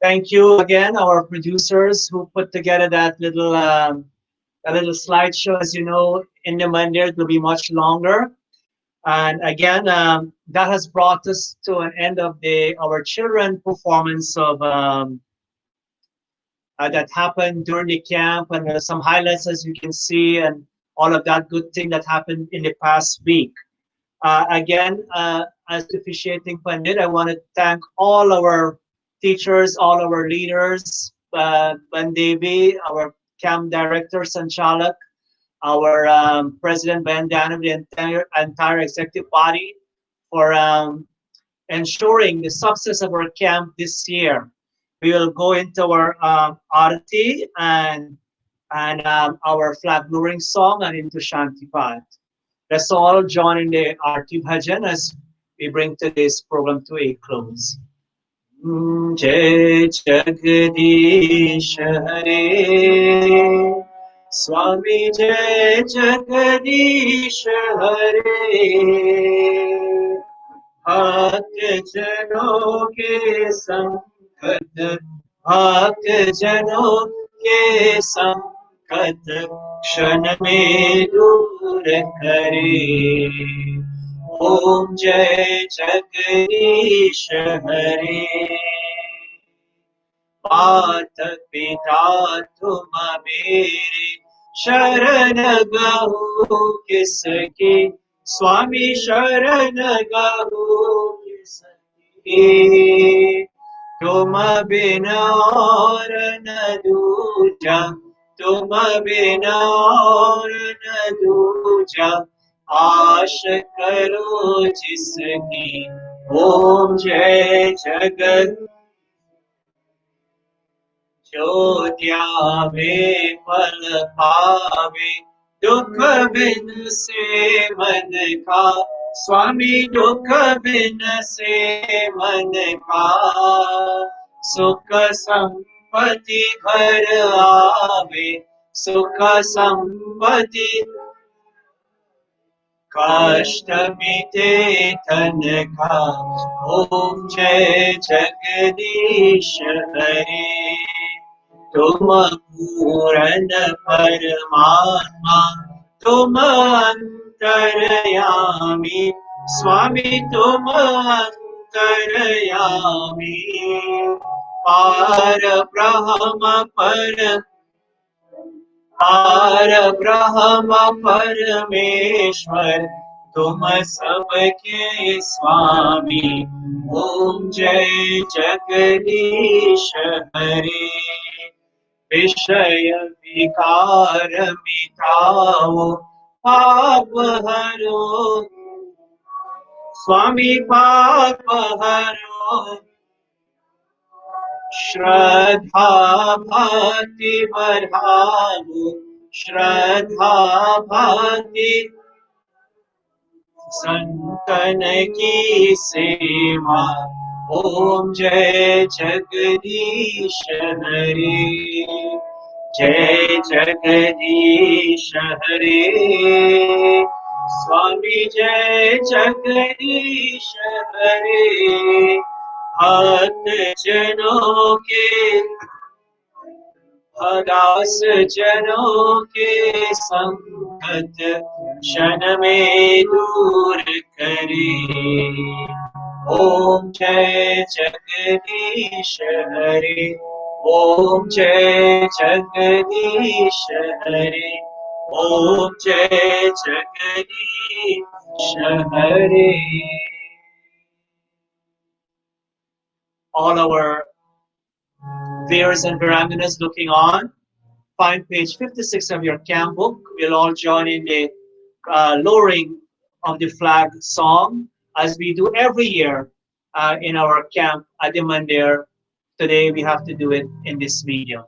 Thank you again, our producers who put together that little slideshow. As you know, in the Monday it will be much longer. And again, that has brought us to an end of our children performance of that happened during the camp, and some highlights as you can see, and all of that good thing that happened in the past week. Again, as officiating Pandit, I want to thank all our teachers, all our leaders, Bandevi, our camp director, Sanchalak, our president, Bandana, the entire executive body for ensuring the success of our camp this year. We will go into our arati and our flag lowering song and into Shantipat. Let's all join in the Arti Bhajan as we bring today's program to a close. Jai Jagadish Hare Swami Jai Jagadish Hare Bhakt Jano ke sankat Bhakt Jano ke संकट क्षण में दूर करे ओम जय जगदीश हरे माता पिता तुम मेरे शरण गहु किसकी स्वामी शरण गहु किसकी तुम बिन और न दूजा तुम बिन और न दूजा आश करो जिसकी ओम जय जगत जो त्यावे फल पावे दुख बिन से मन का स्वामी दुख बिन से मन का सुख संपत्ति घर आवे, सुख संपत्ति कष्ट मिटे धन का। ओम जय जगदीश हरे। तुम पूर्ण परमात्मा, तुम अंतर्यामी, स्वामी तुम अंतर्यामी। पार ब्रह्म परमेश्वर, तुम सबके स्वामी। ओम जय जगदीश हरे। विषय विकार मिटाओ, पाप हरो, स्वामी पाप हरो। श्रद्धा भक्ति बढ़ाओ, श्रद्धा भक्ति संतन की सेवा। ओम जय जगदीश हरे। जय जगदीश हरे। स्वामी जय जगदीश हरे। भक्त जनों के, दास जनों के संकट क्षण में दूर करे। ओम जय जगदीश हरे। ओम जय जगदीश हरे। ओम जय जगदीश हरे। All our viewers and Viranganas looking on, find page 56 of your camp book. We'll all join in the lowering of the flag song as we do every year in our camp at the Mandir. Today we have to do it in this medium.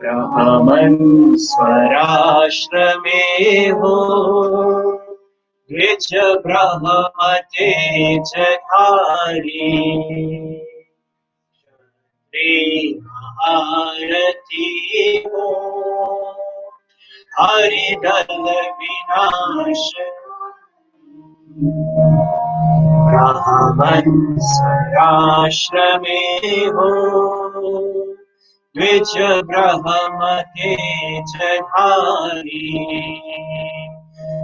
Brahman swarashrame ho, द्विज ब्रह्म तेज धारी। श्री महारथी हो, हरिदल विनाश। ब्राह्मण स्वराश्रमे हो, द्विज ब्रह्म तेज धारी।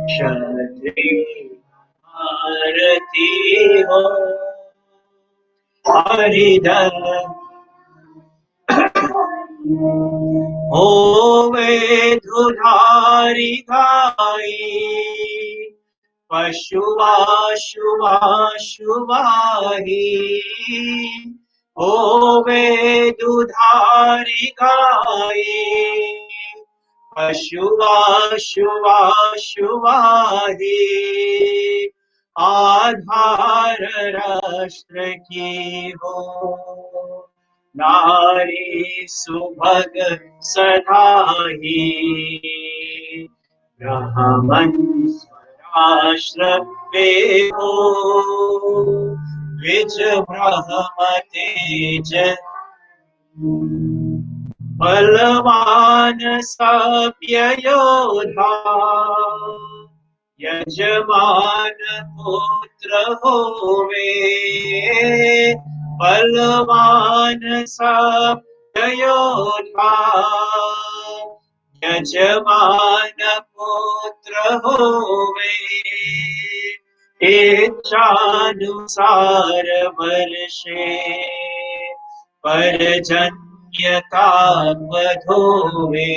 क्षत्रिय आरती हो, हरिदल होवे दुधारी गाई। पशुआ शुआ शुवाही, होवे दुधारी गाई। पशुआ शुआ शुवाही, आधार राष्ट्र की हो। नारी सुभग सदा ही, ब्राह्मण स्वराश्रम में हो। द्विज ब्रह्म तेज, बलवान सभ्य योधा। यजमान पुत्र होवे, बलवान सभ्य योधा। यजमान पुत्र होवे, इच्छानुसार वर्षे परजन्यता बधोवे।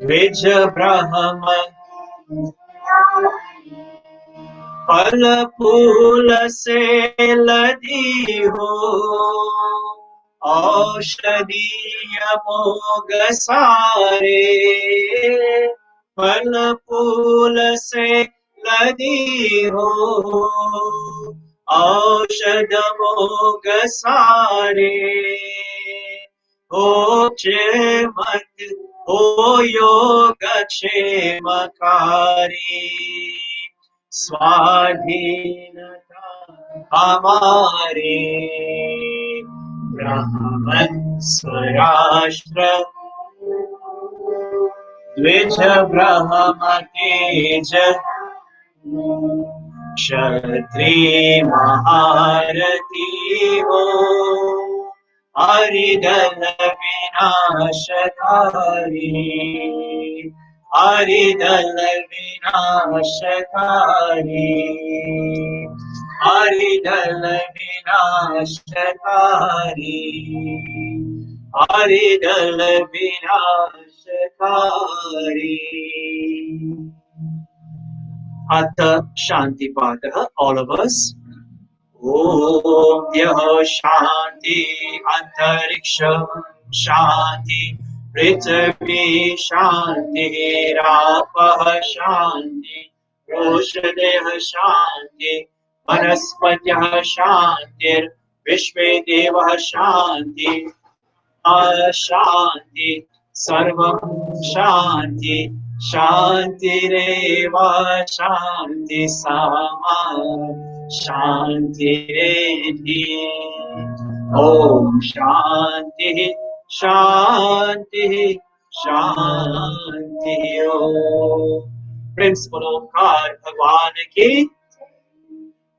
द्विज ब्रह्म फल फूल से लदी हो, औषधीय मोग सारे। फल फूल से लदी हो, औषध मोग सारे। ऊंचे मत O yogakshemakari स्वाधीनता हमारी ब्राह्मण स्वराष्ट्र द्विज ब्रह्म तेज क्षत्रिय महारथी हो हरिदल विनाशकारी हरिदल विनाशकारी हरिदल विनाशकारी हरिदल विनाशकारी अथ शांतिपाठः all of us ॐ द्यः शान्ति अन्तरिक्षं शान्ति पृथिवी शान्तिरापः शान्ति रोषधयः शान्ति वनस्पतयः शान्तिर्विश्वे देवः शान्ति शान्ति सर्वं शान्ति शान्तिरेव शान्ति सामा शान्तिरेधि ॐ शान्तिः शान्तिः शान्तिः प्रेम से बोलो ओंकार भगवान की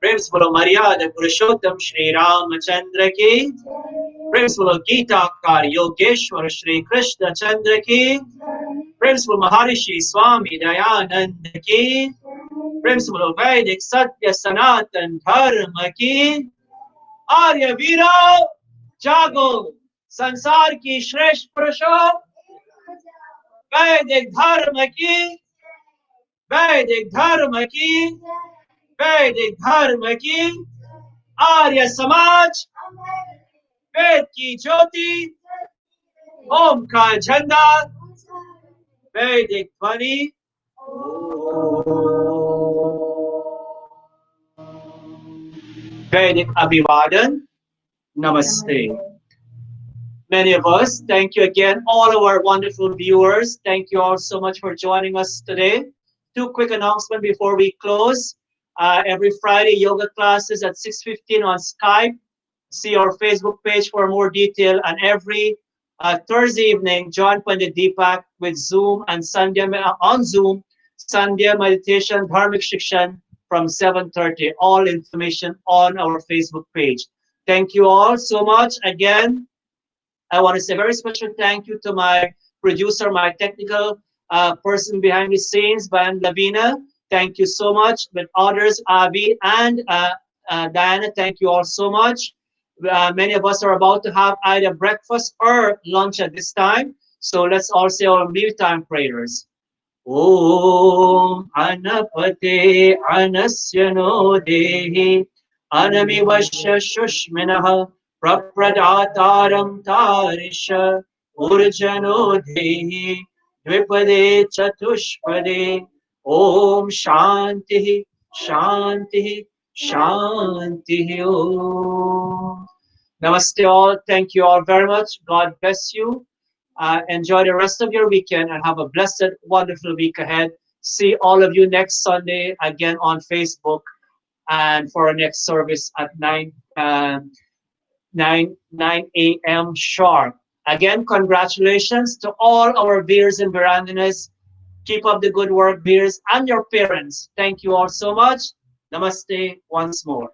प्रेम से बोलो मर्यादा पुरुषोत्तम श्री रामचंद्र की प्रेम से बोलो गीताकार योगेश्वर श्री कृष्ण चंद्र की प्रेम से बोलो महर्षि स्वामी दयानंद की प्रेम से बोलो वैदिक सत्य सनातन धर्म की आर्य वीरो जागो संसार की श्रेष्ठ पुरुषों वैदिक धर्म की वैदिक धर्म की वैदिक धर्म की आर्य समाज वेद की ज्योति ओम का झंडा वैदिक ध्वनि वैदिक अभिवादन namaste. Many of us, thank you again, all of our wonderful viewers. Thank you all so much for joining us today. Two quick announcements before we close. Every Friday, yoga classes at 6:15 on Skype. See our Facebook page for more detail. And every Thursday evening, join Pandit Deepak with Zoom and Sunday on Zoom, Sunday meditation, Dharmic Shikshan from 7:30. All information on our Facebook page. Thank you all so much. Again, I want to say a very special thank you to my producer, my technical person behind the scenes, Van Lavina. Thank you so much. With others, Avi and Diana, thank you all so much. Many of us are about to have either breakfast or lunch at this time. So let's all say our mealtime prayers. Om Anapate Anasyano Dehi Anamivasya Shushminaha Prapradaataram Tarisha Urjano Dehi Dvipade Chatushpade Om Shanti Shanti Shanti Om. Namaste all. Thank you all very much. God bless you. Enjoy the rest of your weekend and have a blessed, wonderful week ahead. See all of you next Sunday again on Facebook and for our next service at 9 a.m. sharp. Again, congratulations to all our beers and verandanas. Keep up the good work, beers, and your parents. Thank you all so much. Namaste once more.